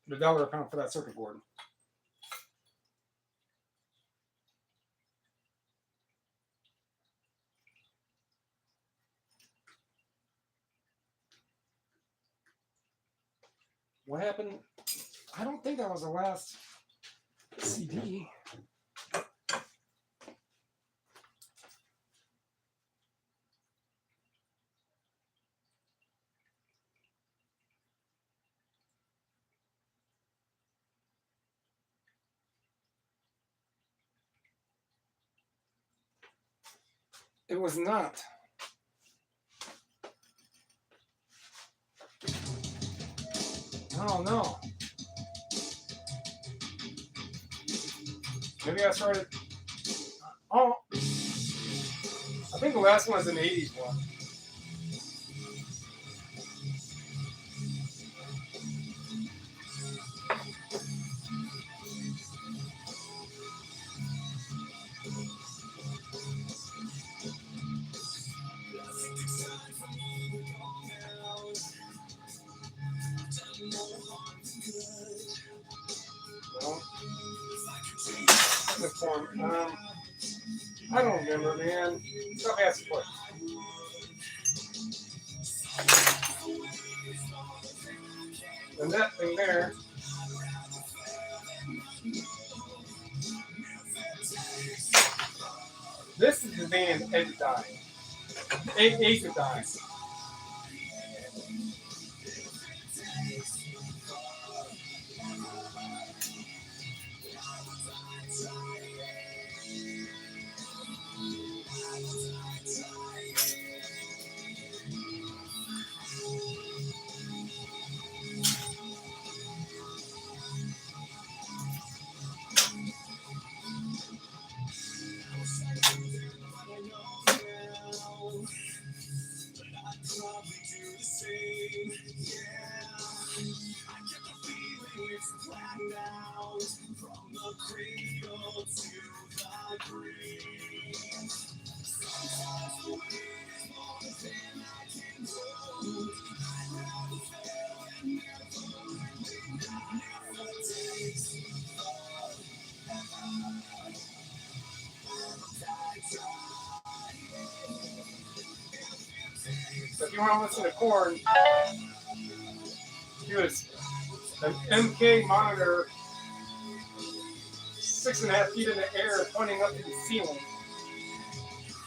The $1 a pound for that circuit board. What happened? I don't think that was the last CD. It was not. I don't know. Maybe I started. Oh, I think the last one was an 80s one. No. The form. I don't remember, man. Stop asking questions. And that thing there. This is the band Edge of Dying. Ace of Dying. So if you want to listen to Korn, use an MK monitor 6.5 feet in the air pointing up to the ceiling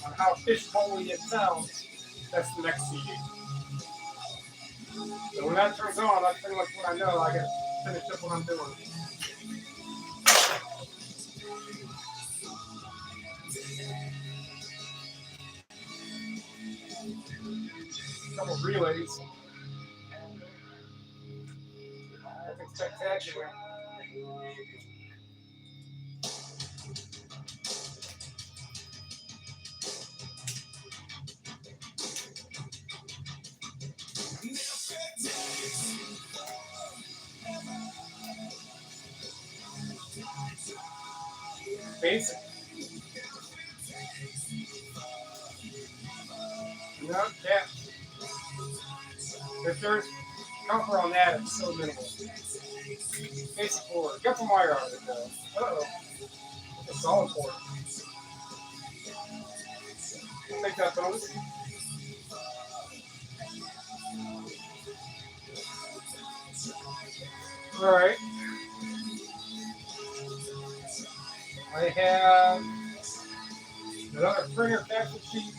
on how fishbowl-y it sounds. That's the next CD. So when that turns on, that's pretty much what I know. I gotta finish up what I'm doing. A couple relays. Nothing spectacular. Basic. No, yeah. If there's Copper on that is so minimal. Basic cord. Get some wire out of it though. Uh-oh. It's a solid cord. I'll take that bonus. Alright. I have another printer capture sheet.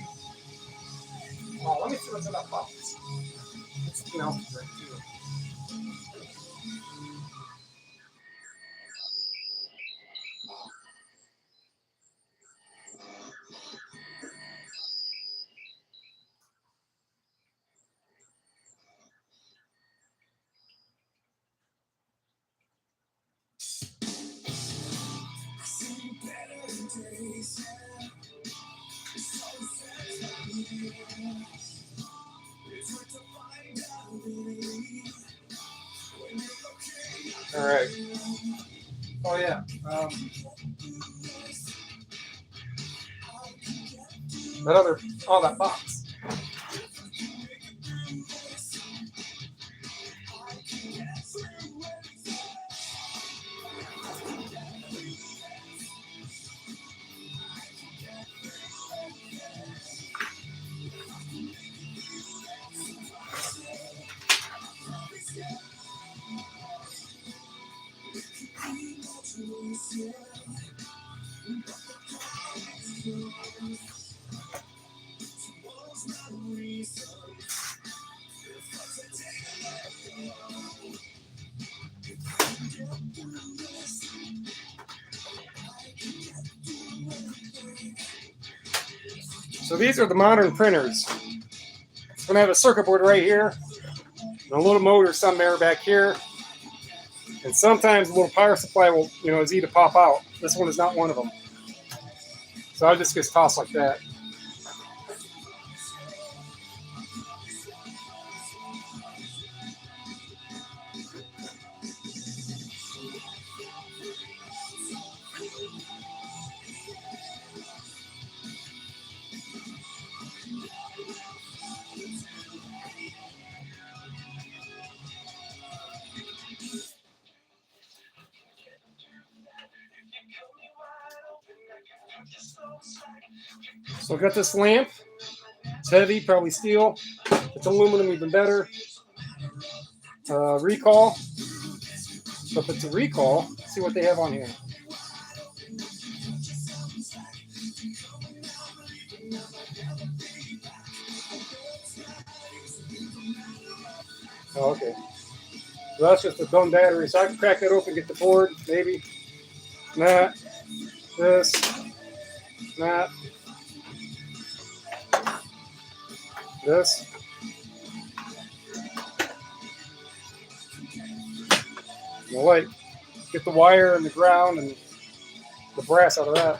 Oh, let me see what's in that box. It's something else to drink too. Alright. Oh yeah. That box. So these are the modern printers. It's going to have a circuit board right here, and a little motor somewhere back here, and sometimes a little power supply will, is easy to pop out. This one is not one of them. So it just gets tossed like that. So I've got this lamp. It's heavy, probably steel. If it's aluminum, even better. Recall. So if it's a recall, let's see what they have on here. Oh, okay. So that's just a dumb battery. So I can crack that open, get the board, maybe. That. This. That. This. The light. Get the wire and the ground and the brass out of that.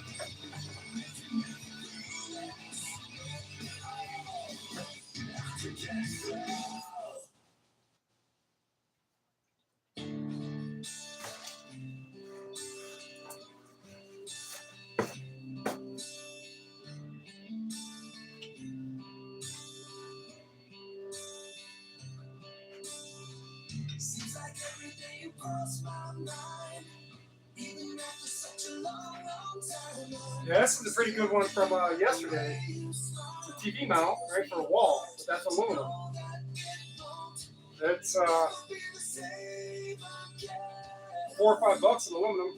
Yeah, this is a pretty good one from yesterday. It's a TV mount, right, for a wall. But that's aluminum. It's $4 or $5 in aluminum.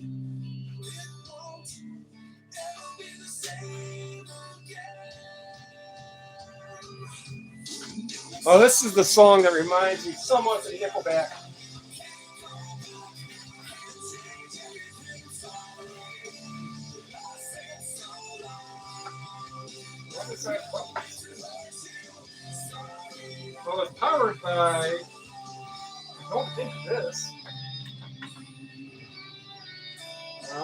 Oh, this is the song that reminds me so much of Nickelback. What is that? Well, it's powered by. I don't think this. No.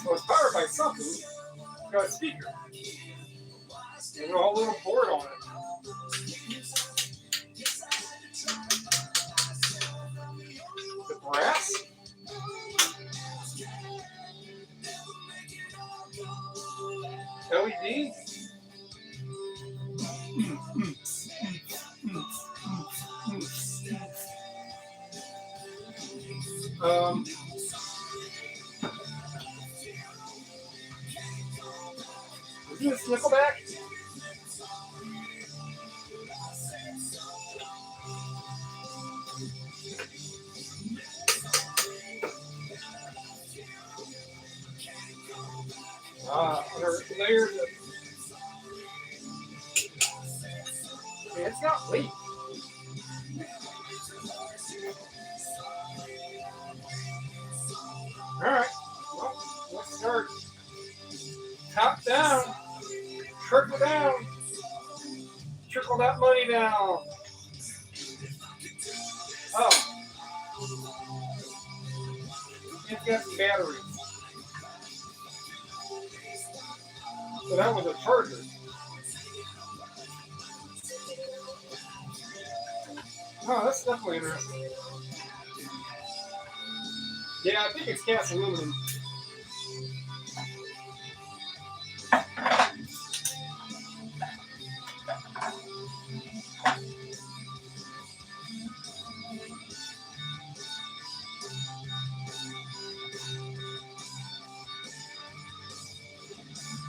Well, it's powered by something. It's got a speaker. And a whole little board on it. The brass? LED? Is this Nickelback? Under layers of... Yeah, it's not late. Alright, well, let's start. Top down, trickle down, trickle that money down. Oh, it's got some batteries. So that was a charger. Oh, that's definitely interesting. Yeah, I think it's cast aluminum.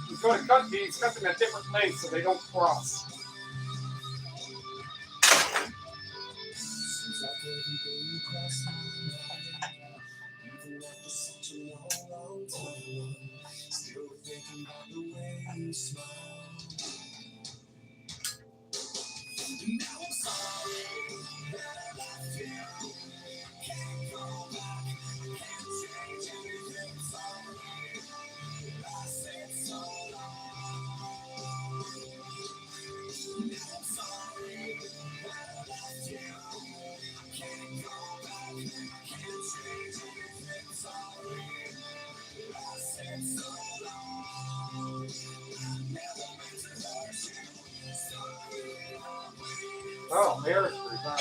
You go to cut these, cut them at different lengths so they don't cross. Oh, there's pretty high.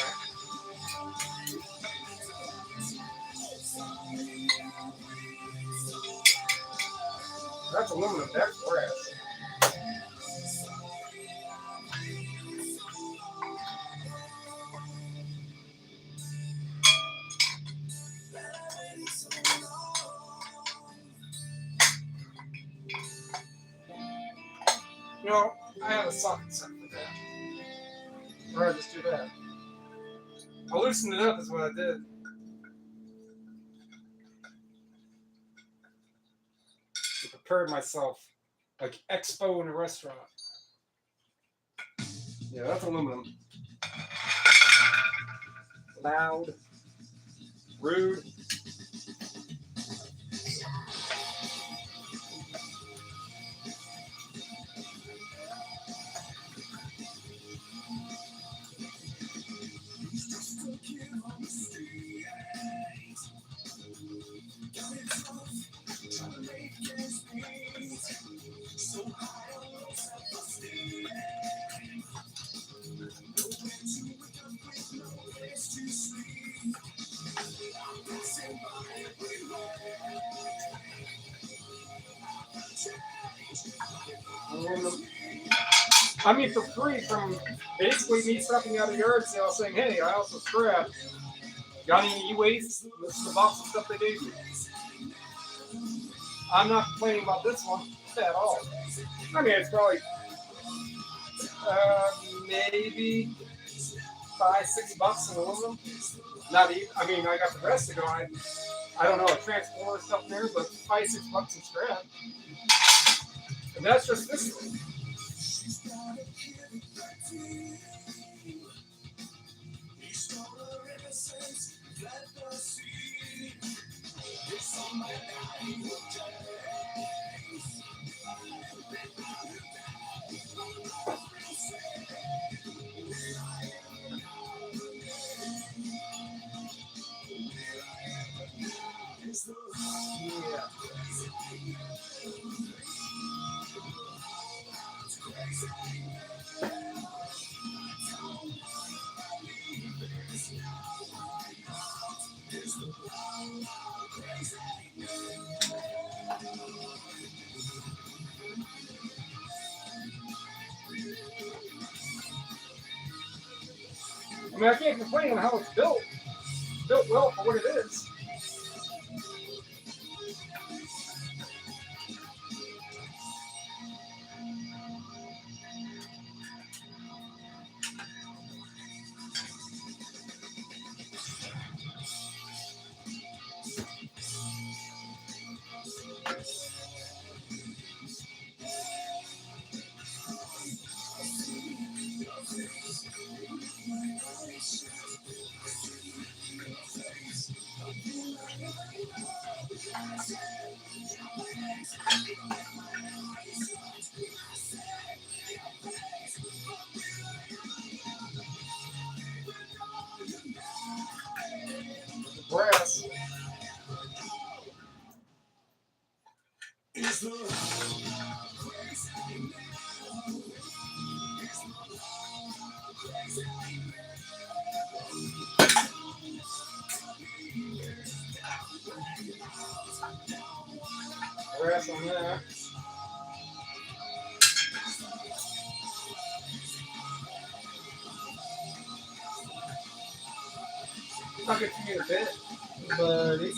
That's aluminum, that's brass. You know, I have a socket set for that. Or I just do that. I loosened it up is what I did. I prepared myself like expo in a restaurant. Yeah, that's aluminum. Loud. Rude. I mean, for free from basically me stopping out a yard sale saying, hey, I also scrap. Got any e-waste? This is the box of stuff they gave me. I'm not complaining about this one at all. I mean, it's probably maybe $5-6 in aluminum. Not even, I mean, I got the rest to go. I don't know, a transformer stuff there, but $5-6 in scrap. And that's just this thing. Yeah. I mean, I can't complain on how it's built. Built well for what it is. Brass. Brass on that. Not good for you a bit, buddy.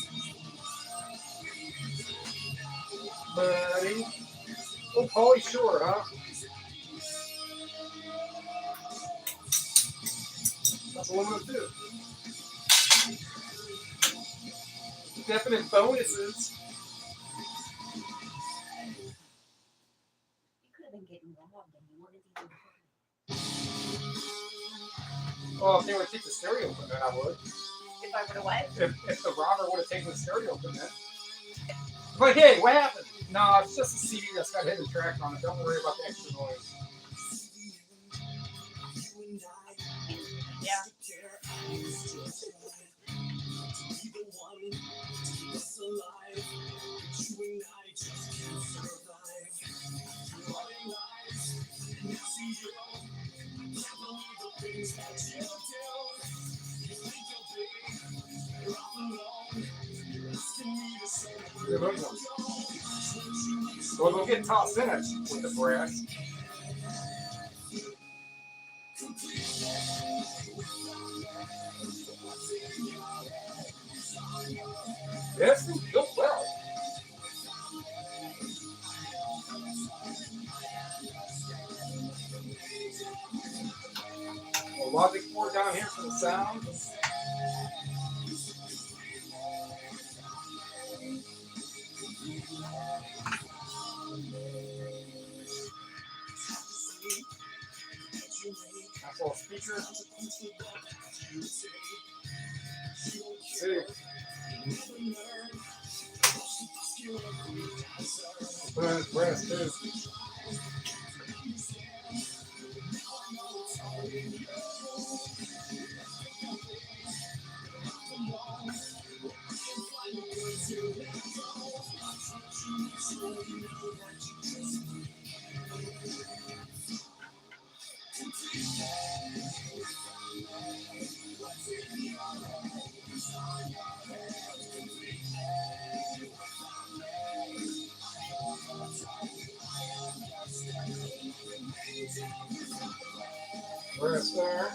Buddy. Oh, Pauly Shore, huh? That's aluminum too. Definite bonuses. You could have been getting robbed and you wanted to even. Well, if they would take the stereo from it, I would. If I would have what? If the robber would have taken the stereo from it. But hey, what happened? No, it's just a CD that's got hidden track on it. Don't worry about the extra noise. Yeah. Good one. So they'll get tossed in it with the brass. Yes, they built well. A logic board down here for the sound. That's all speaker. See. Brass too. Brass there.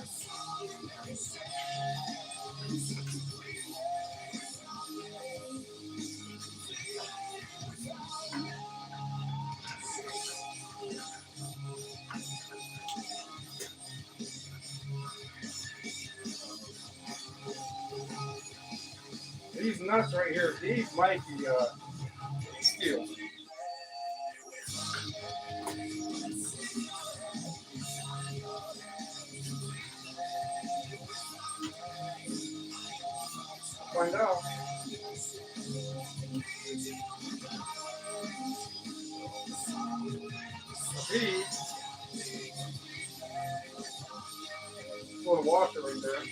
These nuts right here, these might be steel. Find out. These, little washer right there.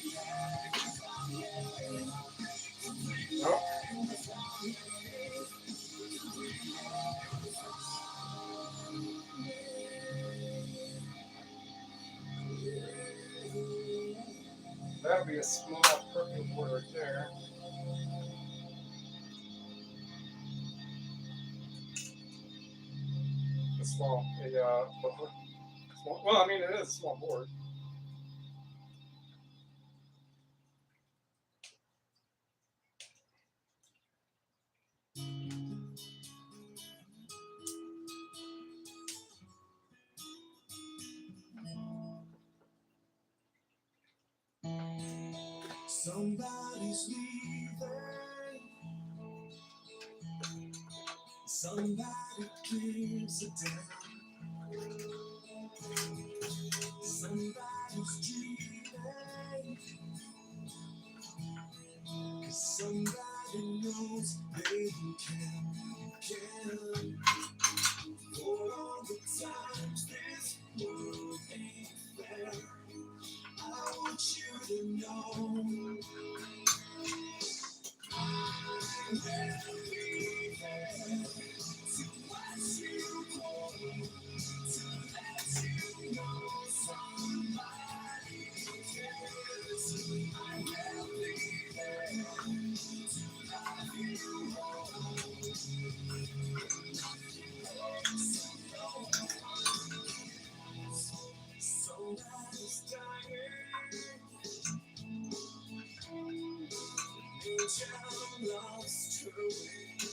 Nope. That would be a small crooked board right there. A small, small, well, I mean, it is a small board. Somebody's leaving. Somebody gives a damn. Somebody's dreaming. 'Cause somebody knows they can. For all the times this world ain't fair, I want you to know I will be there to watch you go, to let you know somebody cares. I will be there to love you somebody's dying. Your child lost her way.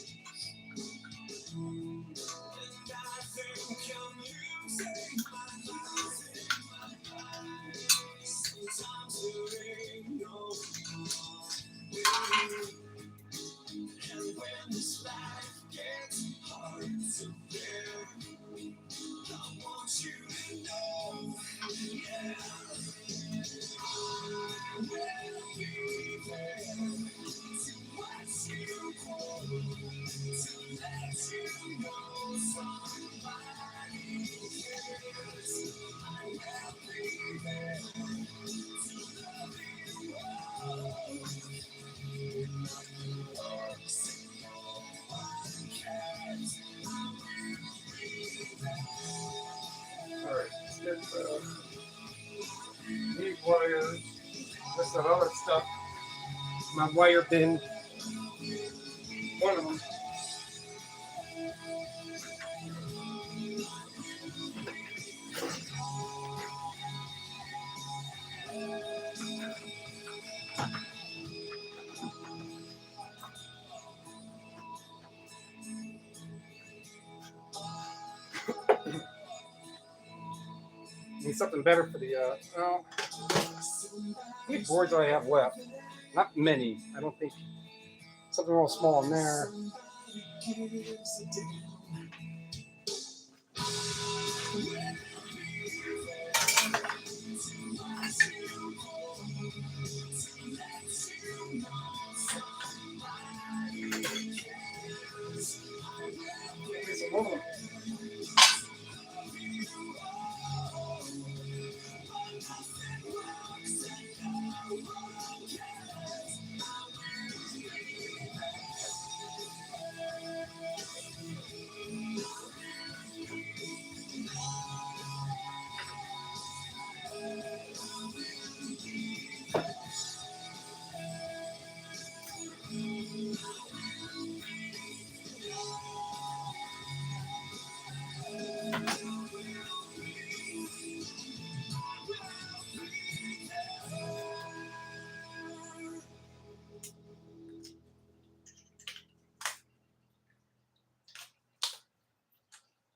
And I think I'm losing my mind. Sometimes there ain't no way. And when this life gets hard to bear, I want you to know, yeah, I will be there to watch you grow, to let you know somebody cares. I will be there to love you all. So no one cares. I will be there. Alright, let's get these wires. There's some other stuff. My wire bin. One of them. Need something better for the, well, how many boards do I have left? Not many. I don't think. Something real small in there.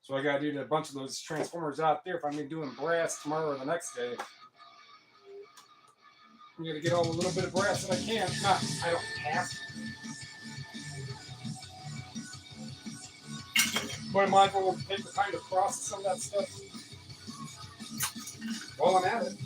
So I gotta do a bunch of those transformers out there if I'm gonna be doing brass tomorrow or the next day. I'm gonna get all the little bit of brass that I can. Not, I don't have to. But I might as well take the time to process some of that stuff while I'm at it.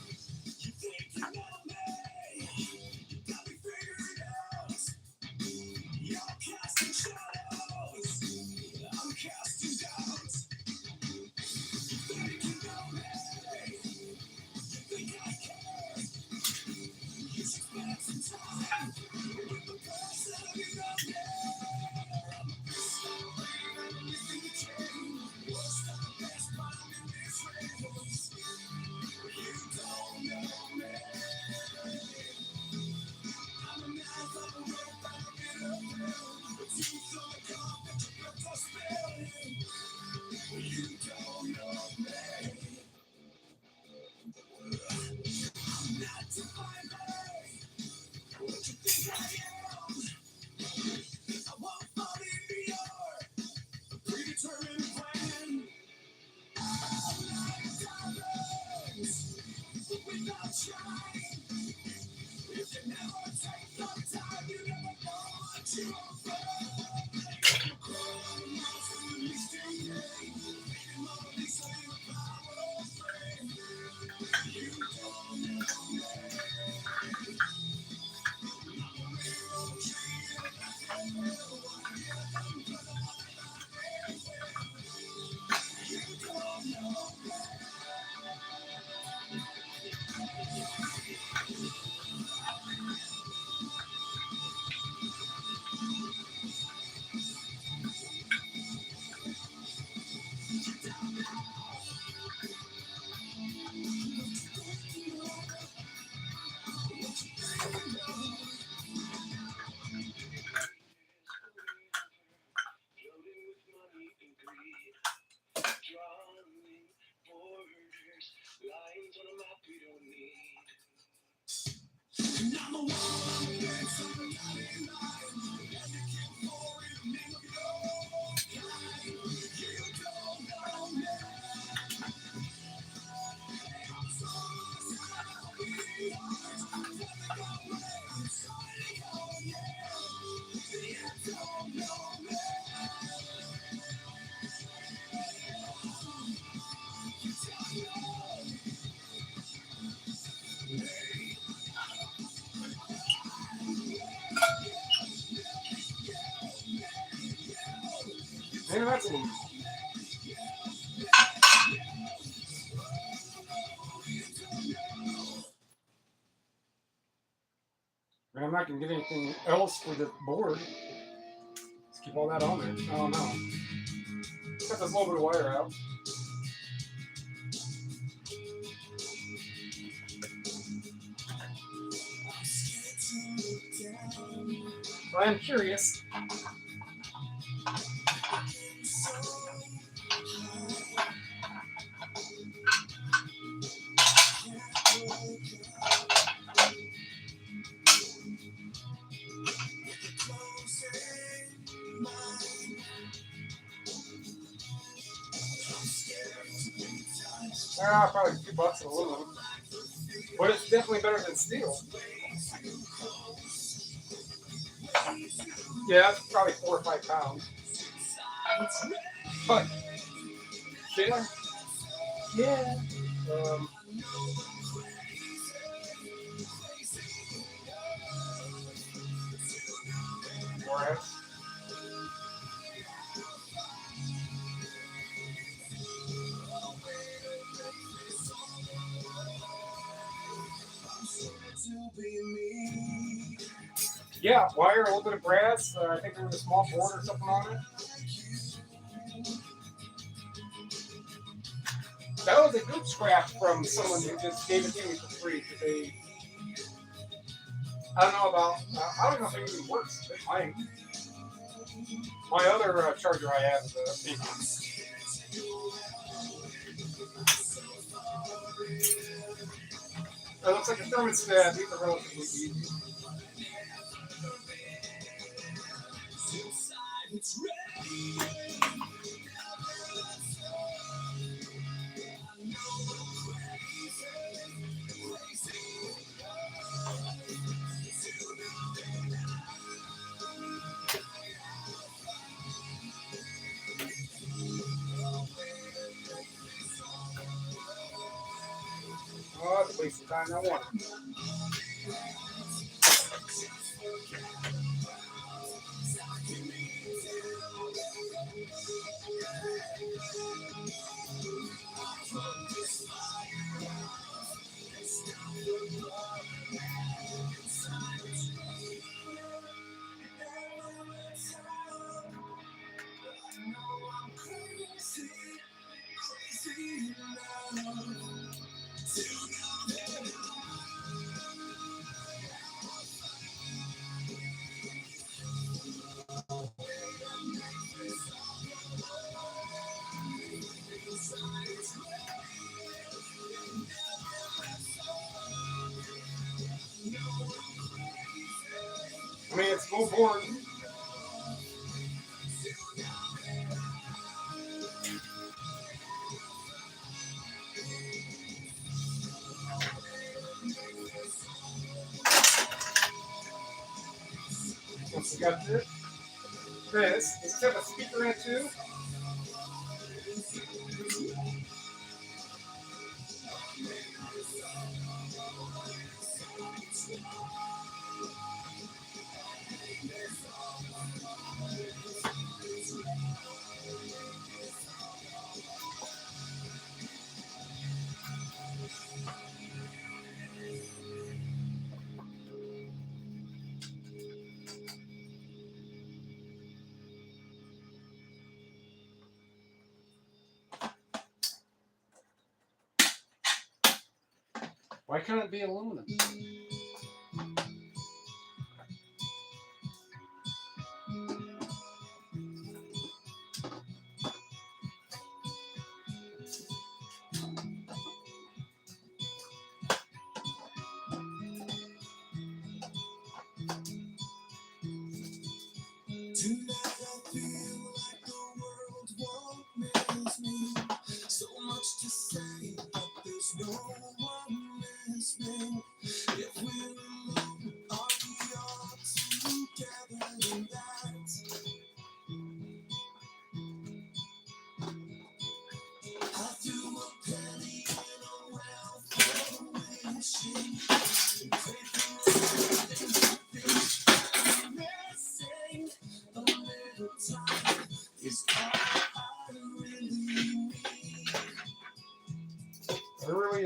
Yeah, that's aluminum. And I'm not going to get anything else for the board. Let's keep all that on there. Oh no. Cut this little bit of wire out. I'm curious. Probably $2 in aluminum. But it's definitely better than steel. Yeah, that's probably 4 or 5 pounds. But, yeah. Yeah. More else. Yeah, wire, a little bit of brass. I think there was a small board or something on it. That was a good scrap from someone who just gave it to me for free. They, I don't know about. I don't know if it even works. It might. My other charger I have is a pink one. It looks like a thermostat. These are relatively easy. Oh, that's a waste of time. I want it. I mean, it's full board. Once we got this, does this have a speaker in it too? Why can't it be aluminum? Tonight I feel like the world won't miss me. So much to say, but there's no one listening. If we're alone, are we all together in that? I threw a penny in a well for wishing. And pray for everything missing. The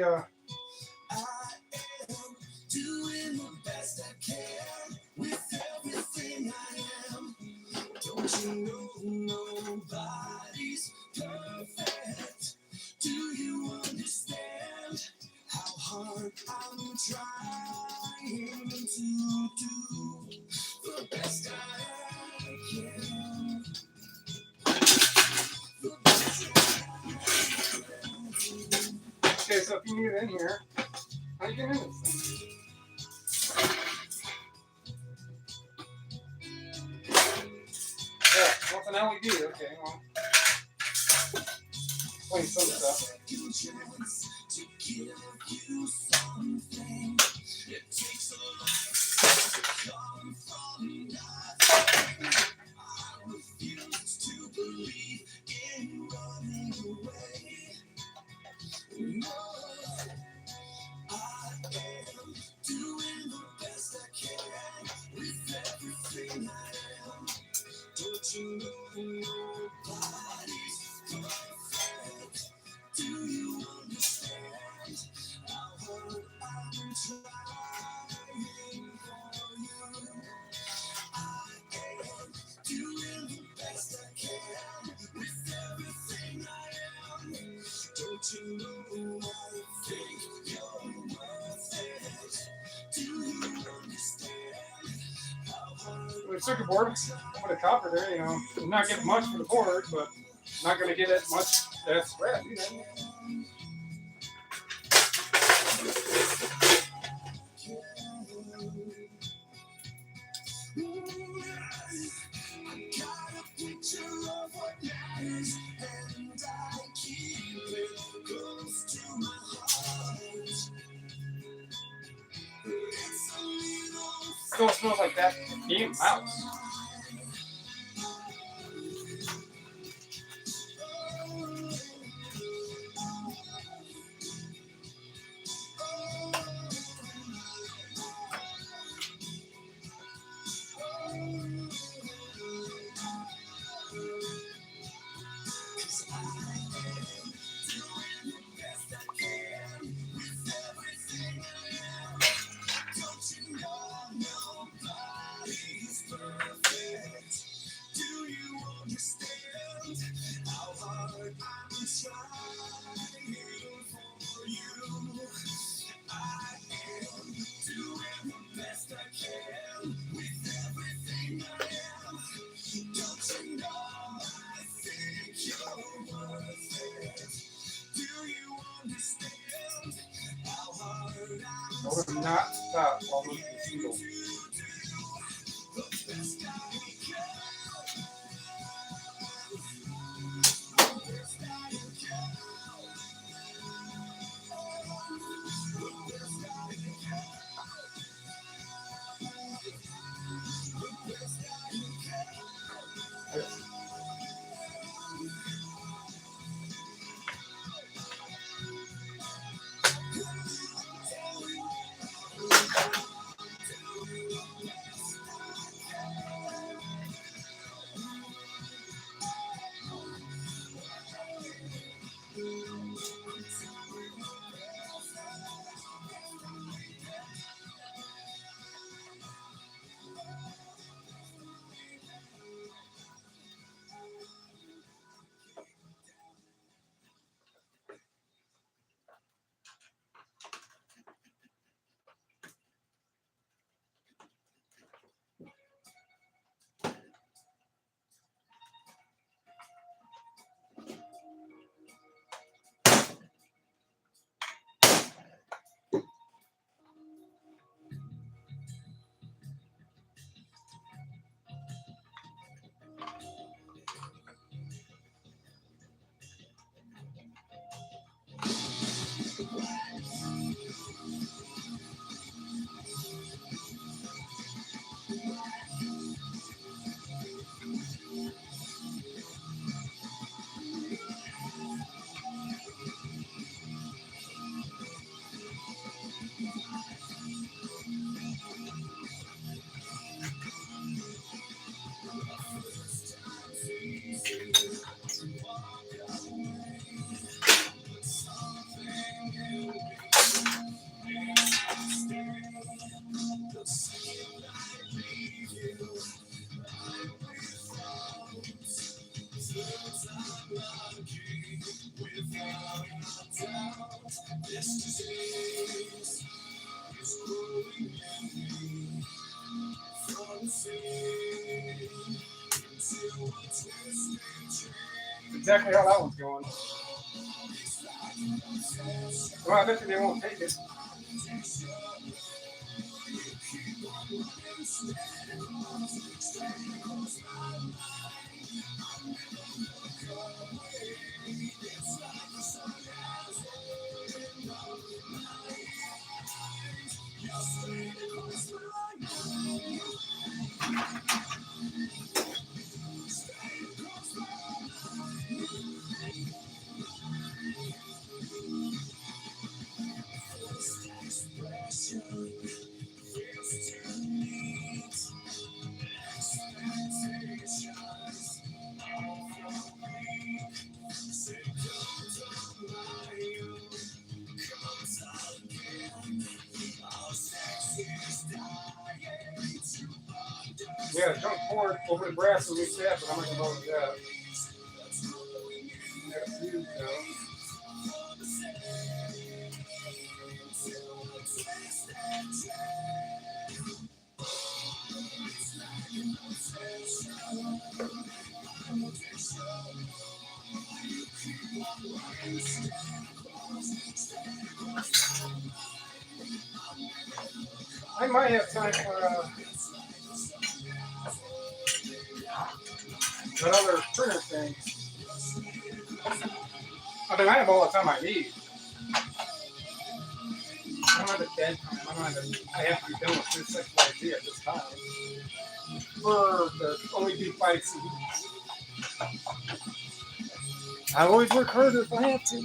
actually I am doing the best I can with everything I am. Don't you know nobody's perfect? Do you understand how hard I'm trying to do the best I can? The best I can. okay. So if you need it in here, how you getting in this thing? Yeah, what's an LED? Okay, well, explain some stuff. Second chance to give you something. It takes a life to come from nothing. I refuse to believe in running away. No, I am doing the best I can with everything I am. Don't you know nobody's perfect? Do you understand how hard I'm trying for you? I am doing the best I can with everything I am. Don't you know I think you're worth it? Do you understand how hard With a circuit board, put a copper there. You know, you're not getting much for the board, but not going to get as much as scrap either. I got a picture of what matters, and I keep it close to my heart. It's a little Still smells like that damn mouse. Do you understand how hard I'm trying for you? I am doing the best I can with everything I am. Don't you know I think you're worth it? Do you understand how hard I I'm would not stop almost the single. trying to do the best I can? This disease is growing me from fear into a twisted dream. Exactly how that one's going. Well, I bet you they won't take it. Yeah, jump forward over the brass and reset, but I'm not going to bother with that. Got a fuse now. I might have time for that other printer thing. I mean, I have all the time I need. I don't have a dead time. I have to be done with this XYZ at this time. For the only do 5 CDs. I always work harder if I have to.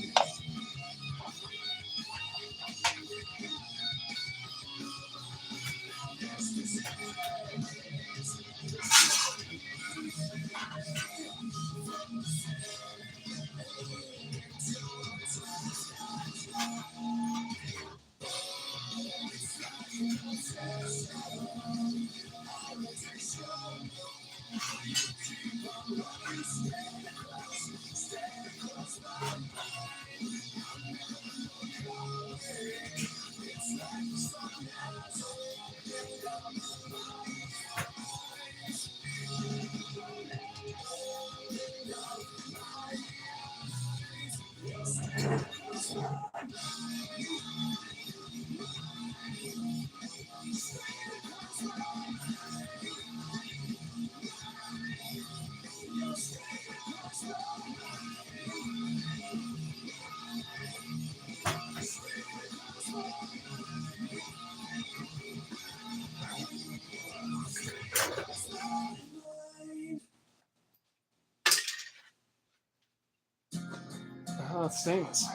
Oh, it's stainless.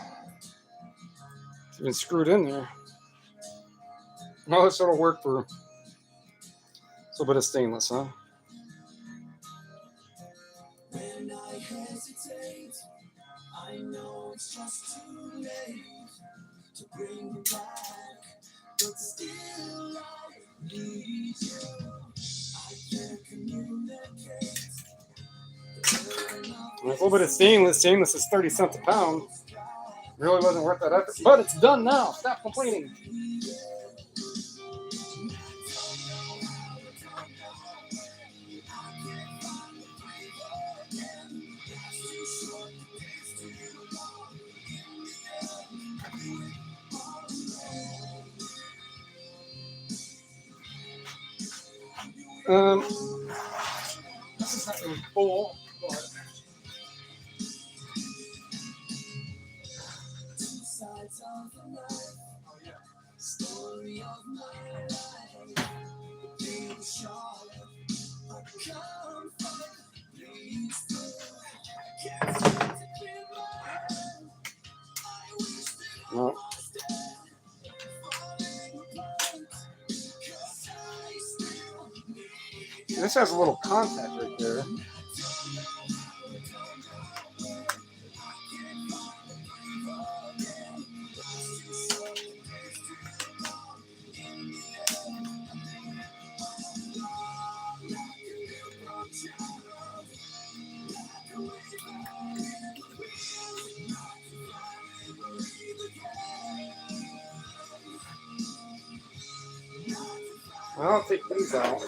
It's been screwed in there. No, this will work for a little bit of stainless, huh? When I hesitate, I know it's just too late to bring you back, but still I need you. I can't communicate. A little bit of stainless. Stainless is 30 cents a pound. Really wasn't worth that effort. But it's done now. Stop complaining. This is not really full, but Sides of the knife, story of my life. Be sharp, but come from please do. I can't seem to clear my head. I wish that no. I was dead, falling apart. 'Cause I still need you. This has a little contact right there. I'll take these out.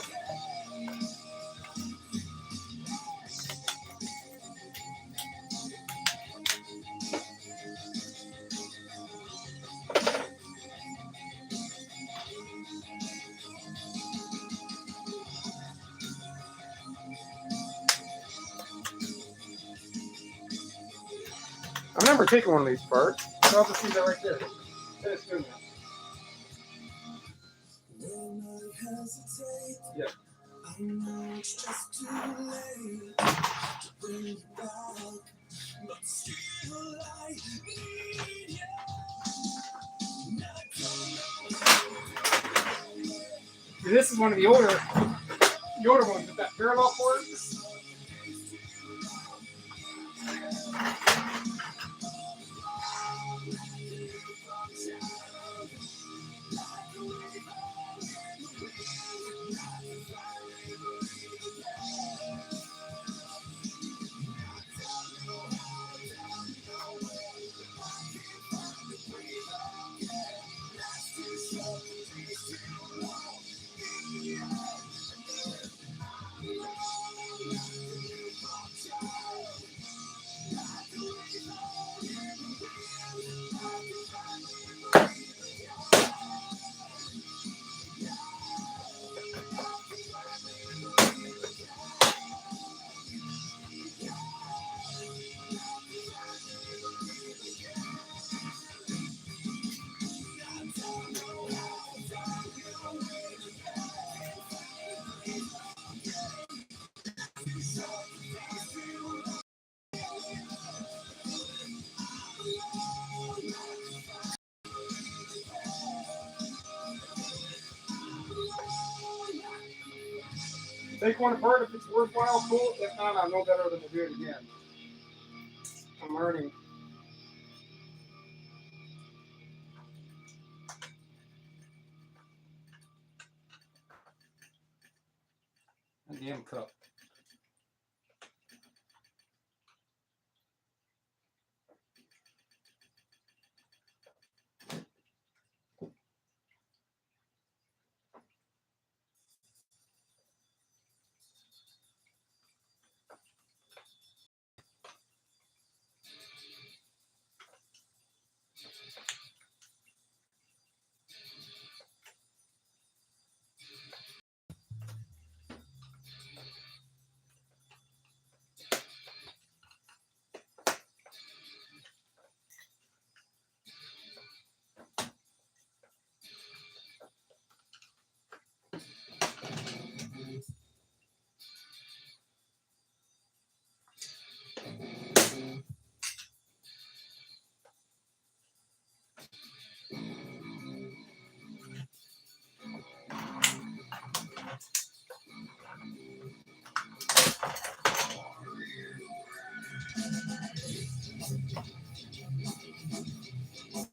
I've never taken one of these parts, so I'll just leave that right there. Finish doing that. When I hesitate, Yeah. I know it's just too late to bring you back, but still I need you. And I don't know. This is one of the older ones with that parallel port. Take one apart if it's worthwhile, cool. If not, I know better than to do it again. I'm learning. A damn cup.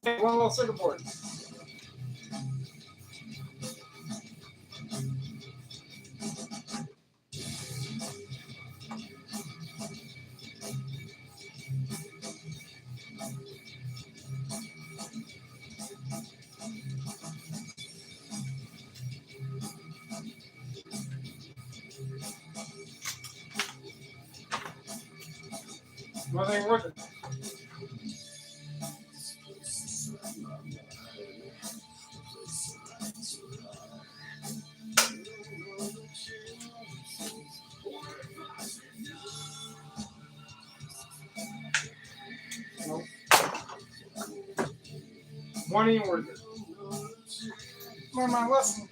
Take one little circuit board. Nothing worth it. Nope. One ain't worth it. Learn my lesson.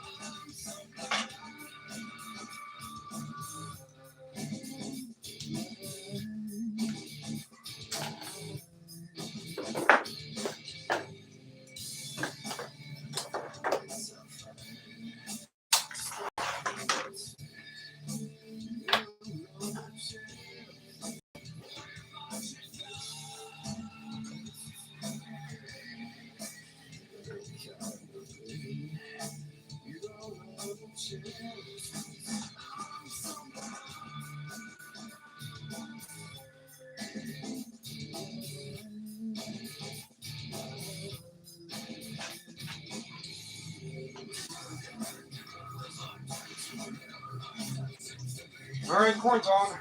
All right, corn's on.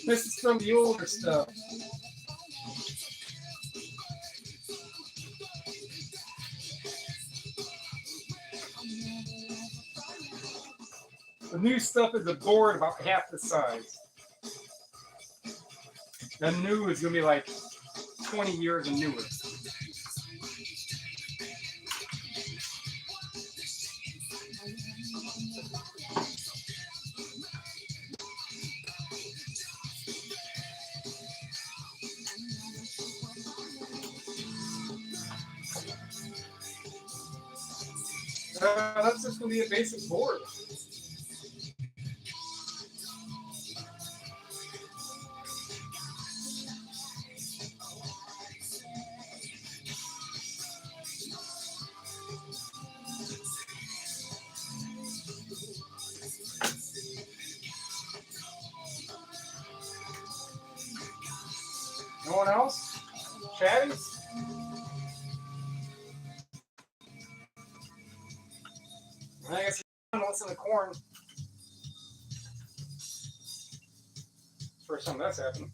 This is from the older stuff. The new stuff is a board about half the size. The new is going to be like 20 years and newer. That's just going to be a basic board. No one else? Chatties? I guess what's in the corn. First time that's happened.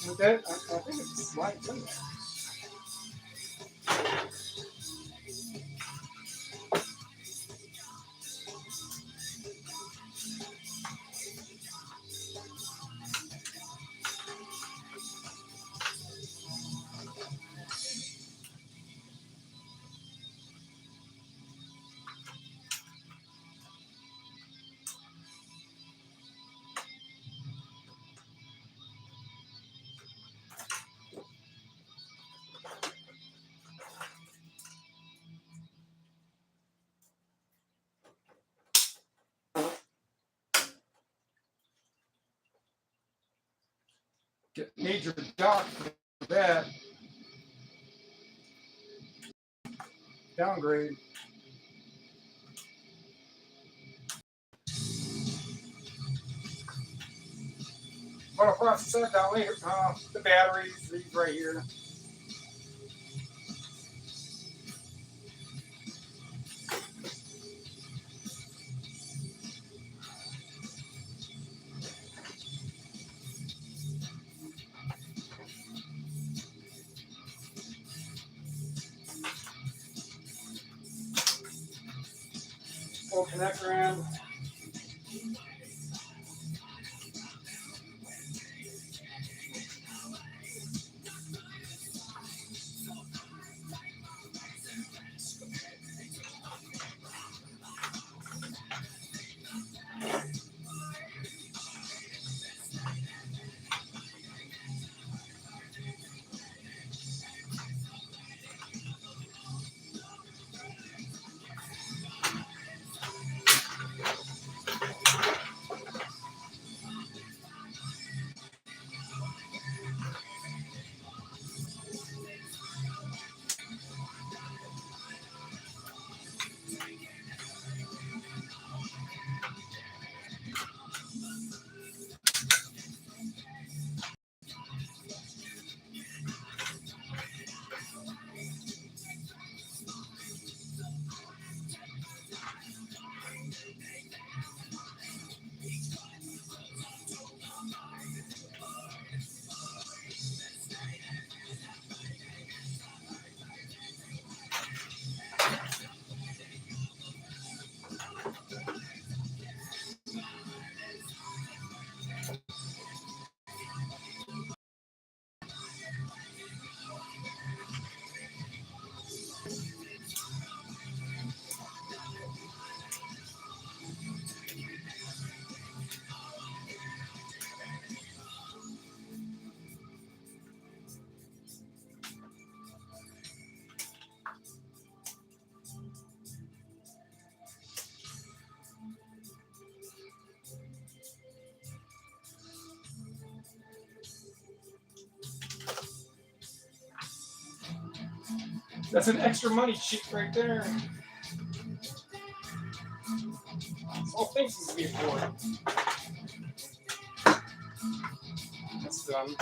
With that, I think it's slides in there. Get major dock for that. Downgrade. What I'll process that down later. The batteries, these right here. Full connector end. That's an extra money sheet right there. All things is to be afforded. That's done.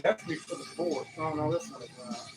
That's me for the board. Oh no, this one is not.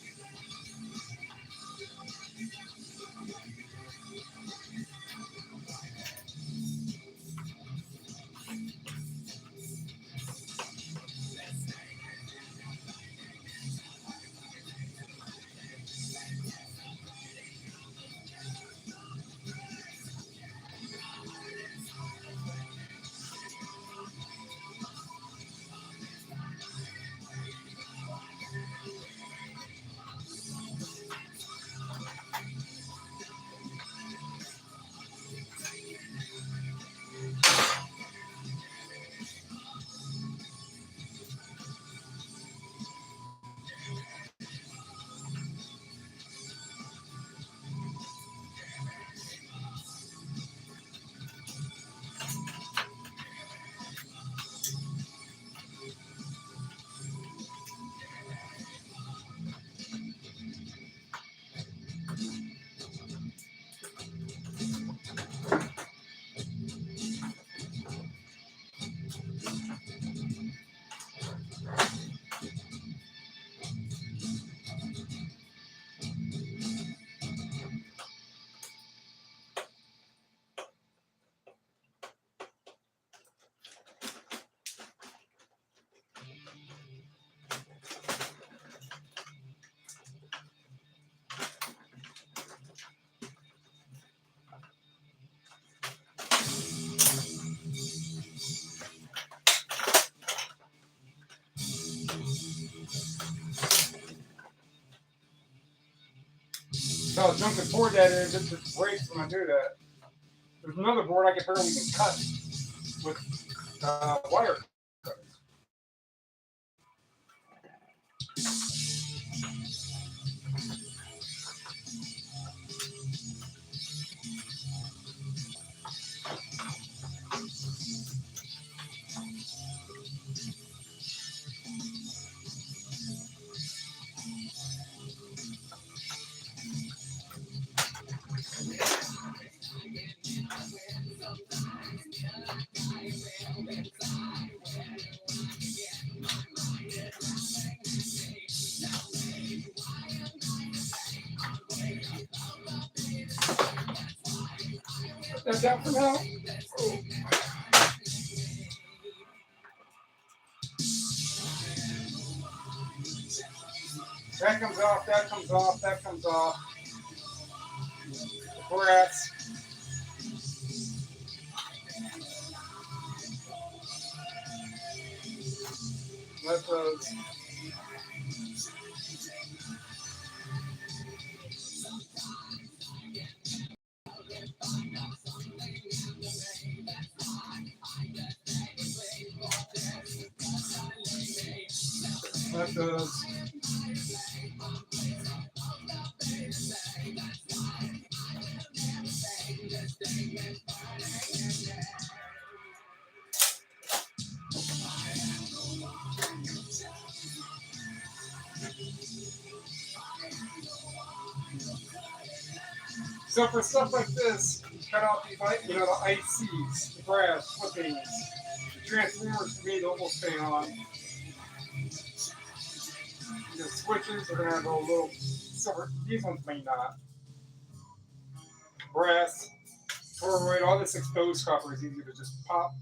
So how junking board that is, just breaks when I do that. There's another board I can barely even cut with wire Put that down for now. That comes off, that comes off, that comes off. Brass. Let those. Let those. So for stuff like this, you cut out these, you know, the ICs, the brass, clippings, the transformers for me to almost stay on. The switches are gonna have a little silver. These ones may not. Brass, toroid, all this exposed copper is easy to just pop.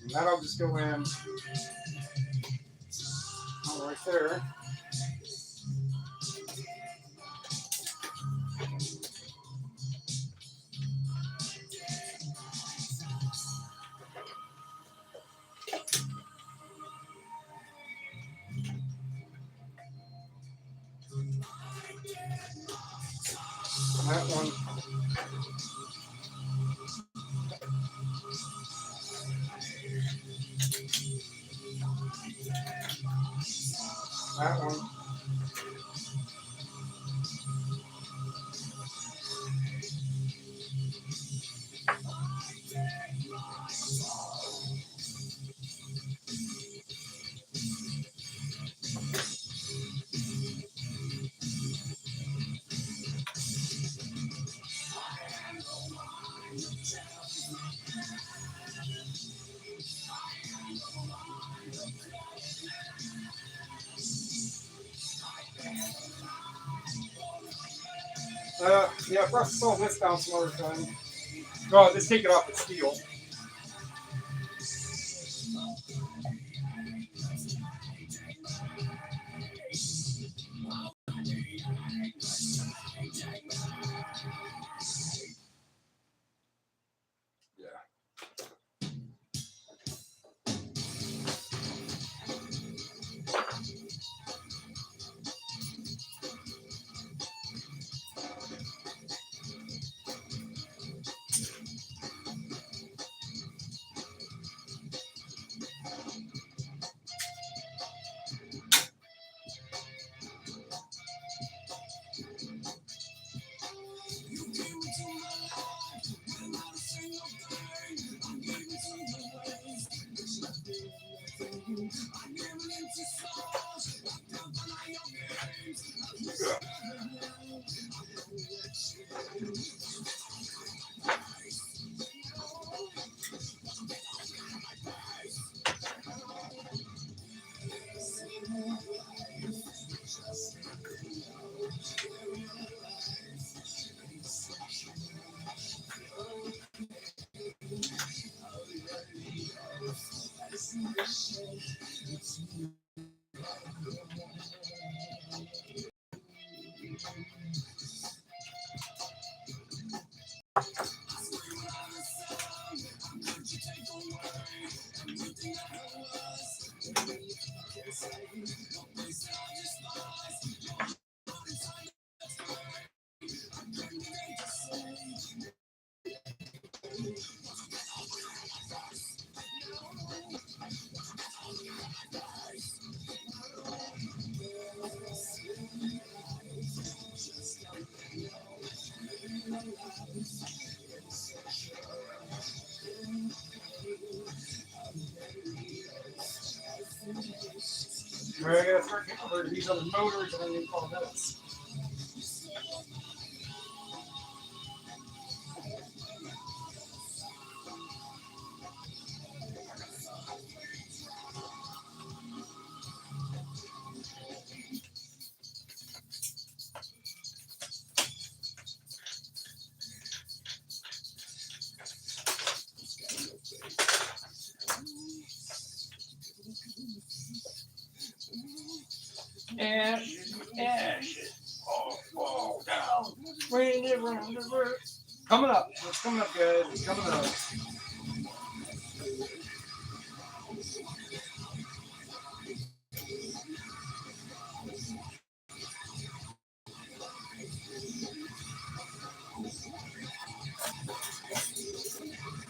And that'll just go in right there. And that one. That one. Yeah, for us to solve this down some other time. No, just take it off the steel. Right, I gotta start getting rid of these other motors and then all this. Ashes, fall down, rain around the river. Coming up, what's coming up, guys? It's coming up.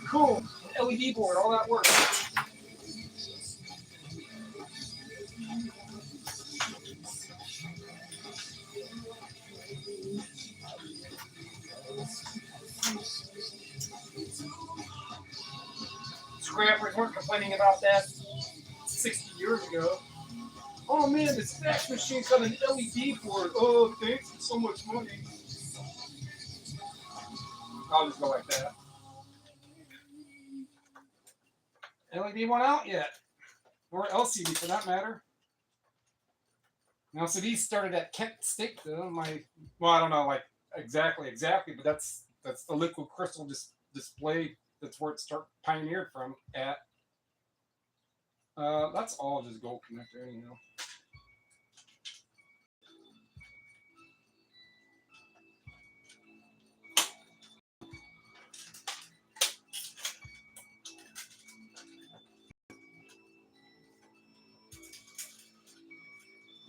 Cool, LED board, all that work. Scrappers weren't complaining about that 60 years ago. Oh man, this fax machine's got an LED board. Oh, thanks for so much money. I'll just go like that. LED one out yet? Or LCD for that matter. Now, so these started at Kent Stick though. Well, I don't know like exactly, but that's the liquid crystal display. That's where it pioneered from at. That's all just gold connector, you know.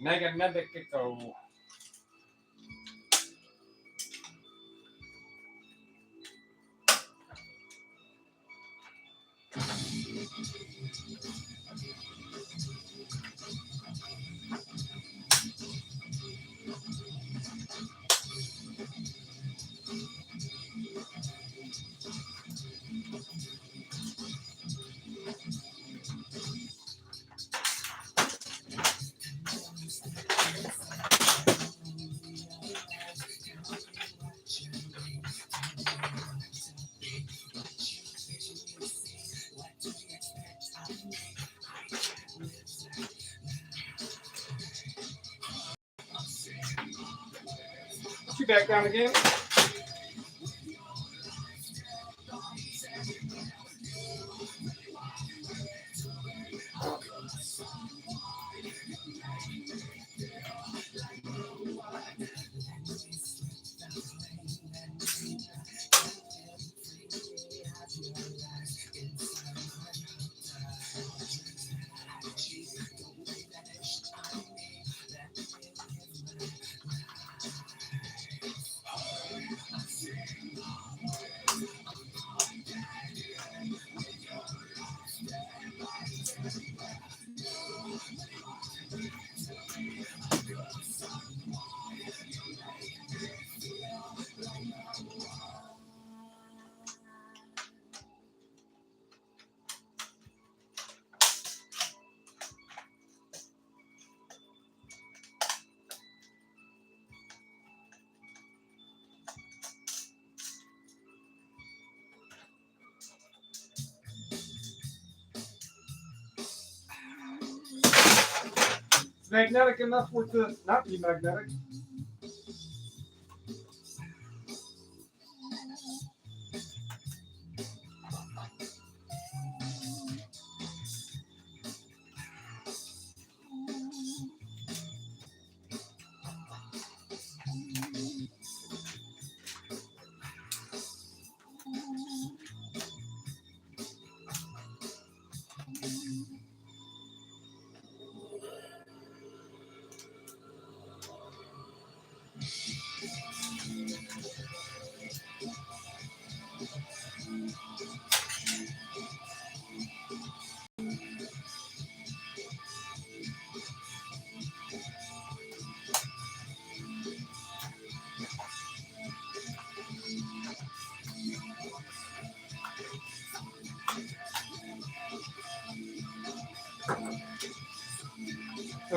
Magnetic-o. You back down again. It's magnetic enough for it to not be magnetic.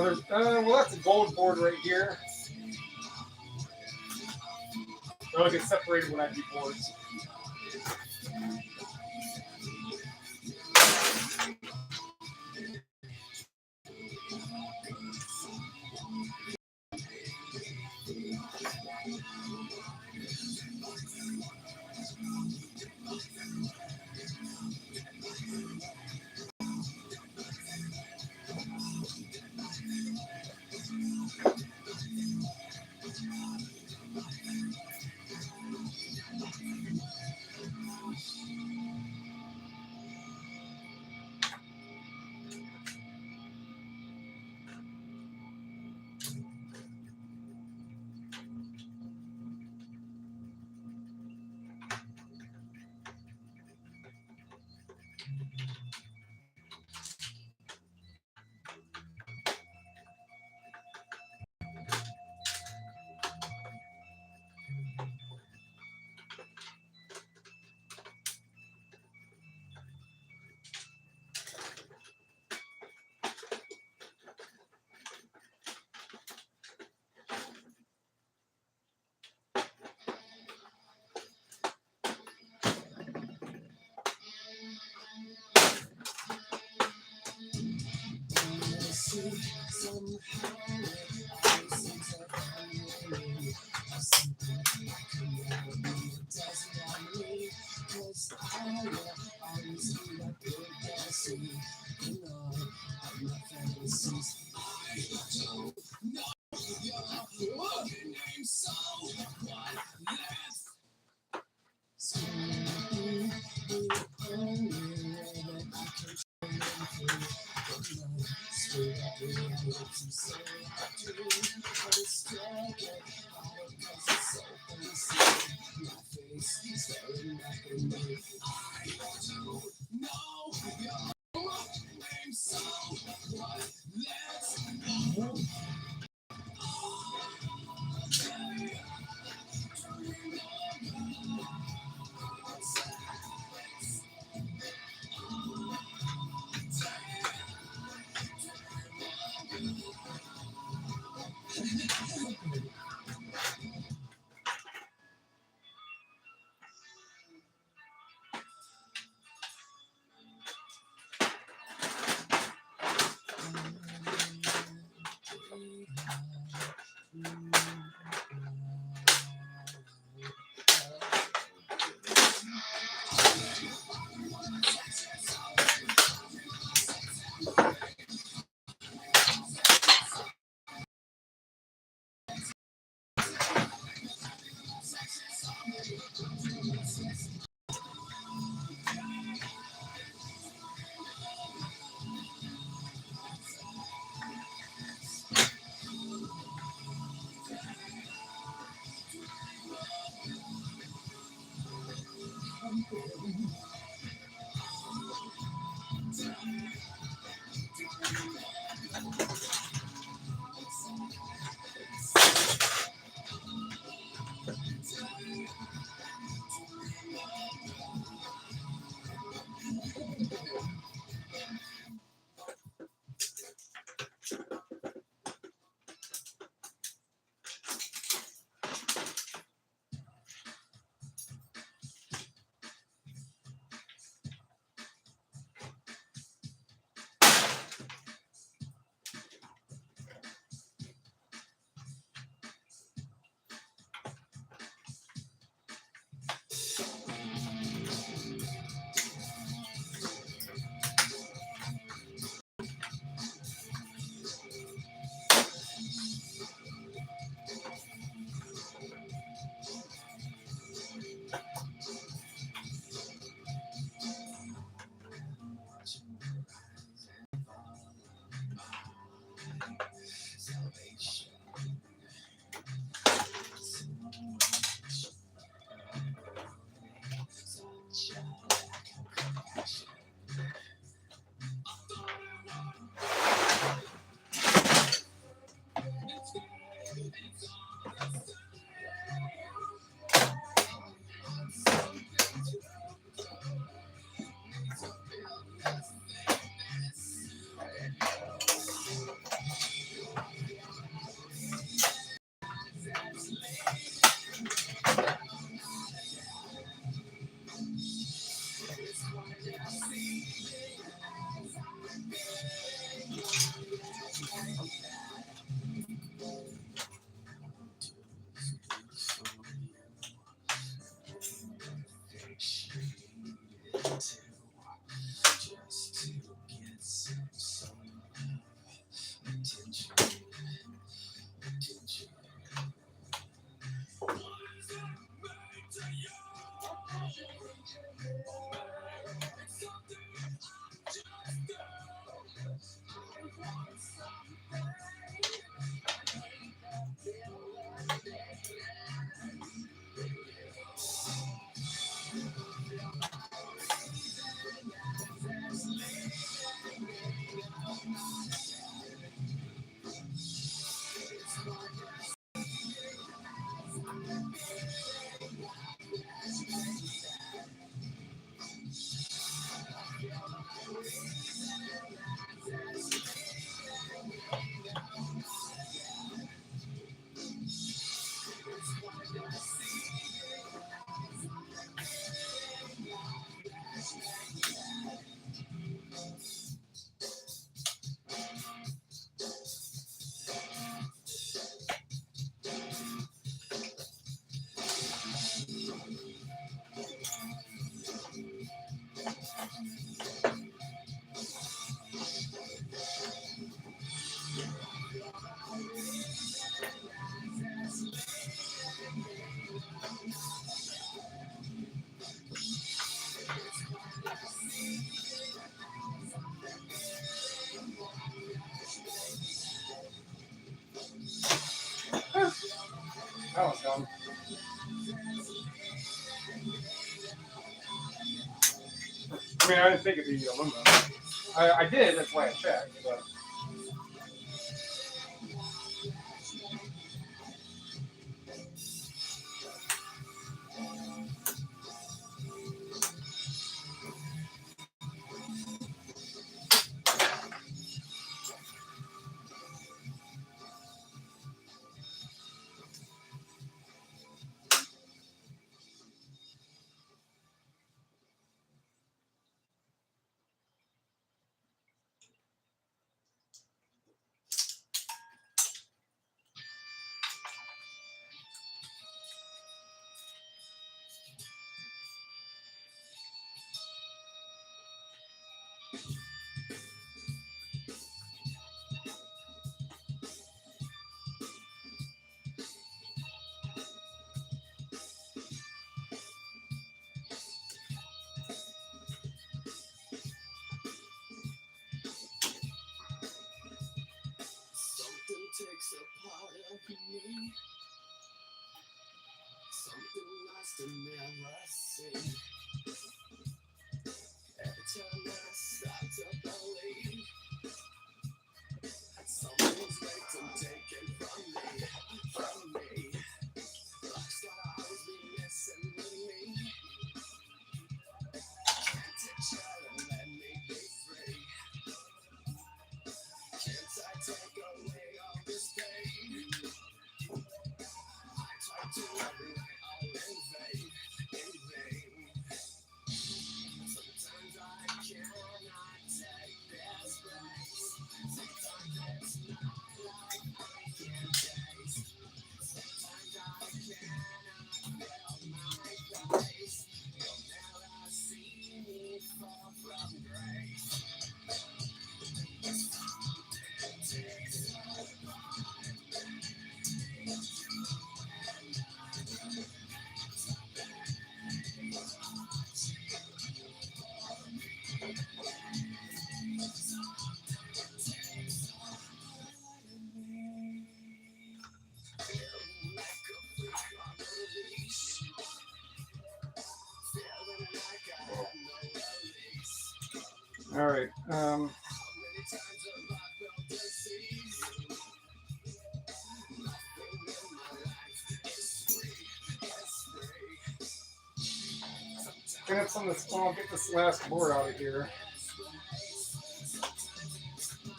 So there's, well, that's a gold board right here. They'll get separated when I do boards. mean, I didn't think it'd be aluminum. I did. That's why I checked. But. Something takes a part of me. Something lost and never seen. Every time I start to believe something's waiting, taken from me, from me. Life's gotta always be messing with me. Can't touch her and let me be free. Can't I take away all this pain? I try to every night, all in vain, in vain. Sometimes I cannot take this place. Sometimes it's not like I can taste. Sometimes I cannot feel my face. You'll never see me fall from grace. All right. Get some of this. I'll get this last board out of here.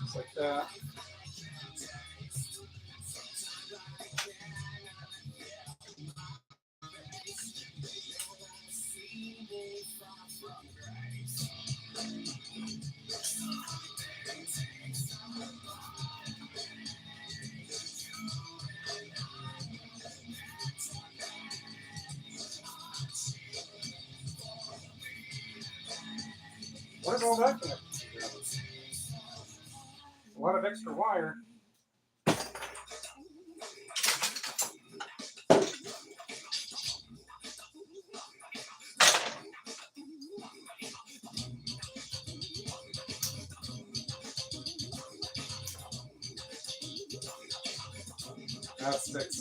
Just like that. What is all that connected to? A lot of extra wire. That sticks.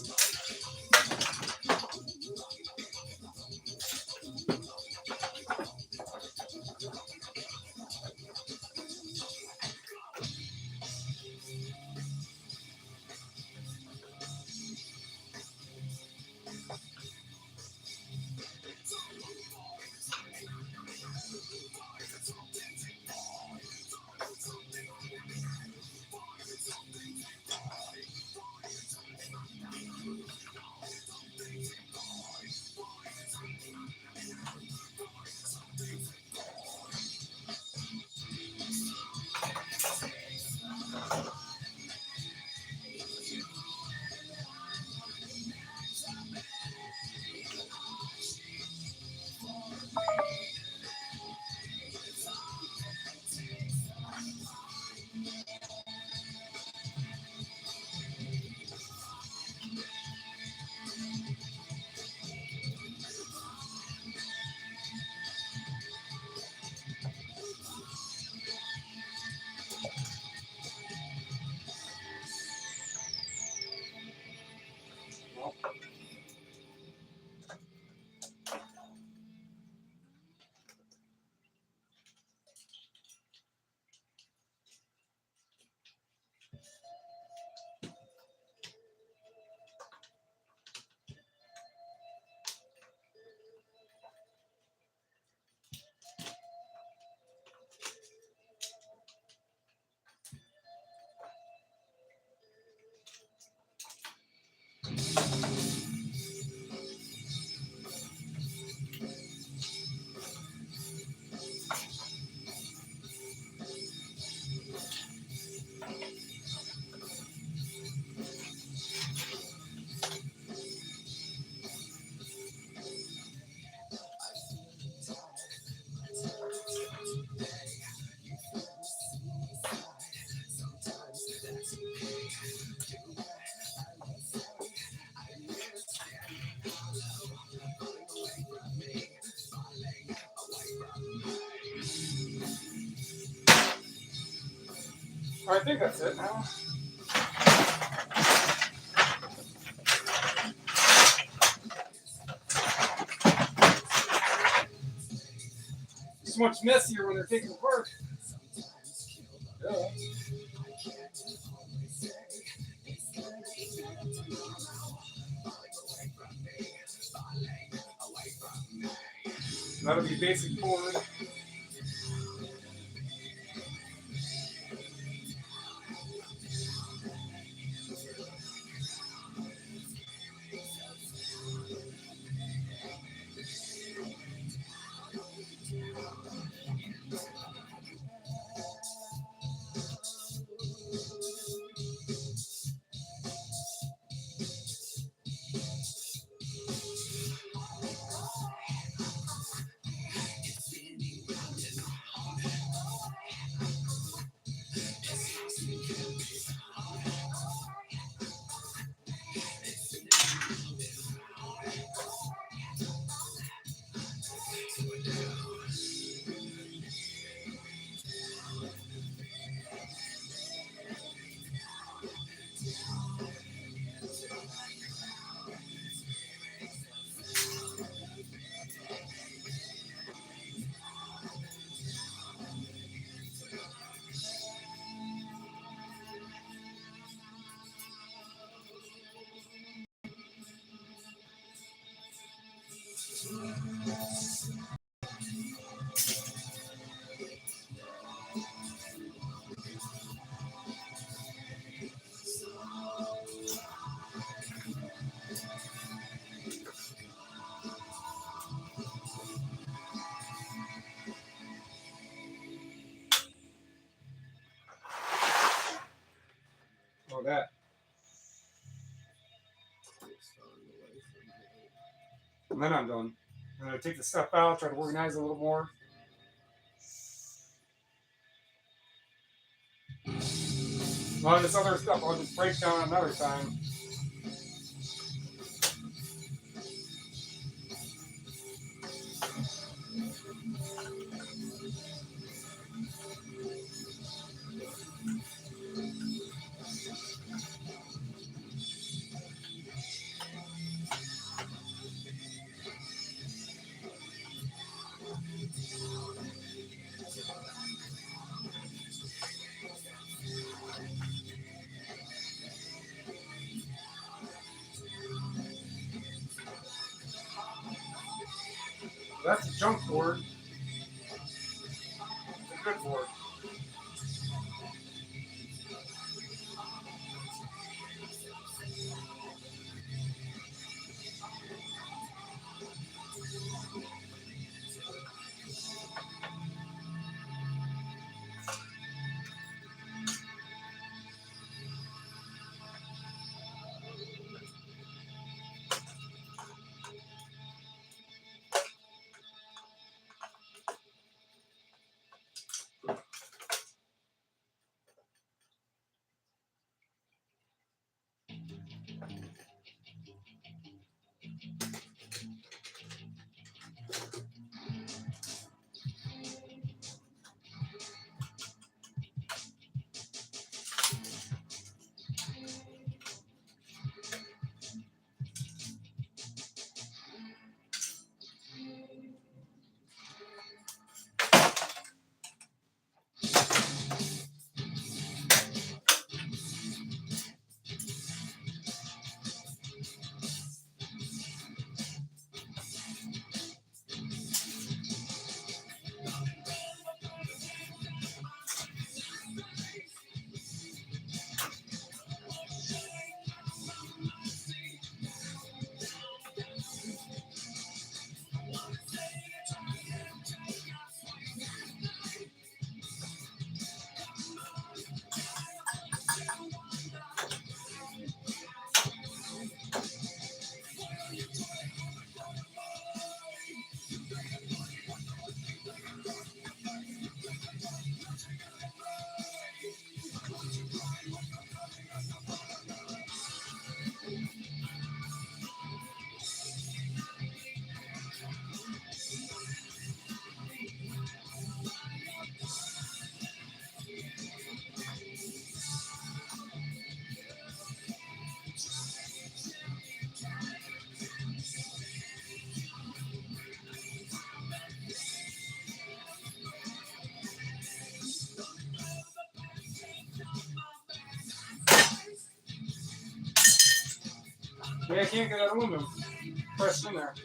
All right, I think that's it now. It's much messier when they're taken apart. Yeah. That'll be basic board. Oh, that. And then I'm done. I'm going to take the stuff out, try to organize it a little more. Well, this other stuff I'll just break down another time. That's a junk board. It's a good board. I can't get that aluminum pressed in there.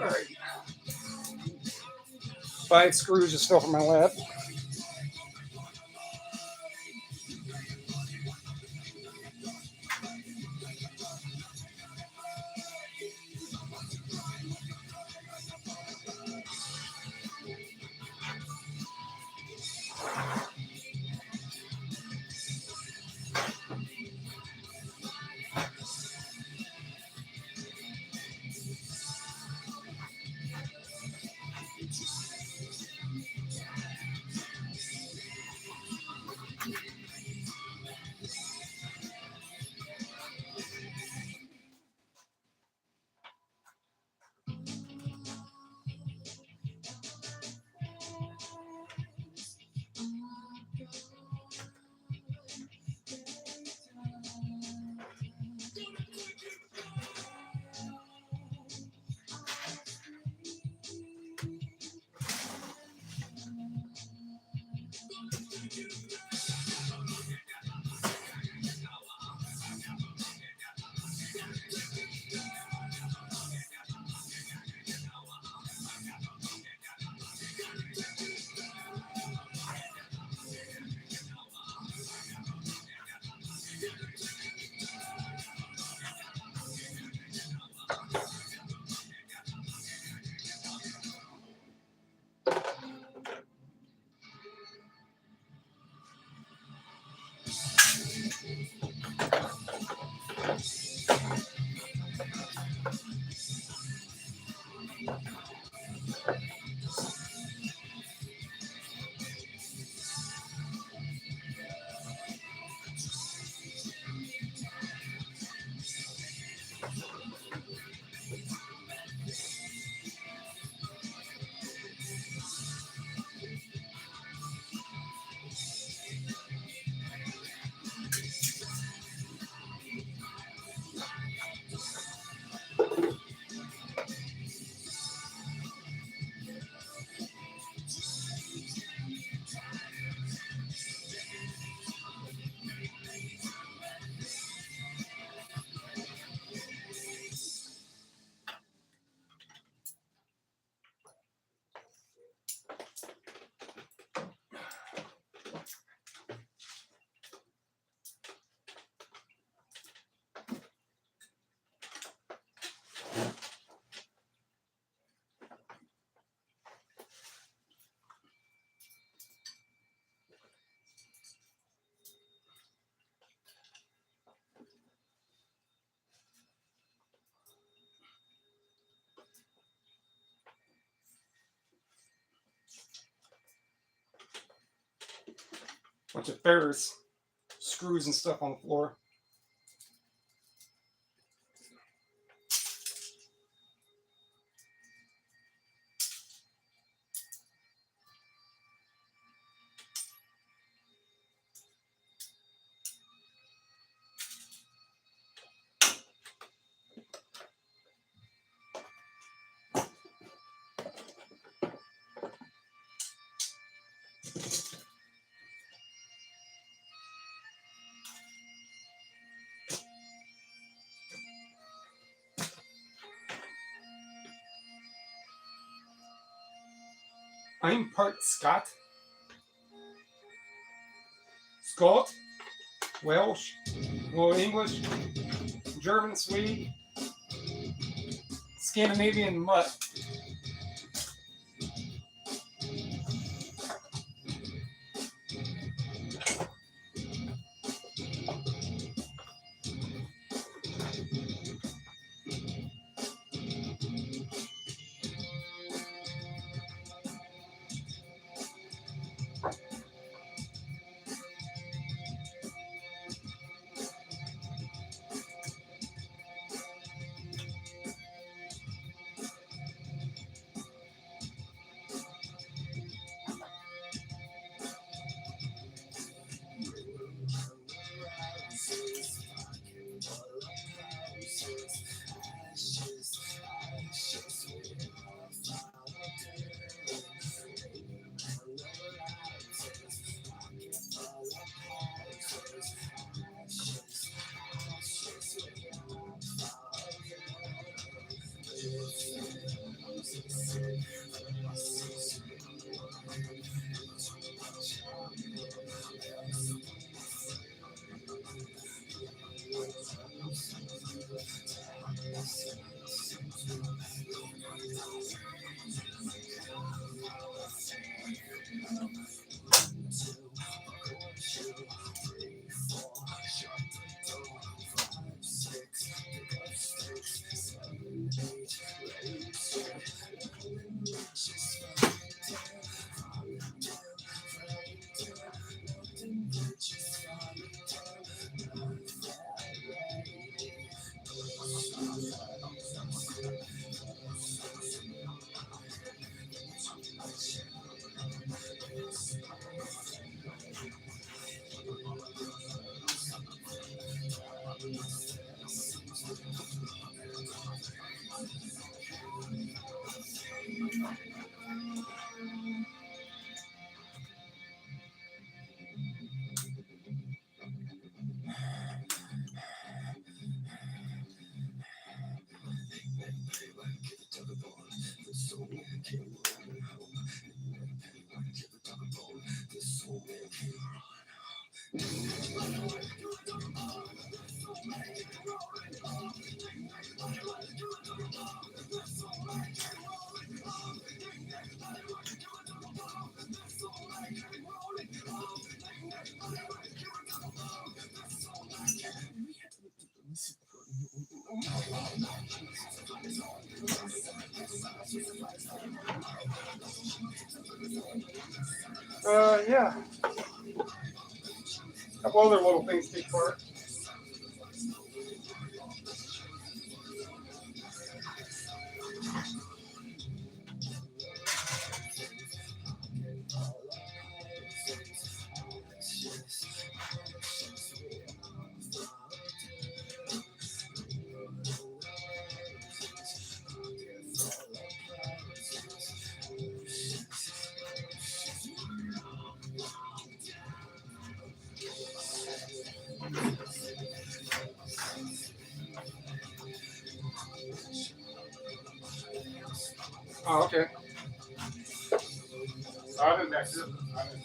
All right. 5 screws just fell from my lap. Bunch of ferrous screws and stuff on the floor. I'm part Scot, Welsh, well, English, German, Swede, Scandinavian mutt. Yeah. A couple other little things take part. Oh, okay. I didn't back here. I didn't.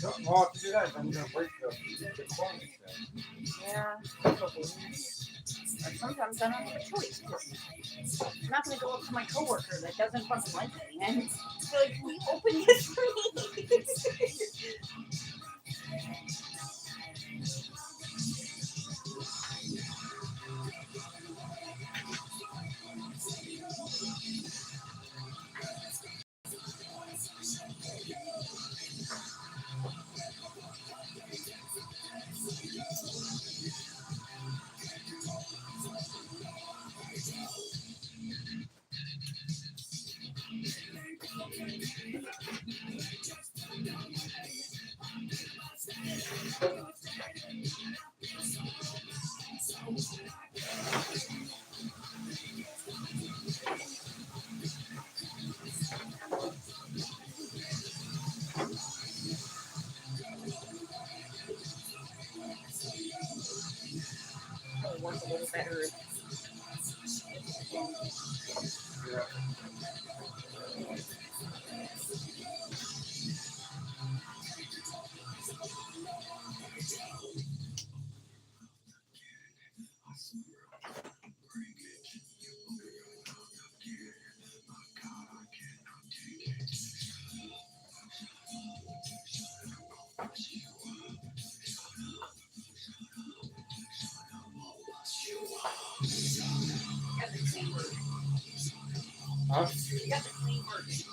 No, well, if you do that, then you're gonna break the clone. Yeah, probably. But sometimes I don't have a choice. I'm not going to go up to my coworker that doesn't fucking like me and be like, "Will you open this for me?" It'll work a little better. Yeah. Got the clean version. Huh? You got the clean version.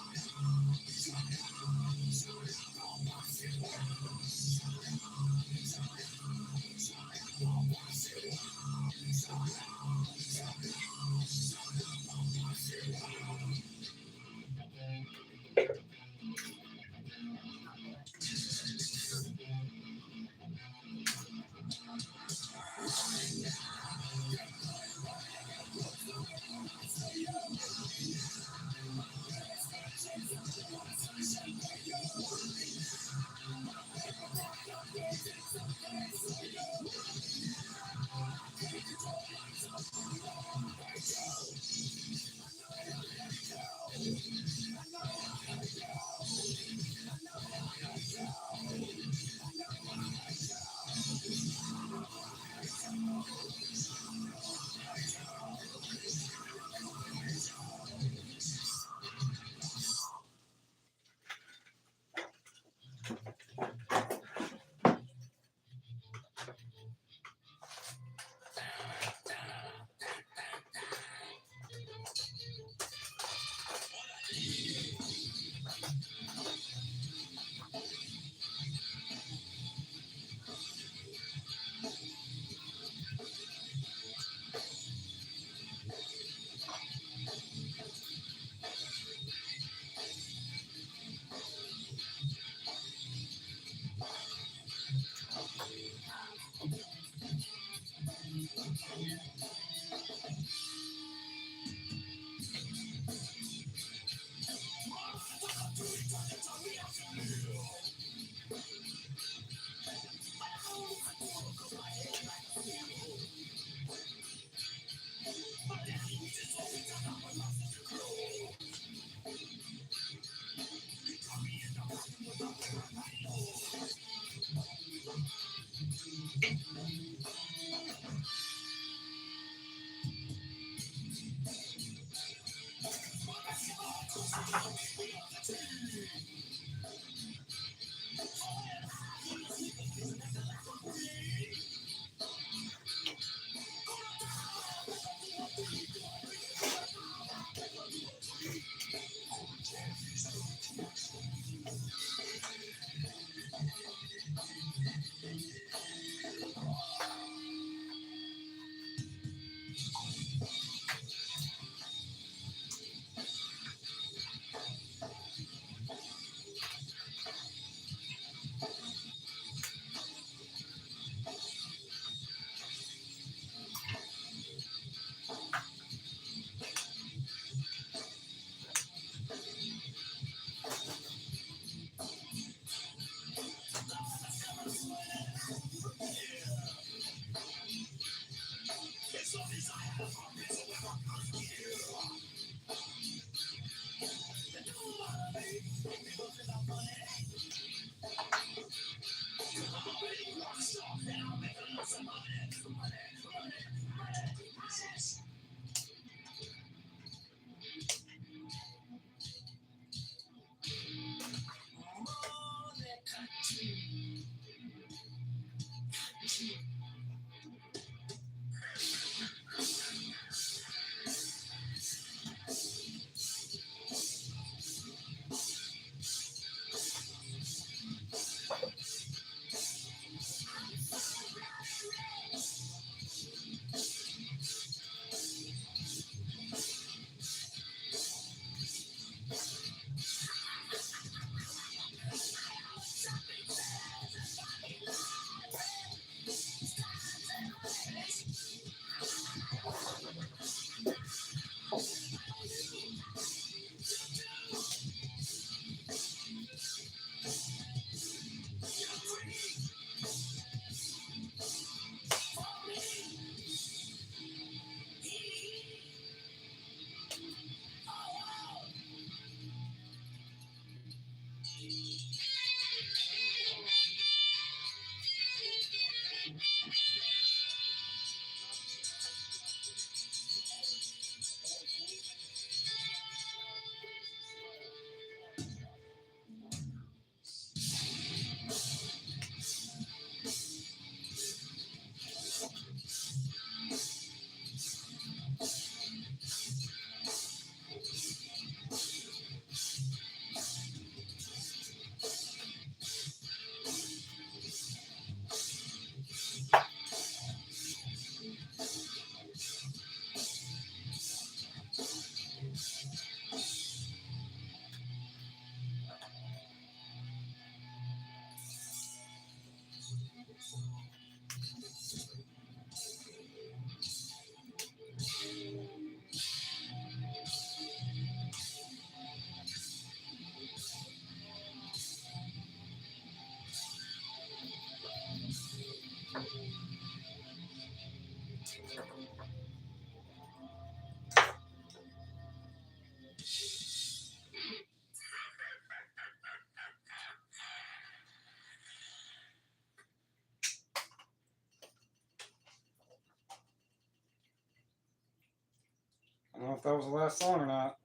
I don't know if that was the last song or not.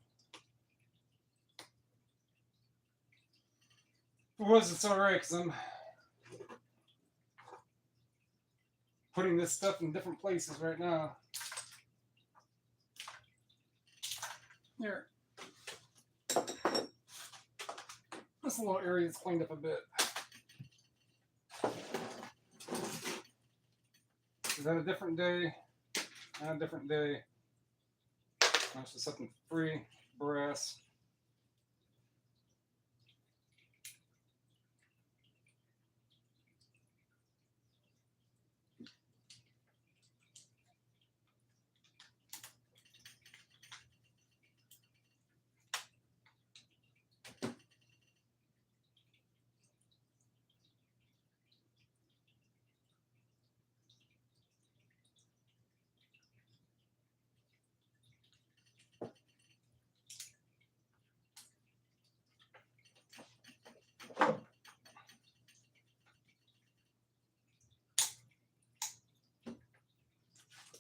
If it was, it's alright, because I'm putting this stuff in different places right now. Here. This little area is cleaned up a bit. Is that a different day? Not a different day. That's just something free, brass.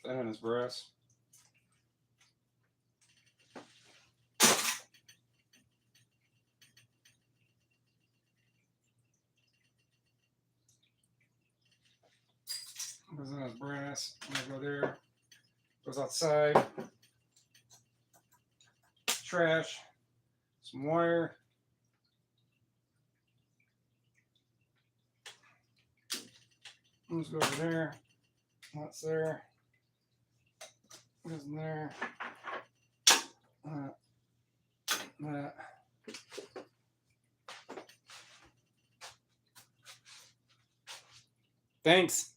Put that in his brass. Goes in his brass. I'm gonna go there. Goes outside. Trash. Some wire. Let's go over there. That's there. Goes in there. That. Thanks.